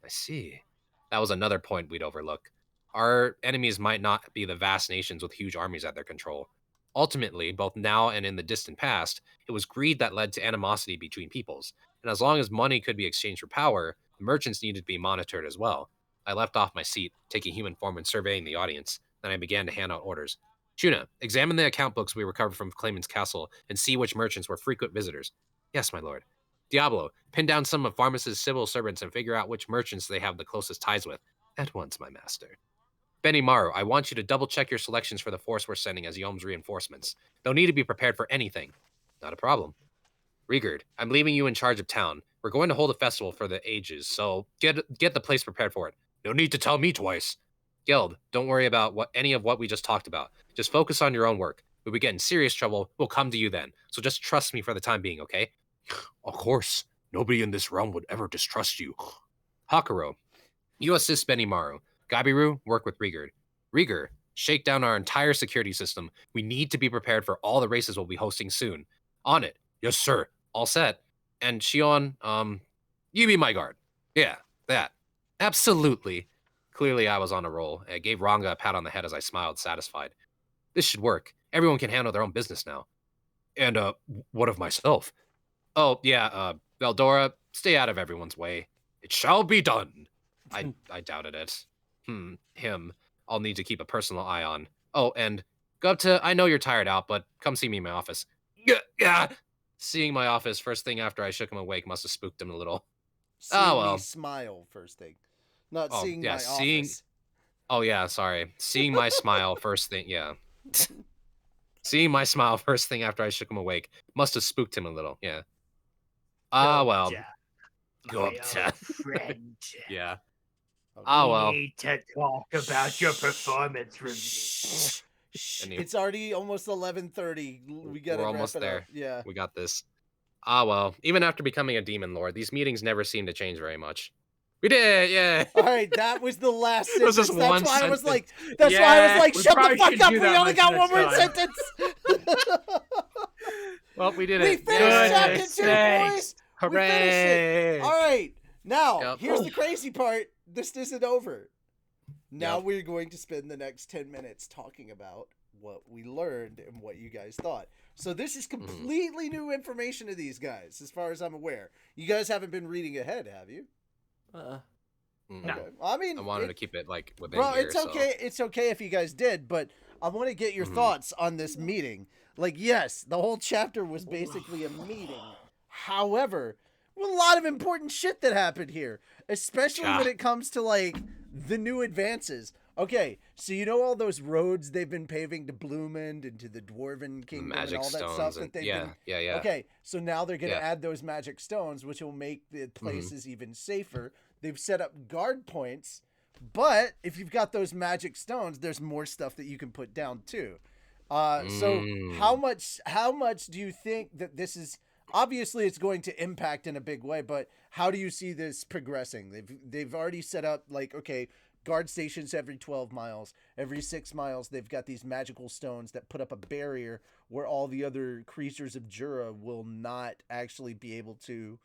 I see. That was another point we'd overlook. Our enemies might not be the vast nations with huge armies at their control. Ultimately, both now and in the distant past, it was greed that led to animosity between peoples. And as long as money could be exchanged for power, the merchants needed to be monitored as well. I left off my seat, taking human form and surveying the audience. Then I began to hand out orders. Shuna, examine the account books we recovered from Clayman's castle and see which merchants were frequent visitors. Yes, my lord. Diablo, pin down some of Pharmas's civil servants and figure out which merchants they have the closest ties with. At once, my master. Benny Maru, I want you to double check your selections for the force we're sending as Yom's reinforcements. They'll need to be prepared for anything. Not a problem. Rigard, I'm leaving you in charge of town. We're going to hold a festival for the ages, so get the place prepared for it. No need to tell me twice. Geld, don't worry about any of what we just talked about. Just focus on your own work. If we get in serious trouble, we'll come to you then. So just trust me for the time being, okay? Of course. Nobody in this realm would ever distrust you. Hakuro, you assist Benimaru. Gabiru, work with Rigard. Rigard, shake down our entire security system. We need to be prepared for all the races we'll be hosting soon. On it. Yes, sir. All set. And Shion, you be my guard. Yeah, that. Absolutely. Clearly, I was on a roll. I gave Ranga a pat on the head as I smiled, satisfied. This should work. Everyone can handle their own business now. And, what of myself? Oh, yeah, Veldora, stay out of everyone's way. It shall be done. I doubted it. Him. I'll need to keep a personal eye on. Oh, and Gupta, I know you're tired out, but come see me in my office. Yeah. Seeing my office first thing after I shook him awake must have spooked him a little. Seeing well. me smile first thing. Not Oh, seeing yeah, my seeing- office. Oh, yeah, sorry. Seeing my smile first thing, yeah. Seeing my smile first thing after I shook him awake must have spooked him a little, yeah. Well. Gupta, my old friend. Yeah. Okay. Well. We need to talk about your performance review. It's already almost 11:30. We gotta We're wrap almost it there. up. Yeah. We got this. Well. Even after becoming a demon lord, these meetings never seem to change very much. We did, yeah. All right, that was the last It was sentence. just That's one why I was sentence. like, that's why I was like, we shut the probably fuck should up. do We that only much got one next more time. sentence. Well, we did We it. finished Yay. chapter 2, boys. Thanks. We finished it. Hooray. All right. Now, Yep. here's the crazy part. This isn't over. Now Yep. we're going to spend the next 10 minutes talking about what we learned and what you guys thought. So this is completely new information to these guys, as far as I'm aware. You guys haven't been reading ahead, have you? No. Okay. I mean, I wanted to keep it like within bro, here, it's okay. So. It's okay if you guys did, but I want to get your thoughts on this meeting. Like, yes, the whole chapter was basically a meeting. However, a lot of important shit that happened here, especially when it comes to like the new advances. Okay, so you know all those roads they've been paving to Bloomend and to the Dwarven Kingdom Magic and all that stones stuff and that they've yeah. been. Okay, so now they're gonna Yeah. add those magic stones, which will make the places even safer. They've set up guard points, but if you've got those magic stones, there's more stuff that you can put down too. So how much do you think that this is? Obviously, it's going to impact in a big way, but how do you see this progressing? They've already set up like, okay, guard stations every 12 miles, every 6 miles. They've got these magical stones that put up a barrier where all the other creatures of Jura will not actually be able to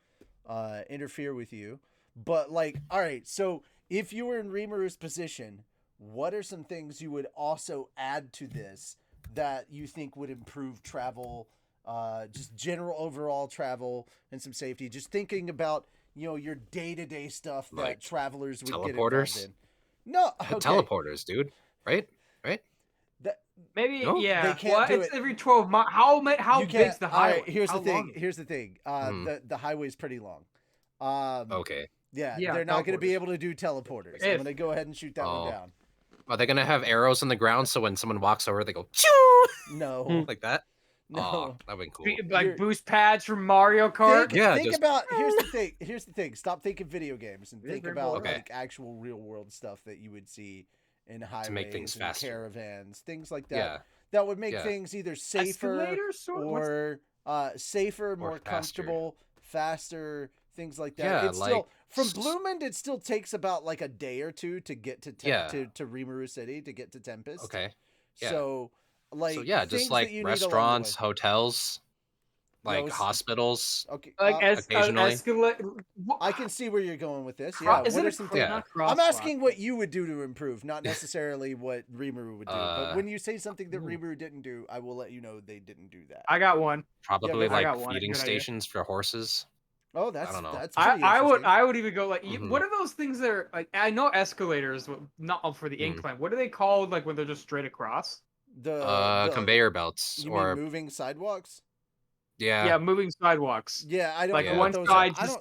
interfere with you. But like, all right, so if you were in Rimaru's position, what are some things you would also add to this that you think would improve travel, just general overall travel and some safety? Just thinking about, you know, your day-to-day stuff that Like travelers would get teleporters? involved in. No, The okay. teleporters, dude. Right? Maybe, No? yeah. They can't do it's it. every 12 miles. How You big's can't. the All highway? right, here's How the thing. long? Here's the thing. The highway's pretty long. Okay. Yeah, Yeah, they're not going to be teleporters. able to do teleporters. I'm If- going to go ahead and shoot that one Oh. down. Are they gonna have arrows in the ground so when someone walks over, they go choo No, like that? no. Oh, that'd been cool. Like You're- boost pads from Mario Kart. Yeah, think just- about here's the thing. Here's the thing. Stop thinking video games and Yeah, think very about boring. Okay. like actual real world stuff that you would see in highways make things and faster. caravans, things like that. Yeah. That would make Yeah. things either safer Escalator sort? What's- or safer, more faster. comfortable, faster, things like that. Yeah, It's still like from Bloomend. It still takes about like a day or two to get to Yeah. to Rimuru City to get to Tempest. Okay. Yeah. So, like, So yeah, things just that like you need along the restaurants, way. hotels, like Those- hospitals, Okay, Like occasionally. escalate. I can see where you're going with this. Yeah, Is what it are a some cro- things? Yeah. not crosswalk? I'm asking what you would do to improve, not necessarily what Rimuru would do. But Uh, when you say something that ooh. Rimuru didn't do, I will let you know they didn't do that. I got one. Probably go I like got one. feeding Good idea. stations for horses. Oh, I don't know. that's pretty interesting. I would even go like Mhm. what are those things that are like I know escalators not for the Mm. incline. What are they called like when they're just straight across? the Conveyor belts You or mean moving sidewalks? Yeah, moving sidewalks. Yeah, I don't Like know Yeah. what one those side are. I just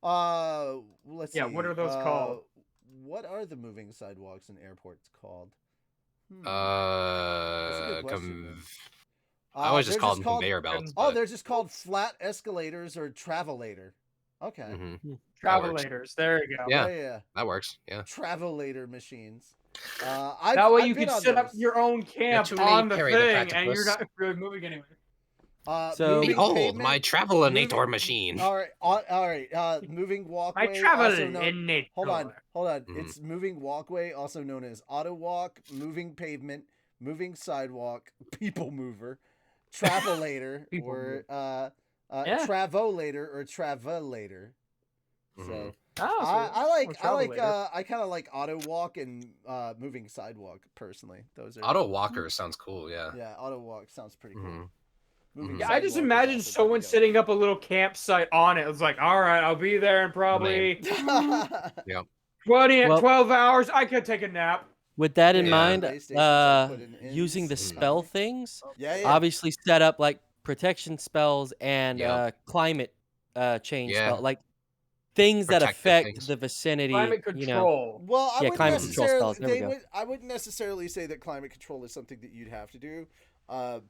don't. Let's see. Yeah, what are those called? What are the moving sidewalks in airports called? That's a good question, man. I always They're just call just them called- conveyor belts. Oh, but- they're just called flat escalators or travelator. Okay. Mhm. That works. travelators. There you go. Yeah. Yeah. That works. Yeah. Travelator machines. That way I've you been can on set up those. your own camp too on many the Perry the thing, and you're Platypus. not really moving anywhere. So- Moving Behold, pavement, my Travelinator moving- machine. All right. Moving walkway. My travel also known- in nature. Hold on. Mhm. It's moving walkway, also known as auto walk, moving pavement, moving sidewalk, people mover, travelator, People or Yeah. travolator or travelator. So Mhm. Oh, I kind of like auto walk and moving sidewalk personally. Those are Auto walker sounds cool. Yeah. yeah, auto walk sounds pretty cool. Mhm. Moving Mhm. Yeah, I just sidewalk is imagine also someone pretty setting up a little campsite on it. It's like, all right, I'll be there in probably dope. 12 hours. I could take a nap. With that in Yeah. mind, Base stations are put in using the inns. spell things, yeah. obviously set up like protection spells and Yep. climate change Yeah. spell, like things that Protective affect things. the vicinity. Climate You know, control. Well, I Yeah, wouldn't climate control necessarily. spells, there we go. I wouldn't necessarily say that climate control is something that you'd have to do.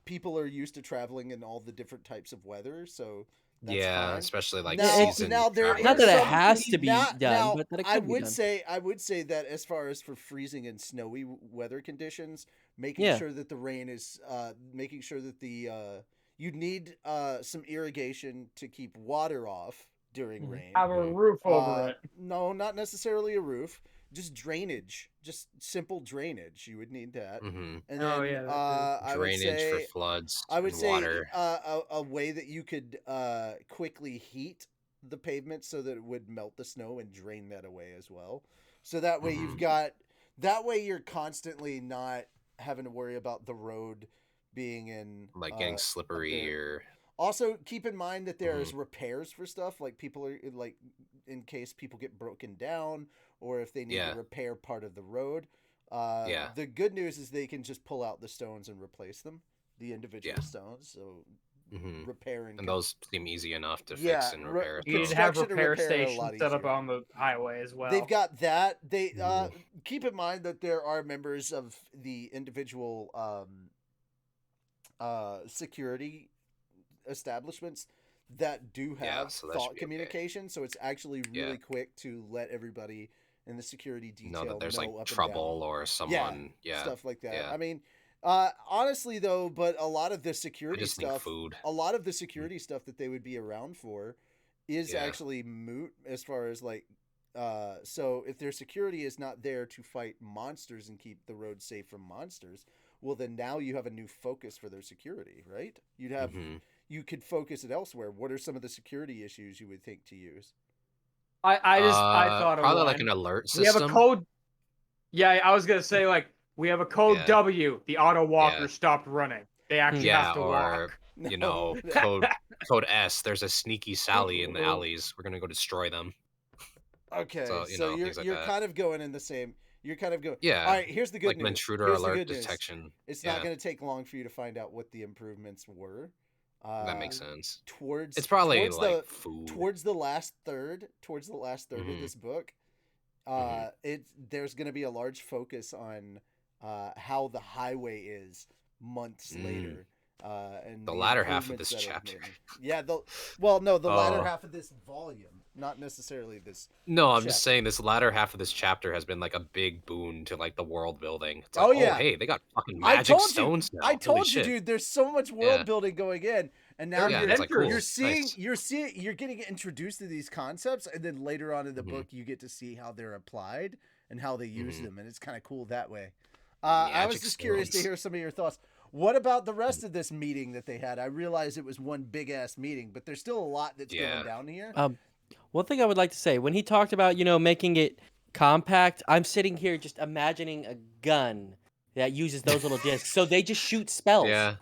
People are used to traveling in all the different types of weather, so that's Yeah, fine. especially like Now- season. now there travel. not that it some- has to be Now- done, but that it could I be would done. say that as far as for freezing and snowy weather conditions, making Yeah. sure that the rain is, making sure that you'd need some irrigation to keep water off during Mhm. rain. Have a roof over it. No, not necessarily a roof. Just drainage, just simple drainage. You would need that. Mhm. And then, Oh, yeah, that's I would Drainage say, for floods. I would and say water. a way that you could quickly heat the pavement so that it would melt the snow and drain that away as well. So that way you're constantly not having to worry about the road being in Like getting a slippery bit- or Also, keep in mind that there's repairs for stuff, like people are like in case people get broken down or if they need Yeah. to repair part of the road. Yeah. The good news is they can just pull out the stones and replace them, the individual Yeah. stones. So Mhm. repair and and those seem easy enough to Yeah, fix and repair. re- You'd so- have construction and repair repair are a stations lot set up easier. on the highway as well. They've got that. They Mhm. keep in mind that there are members of the individual security establishments that do Yeah, have so that should thought be okay. communication. So it's actually Yeah. really quick to let everybody in the security detail know that there's know like up and down. trouble or someone. Yeah. Stuff like that. yeah. I mean, honestly though, but a lot of the I security just think stuff, food. a lot of the security stuff that they would be around for is Yeah. actually moot as far as like so if their security is not there to fight monsters and keep the road safe from monsters, well then now you have a new focus for their security, right? Mhm. You could focus it elsewhere. What are some of the security issues you would think to use? I thought of probably one. like an alert We system. have a code. Yeah, I was gonna say like we have a code Yeah. W. The auto walker Yeah. stopped running. They actually Yeah, have to or walk. you know, code S. There's a sneaky Sally in the alleys. We're gonna go destroy them. Okay, So, so, you know, you're things like you're that. kind of going in the same. You're kind of going. Yeah. All right. Here's the good Like an news. intruder Here's the alert good news. detection. It's not Yeah. going to take long for you to find out what the improvements were. That makes sense. Towards It's probably towards like the food. towards the last third of Mhm. this book. Mhm. There's going to be a large focus on how the highway is months later. And The latter half of improvements this that have chapter. made. Yeah, the latter Oh. half of this volume, not necessarily this. No, I'm chapter. just saying this latter half of this chapter has been like a big boon to like the world building. It's Oh, like, yeah. hey, they got fucking I magic told stones you, now. I Holy told you, shit. dude. There's so much world Yeah. building going in, and now Yeah, you're, it's like, cool. you're seeing, Nice. you're getting introduced to these concepts, and then later on in the Mhm. book, you get to see how they're applied and how they use Mhm. them, and it's kind of cool that way. I was Magic just curious to stones. hear some of your thoughts. What about the rest of this meeting that they had? I realized it was one big ass meeting, but there's still a lot that's going Yeah. down here. One thing I would like to say, when he talked about, making it compact, I'm sitting here just imagining a gun that uses those little discs. So they just shoot spells. Yeah.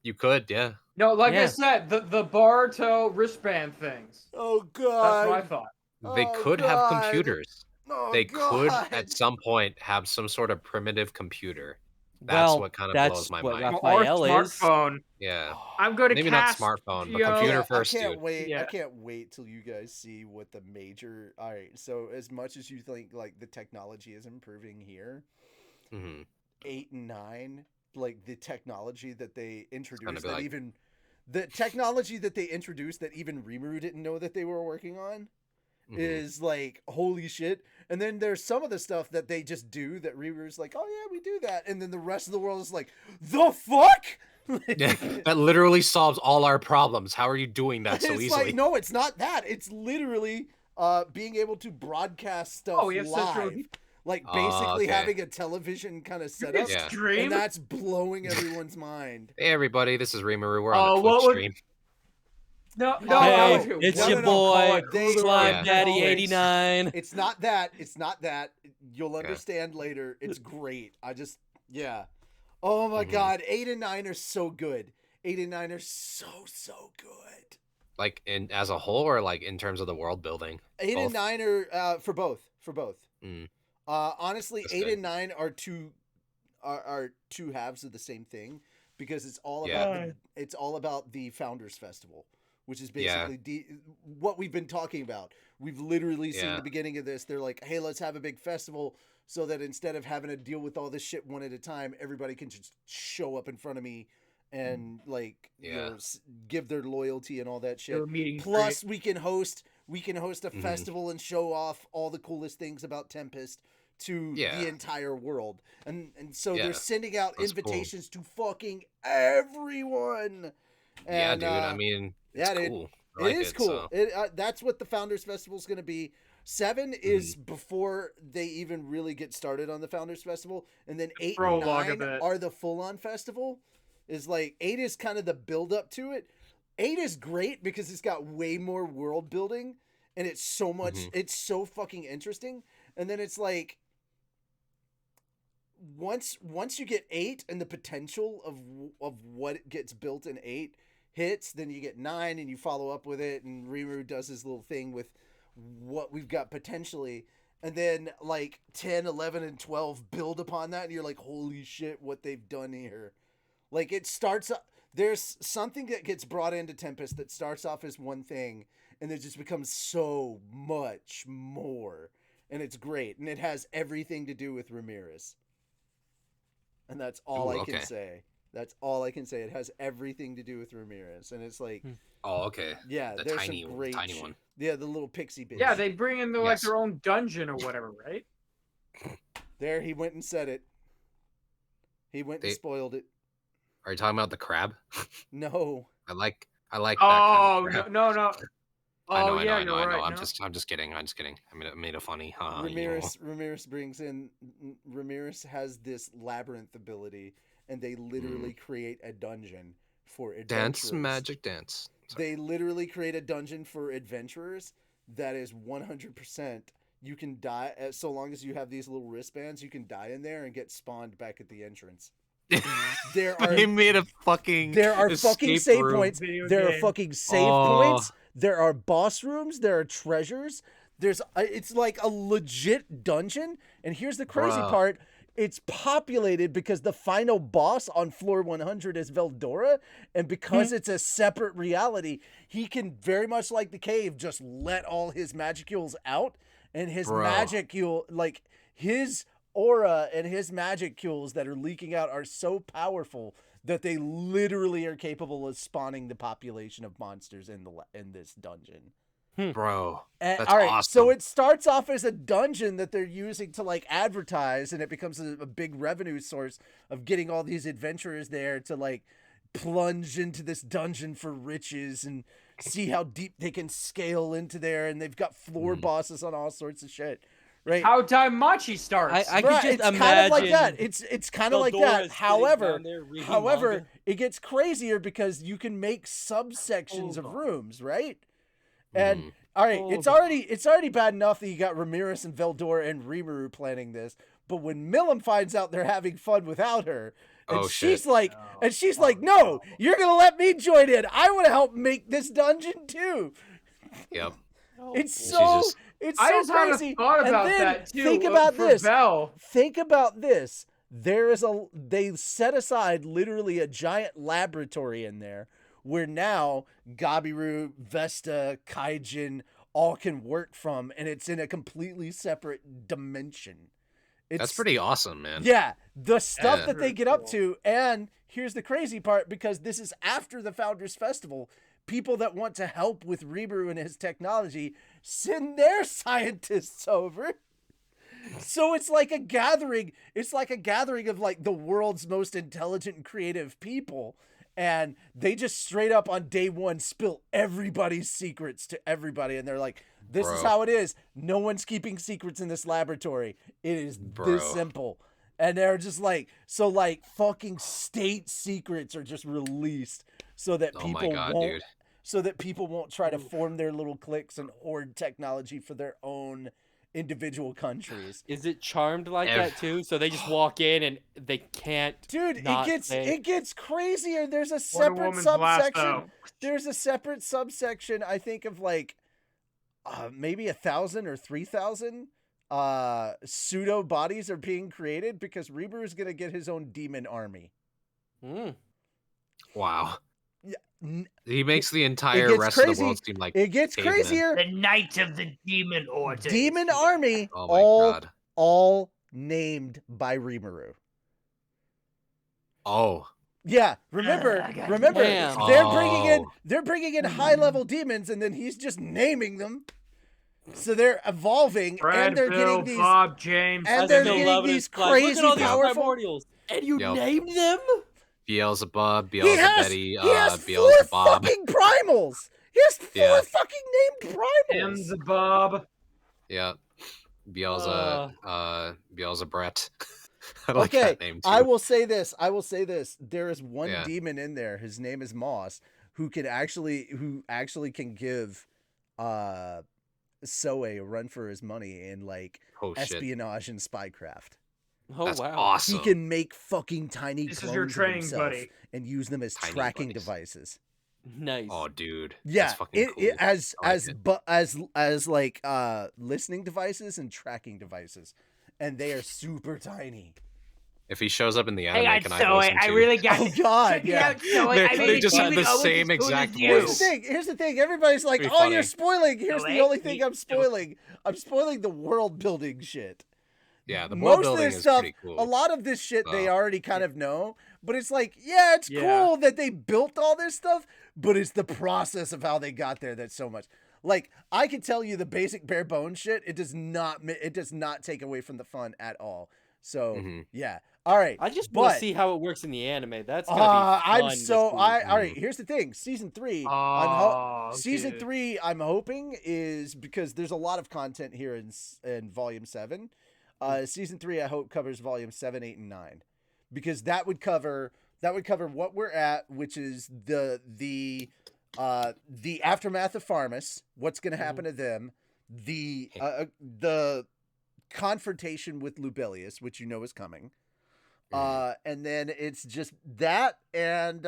You could, yeah. No, like I Yeah. said, the bar toe wristband things. Oh That's what I god. thought. They Oh, could have God. computers. Oh They could god. at some point have some sort of primitive computer. That's Well, what kind of that's blows my what mind. Or Raphael is. smartphone. Yeah. I'm going to Maybe not cast. smartphone, but yo, computer Yeah, first, I can't dude. wait. I Yeah. can't wait till you guys see what the major. All right, so as much as you think like the technology is improving here, Hmm 8 and 9, like the technology that they introduced be that like- even the technology that they introduced that even Rimuru didn't know that they were working on is like holy shit. And then there's some of the stuff that they just do that Rimuru's like, oh yeah, we do that, and then the rest of the world is like, the fuck. Yeah, that literally solves all our problems. How are you doing that so It's easily? like, no, it's not that. It's literally being able to broadcast stuff we have central- live. Like Oh, basically okay. having a television kind of setup. It's Yeah. Dream. And that's blowing everyone's mind. Hey everybody, this is Rimuru. We're on Oh, the what Twitch would- stream. No, Hey, I was- it's no, your no, no, call boy, it- they- Slime Yeah. Daddy call it- 89. It's not that. It's not that. You'll Okay. understand later. It's great. Yeah. Oh my Mhm. god, 8 and 9 are so good. 8 and 9 are so good. Like in as a whole, or like in terms of the world building. 8 and Both? 9 are for both. Mm. Honestly, That's 8 good. and 9 are two halves of the same thing because it's all Yeah. about it's all about the Founders Festival, which is Yeah. basically what we've been talking about. We've literally seen Yeah. the beginning of this. They're like, "Hey, let's have a big festival so that instead of having to deal with all this shit one at a time, everybody can just show up in front of me and like Yeah. give their loyalty and all that They shit." were meeting Plus, we can host a Mhm. festival and show off all the coolest things about Tempest to Yeah. the entire world. And so Yeah, they're sending out that's cool. invitations to fucking everyone. Yeah, And, dude. I mean, it's yeah, dude, cool. I like it is cool. so- That's what the Founders Festival is going to be. 7 is before they even really get started on the Founders Festival, and then 8 and prologue of 9 it. are the full-on festival. Is like 8 is kind of the build up to it. 8 is great because it's got way more world building, and it's so much. It's so fucking interesting. And then it's like once you get 8 and the potential of what gets built in 8 hits, then you get 9 and you follow up with it, and Rimuru does his little thing with what we've got potentially, and then like 10, 11, and 12 build upon that, and you're like, holy shit, what they've done here. Like it starts up, there's something that gets brought into Tempest that starts off as one thing and it just becomes so much more, and it's great, and it has everything to do with Ramirez. And that's all Ooh, I can okay. say. That's all I can say. It has everything to do with Ramirez, and it's like, Oh, okay. yeah, The there's tiny some great one. Yeah, the little pixie bitch. Yeah, they bring in like Yes. their own dungeon or whatever, right? There, he went and said it. He went and They- spoiled it. Are you talking about the crab? No. I like that Oh kind of crab. no! I know, Oh I yeah, know. you're right. I'm no. just kidding. I made a funny. Ramirez brings in. Ramirez has this labyrinth ability, and they literally create a dungeon for adventurers. Dance magic dance. Sorry. They literally create a dungeon for adventurers that is 100%. You can die so long as you have these little wristbands. You can die in there and get spawned back at the entrance. There are They made a fucking. There are fucking escape save room. points. Video There are game. fucking save Oh. points. There are boss rooms. There are treasures. It's like a legit dungeon. And here's the crazy Bruh. part. It's populated because the final boss on floor 100 is Veldora. And because it's a separate reality, he can, very much like the cave, just let all his magicules out. And his Bro. magicule, like his aura and his magicules that are leaking out are so powerful that they literally are capable of spawning the population of monsters in this dungeon. Bro. And, That's all right, so awesome. it starts off as a dungeon that they're using to like advertise, and it becomes a big revenue source of getting all these adventurers there to like plunge into this dungeon for riches and see how deep they can scale into there. And they've got floor bosses on all sorts of shit, right? how Daimachi starts. I could Bruh, just it's kind of like that. imagine It's kind of like that. Veldora's sitting However, down there reading manga. it gets crazier because you can make subsections of Hold on. rooms, right? And Mhm. all right, Hold it's already bad enough that you got Ramirez and Veldora and Rimuru planning this, but when Milim finds out they're having fun without her, and Oh, she's shit. like, no, you're gonna let me join in. I want to help make this dungeon too. Yep. It's She's so just- it's I so just had a crazy. thought And about then that too. think about for this. Vel. Think about this. They set aside literally a giant laboratory in there where now Gabiru, Vesta, Kaijin all can work from, and it's in a completely separate dimension. That's pretty awesome, man. Yeah, the stuff Yeah. that they get up to, and here's the crazy part, because this is after the Founders Festival, people that want to help with Rimuru and his technology send their scientists over. So it's like a gathering. It's like a gathering of like the world's most intelligent and creative people. And they just straight up on day one spill everybody's secrets to everybody. And they're like, this is Bro. how it is. No one's keeping secrets in this laboratory. It is Bro. this simple. And they're just like, so like fucking state secrets are just released so that Oh my people God, won't dude. so that people won't try to form their little cliques and hoard technology for their own individual countries. Is it charmed like Ev- that too? So they just walk in and they can't. Dude, not it say- gets crazier. There's a Wonder separate Woman's subsection. lasso. There's a separate subsection, I think, of like maybe 1,000 or 3,000 pseudo bodies are being created because Reaper is gonna get his own demon army. Mm. Wow. N- He makes the entire gets rest of the crazy. world seem like It gets cavemen. crazier. The Knight of the Demon Order. Demon army, Oh my God. all named by Rimuru. Oh. Yeah, remember, I got remember, Damn. they're bringing in high level demons, and then he's just naming them. So they're evolving, Fred, and they're Bill, getting these, Bob, James. and I they're still getting loving these his flag. Look crazy at all these powerful. primordials. And you Yep. named them? Beelzebub, He has Beelzebetty, 4 Beelzebub. fucking primals. He has 4 Yeah. fucking named primals. Tim's Bob. Yeah. Beelzebret. I like Okay, that name too. I will say this. There is one Yeah. demon in there. His name is Moss, who actually can give Soe a run for his money in like Oh shit. espionage and spycraft. Oh, That's wow. awesome. He can make fucking tiny This is clones your of training himself buddy. and use them as Tiny tracking buddies. devices. Nice. Oh dude. Yeah, That's fucking cool. as I like as it. but as like listening devices and tracking devices, and they are super tiny. If he shows up in the Hey, anime, I can I saw it. listen I to? really got Oh it. God, Check it yeah. out, Zoe. They- I mean, they it's just have even the almost same as good exact as Here's you. the voice. thing. Here's the thing. Everybody's like, Pretty "Oh, funny. you're spoiling." Here's No, the eh? only thing You- I'm spoiling. I'm spoiling the world building shit. Yeah, the world Most of building this is stuff, pretty cool. a lot of this shit they Oh. already kind of know, but it's like, yeah, it's Yeah. cool that they built all this stuff, but it's the process of how they got there that's so much. Like, I can tell you the basic bare bones shit. It does not take away from the fun at all. So Mhm. yeah, all right. I just want but to see how it works in the anime. That's gonna be fun. I'm to so see. all right. Here's the thing. Season 3. Oh, Season dude. 3. I'm hoping is because there's a lot of content here in Volume 7. Season 3, I hope covers Volume 7, 8, and 9, because that would cover what we're at, which is the aftermath of Farmus, what's going to happen to them, the confrontation with Lubelius, which you know is coming. And then it's just that, and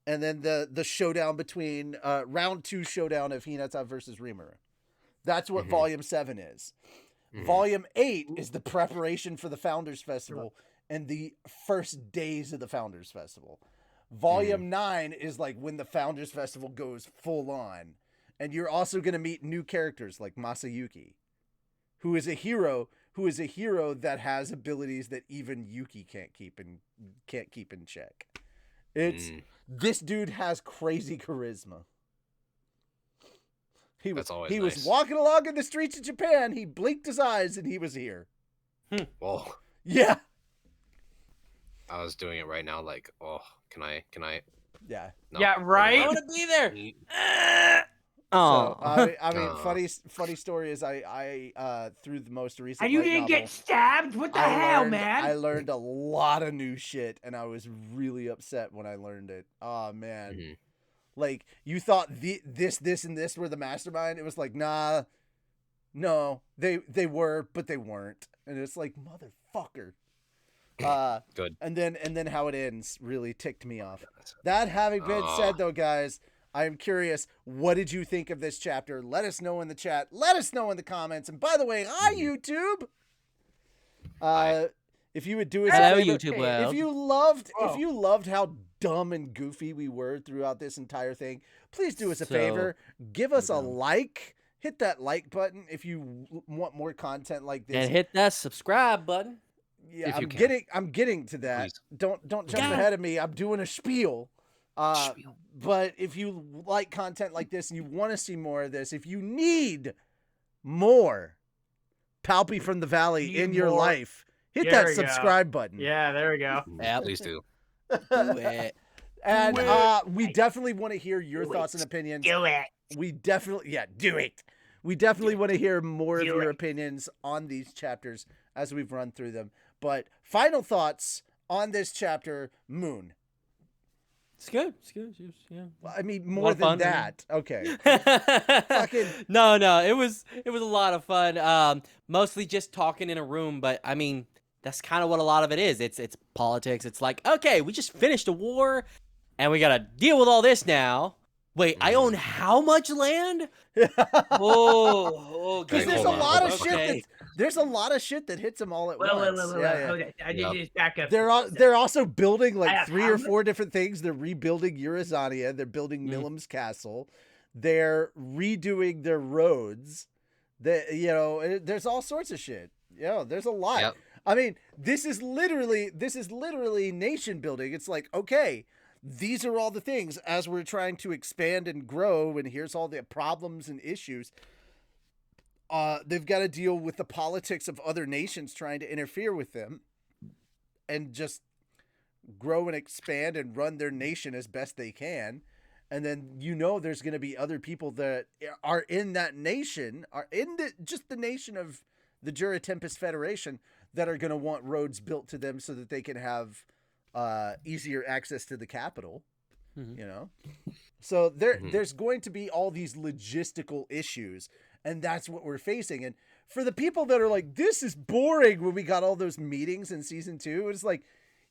then the showdown between round 2 showdown of Hinata versus Rimuru. That's what Mhm. Volume 7 is. Mhm. Volume 8 is the preparation for the Founders Festival and the first days of the Founders Festival. Volume 9 is like when the Founders Festival goes full on. And you're also going to meet new characters like Masayuki, who is a hero that has abilities that even Yuki can't keep in check. This dude has crazy charisma. He was That's always he was nice. walking along in the streets of Japan. He blinked his eyes and he was here. Whoa. Yeah, I was doing it right now. Like, oh, can I? yeah. No, Yeah, never right? I mind. want to be there. Oh, I mean, Aw. funny story is I through the most recent And you light didn't novel, get stabbed? What the I hell, learned man? I learned a lot of new shit, and I was really upset when I learned it. Oh man, Mhm. like you thought this and this were the mastermind. It was like, nah, no, they were, but they weren't, and it's like, motherfucker. Good. And then how it ends really ticked me off. That having been Aw. said, though, guys, I am curious. What did you think of this chapter? Let us know in the chat. Let us know in the comments. And by the way, hi YouTube. Hi. If you would do us hello, a favor, YouTube world. if you loved how dumb and goofy we were throughout this entire thing, please do us a So favor. Give us a dumb. like. Hit that like button if you want more content like this. And hit that subscribe button. Yeah, If you can. I'm getting to that. Please. Don't jump God. ahead of me. I'm doing a spiel. Spiel. But if you like content like this and you want to see more of this, if you need more Palpy from the Valley in your more. life, hit There that we go. subscribe button. Yeah, there we go. Yep. Please do. Do it. And Do it. we definitely want to hear your Do thoughts it. and opinions. Do it. We definitely, do it. We definitely want to hear more of Do your it. opinions on these chapters as we've run through them. But final thoughts on this chapter, Moon. It's good. It's good. Yeah. I mean, lot more of than fun, I mean. that. Okay. No, it was a lot of fun. Mostly just talking in a room, but I mean, that's kind of what a lot of it is. It's politics. It's like, okay, we just finished a war, and we gotta deal with all this now. Wait, I own how much land? Oh, Because Hey, there's hold a on, lot hold of on. shit. Okay. There's a lot of shit that hits them all at Wait, wait, once. wait, wait, Yeah, wait. yeah. Hold it. I need Yep. to just back up. They're also building I like have 3 how or much? 4 different things. They're rebuilding Urizania. They're building Milam's castle. They're redoing their roads. There's all sorts of shit. There's a lot. Yep. I mean, this is literally nation building. It's like, okay, these are all the things as we're trying to expand and grow, and here's all the problems and issues. They've got to deal with the politics of other nations trying to interfere with them and just grow and expand and run their nation as best they can. And then there's going to be other people that are in that nation, are in just the nation of the Jura Tempest Federation, that are going to want roads built to them so that they can have easier access to the capital. So there's going to be all these logistical issues, and that's what we're facing. And for the people that are like, this is boring, when we got all those meetings in season 2, it's like,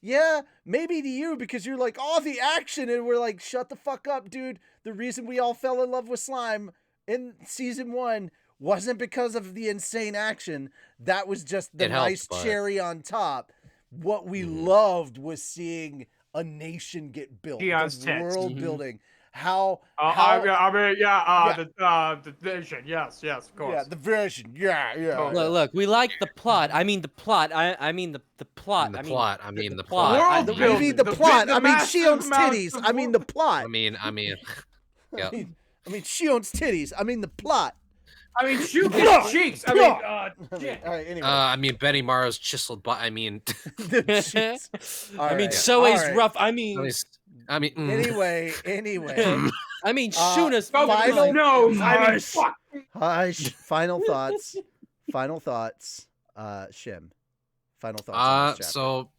yeah, maybe to you because you're like, oh, the action, and we're like, shut the fuck up, dude. The reason we all fell in love with slime in season 1 wasn't because of the insane action. That was just the It helped, nice but- cherry on top. What we loved was seeing a nation get built, Dion's the tits. world building. How the vision. Yes, of course. yeah, the version. Yeah. Look, we like the plot. I mean the plot. I mean the plot. The I mean, plot. I mean the plot. plot. World We building. mean the The plot. big- the I mean, massive she owns amounts titties. of I mean the plot. I mean. Yeah. I mean, she owns titties. I mean the plot. I mean, shoot Blah, his cheeks. I blah. mean, shit. All right. Anyway. I mean Betty Morrow's chiseled butt. I mean. The cheeks. All I mean, right. Soe's All right. rough. I mean, Anyway. I mean, Shuna's final- fucking No, I mean, Hush. fuck. Hush. Final thoughts. Shim. Final thoughts. On this chapter. So,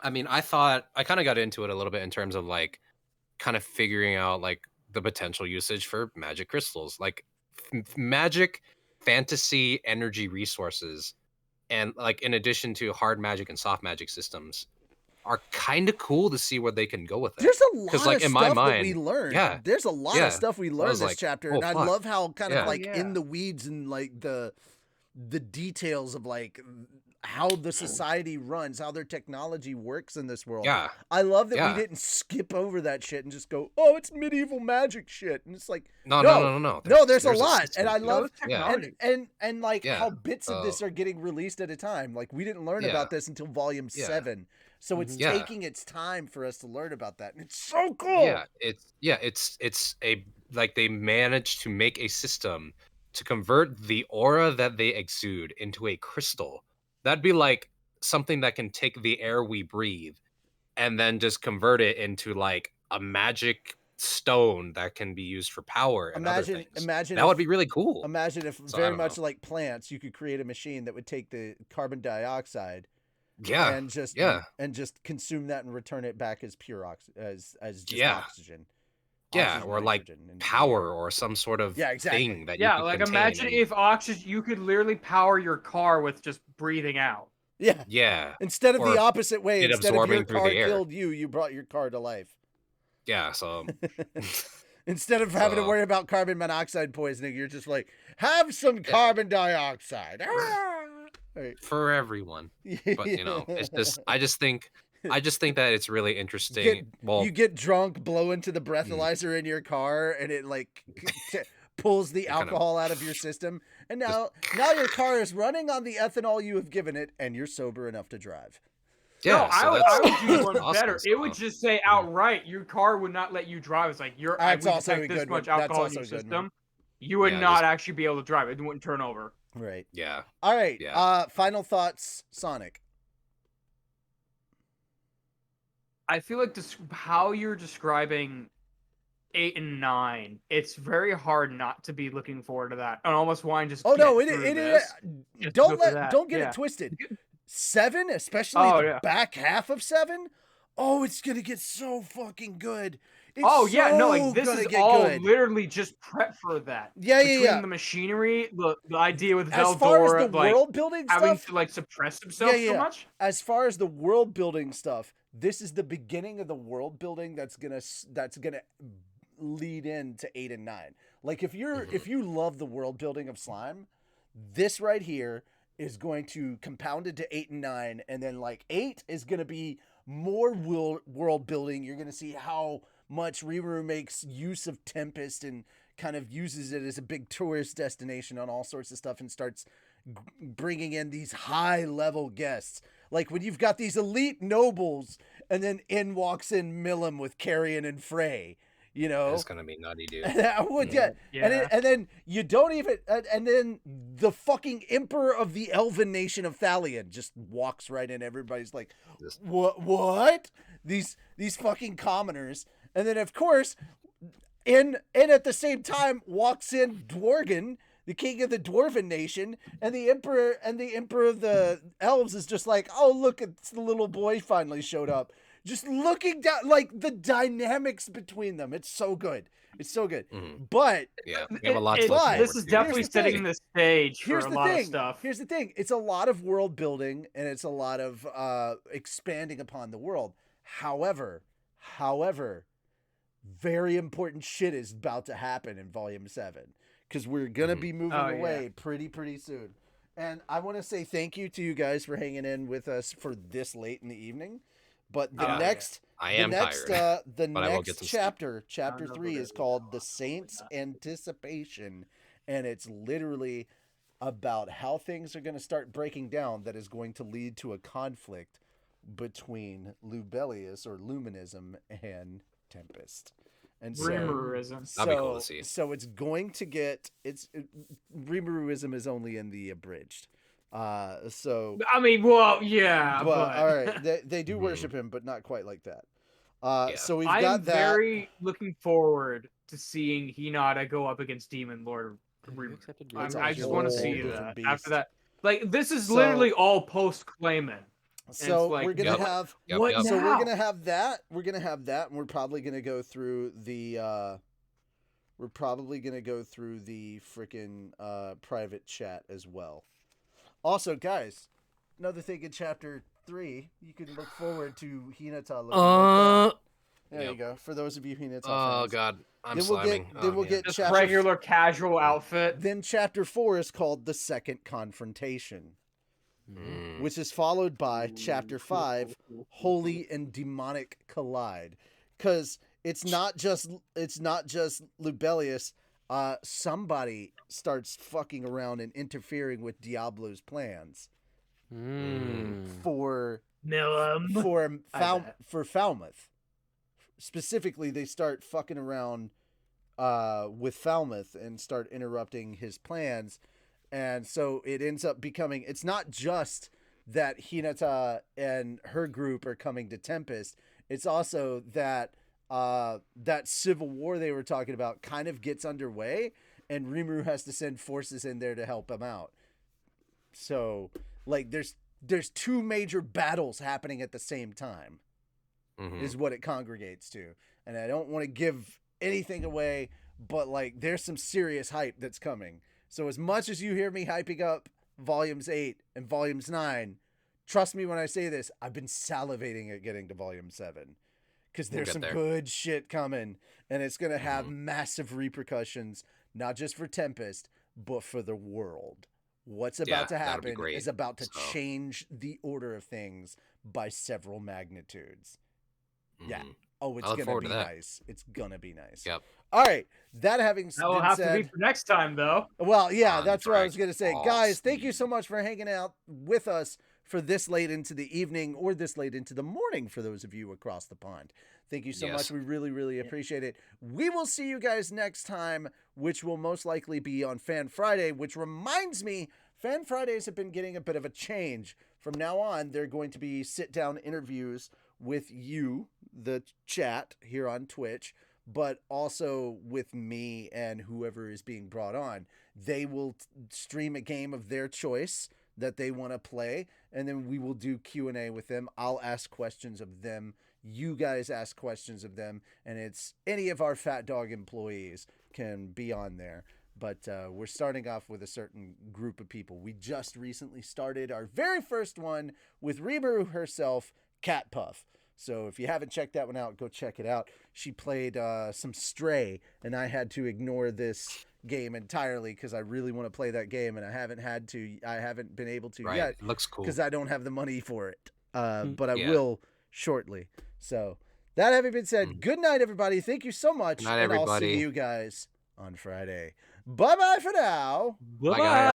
I mean, I kind of got into it a little bit in terms of like, kind of figuring out like the potential usage for magic crystals, like magic, fantasy, energy resources, and like in addition to hard magic and soft magic systems, are kind of cool to see where they can go with it. There's a lot like, of in stuff my that mind, we learned. yeah, There's a lot yeah. of stuff we I learned was this like, chapter, oh, and I fuck. love how kind of Yeah. like Yeah. in the weeds and like the details of like how the society runs, how their technology works in this world. Yeah. I love that Yeah. we didn't skip over that shit and just go, oh, it's medieval magic shit. And it's like, No. there's a lot. system And I to it. love Yeah. and like Yeah. how bits of this are getting released at a time. Like we didn't learn Yeah. about this until volume Yeah. 7. So it's Yeah. taking its time for us to learn about that. And it's so cool. It's a like they managed to make a system to convert the aura that they exude into a crystal. That'd be like something that can take the air we breathe and then just convert it into like a magic stone that can be used for power and other things. Imagine That would be really cool. Imagine if So, I very don't much know. like plants, you could create a machine that would take the carbon dioxide Yeah. and just consume that and return it back as pure as just oxygen. Yeah, Oxygen, or like nitrogen, and power or some sort of thing that you could like contain imagine and- if oxygen, you could literally power your car with just breathing out. Yeah. Yeah. Instead of Or the opposite way, it instead of your absorbing through car the air. killed you, you brought your car to life. Yeah, so Instead of having to worry about carbon monoxide poisoning, you're just like, have some carbon dioxide. Right. for everyone. But you know, it's just I just think that it's really interesting. You get drunk, blow into the breathalyzer in your car, and it like pulls the alcohol out of your system. And now your car is running on the ethanol you have given it, and you're sober enough to drive. Yeah, no, I would do one awesome better. It would stuff. just say outright, your car would not let you drive. It's like we detect this much alcohol in your system. You would not actually be able to drive. It wouldn't turn over. Right. Yeah. All right. Yeah. Final thoughts, Sonic. I feel like how you're describing 8 and 9, it's very hard not to be looking forward to that. And almost wanting to just don't get it twisted. 7, especially the back half of 7. Oh, it's gonna get so fucking good. It's this is all literally just prep for that. Between the machinery, the idea with Veldora, as far as the world building having stuff, to like suppress himself so much. As far as the world building stuff, this is the beginning of the world building that's gonna lead into 8 and 9. Like if you love the world building of Slime, this right here is going to compound into 8 and 9, and then like 8 is gonna be more world building. You're gonna see how much Rimuru makes use of Tempest and kind of uses it as a big tourist destination on all sorts of stuff and starts bringing in these high level guests. Like when you've got these elite nobles and then in walks in Milim with Carrion and Frey, you know. It's going to be nutty, dude. And then you don't even, and then the fucking emperor of the elven nation of Thalion just walks right in. Everybody's like, what? These fucking commoners. And then, of course, and at the same time walks in Dworgen, the king of the Dwarven nation, and the emperor of the elves is just like, oh, look, it's the little boy finally showed up. Just looking down, like the dynamics between them. It's so good. It's so good. Mm-hmm. But yeah, we have a lot to look forward this is definitely setting the stage for a lot of stuff. Here's the thing. It's a lot of world building and it's a lot of expanding upon the world. However, very important shit is about to happen in Volume 7 because we're going to be moving away pretty soon. And I want to say thank you to you guys for hanging in with us for this late in the evening. But the next chapter, chapter 3, is called The Saints' Anticipation. And it's literally about how things are going to start breaking down that is going to lead to a conflict between Lubelius or Luminism and Tempest. And so, Rimuruism. That'd be cool to see. So it's going to get Rimuruism is only in the abridged. So I mean, well, yeah, but all right, they do worship him, but not quite like that. So we've got I'm that. very looking forward to seeing Hinata go up against Demon Lord. I just want to see that after that. Like this is literally all post claimant. So like, we're gonna have what now? So we're gonna have that. We're gonna have that, and we're probably gonna go through the. We're probably gonna go through the freaking private chat as well. Also, guys, another thing in chapter 3, you can look forward to Hinata looking like that. There you go. For those of you Hinata fans. Oh god, I'm then slamming. We'll get just chapter regular casual outfit. Then chapter 4 is called The Second Confrontation, which is followed by chapter 5, Holy and Demonic Collide. Because it's not just Lubelius. Somebody starts fucking around and interfering with Diablo's plans for Falmouth. Specifically, they start fucking around with Falmouth and start interrupting his plans, and so it ends up becoming. It's not just that Hinata and her group are coming to Tempest. It's also that that civil war they were talking about kind of gets underway, and Rimuru has to send forces in there to help him out. So, like, there's two major battles happening at the same time, is what it congregates to. And I don't want to give anything away, but like, there's some serious hype that's coming. So as much as you hear me hyping up volumes 8 and volumes 9, trust me when I say this, I've been salivating at getting to volume 7. Because there's some good shit coming, and it's going to have massive repercussions, not just for Tempest, but for the world. What's about to happen is about to change the order of things by several magnitudes. Yeah. Oh, it's going to be nice. It's going to be nice. Yep. All right. That having been said... That will have to be for next time, though. Well, yeah, that's what I was going to say. Guys, thank you so much for hanging out with us for this late into the evening or this late into the morning for those of you across the pond. Thank you so much. We really, really appreciate it. We will see you guys next time, which will most likely be on Fan Friday, which reminds me, Fan Fridays have been getting a bit of a change. From now on, they're going to be sit-down interviews with you, the chat here on Twitch, but also with me and whoever is being brought on. They will stream a game of their choice that they want to play, and then we will do Q&A with them. I'll ask questions of them. You guys ask questions of them, and it's any of our Fat Dog employees can be on there. But we're starting off with a certain group of people. We just recently started our very first one with Rimuru herself, Cat Puff. So if you haven't checked that one out, go check it out. She played some Stray, and I had to ignore this game entirely because I really want to play that game, and I haven't been able to yet. It looks cool because I don't have the money for it. But I will shortly. So that having been said, good night, everybody. Thank you so much. Good night, and everybody. I'll see you guys on Friday. Bye-bye for now. Bye, guys.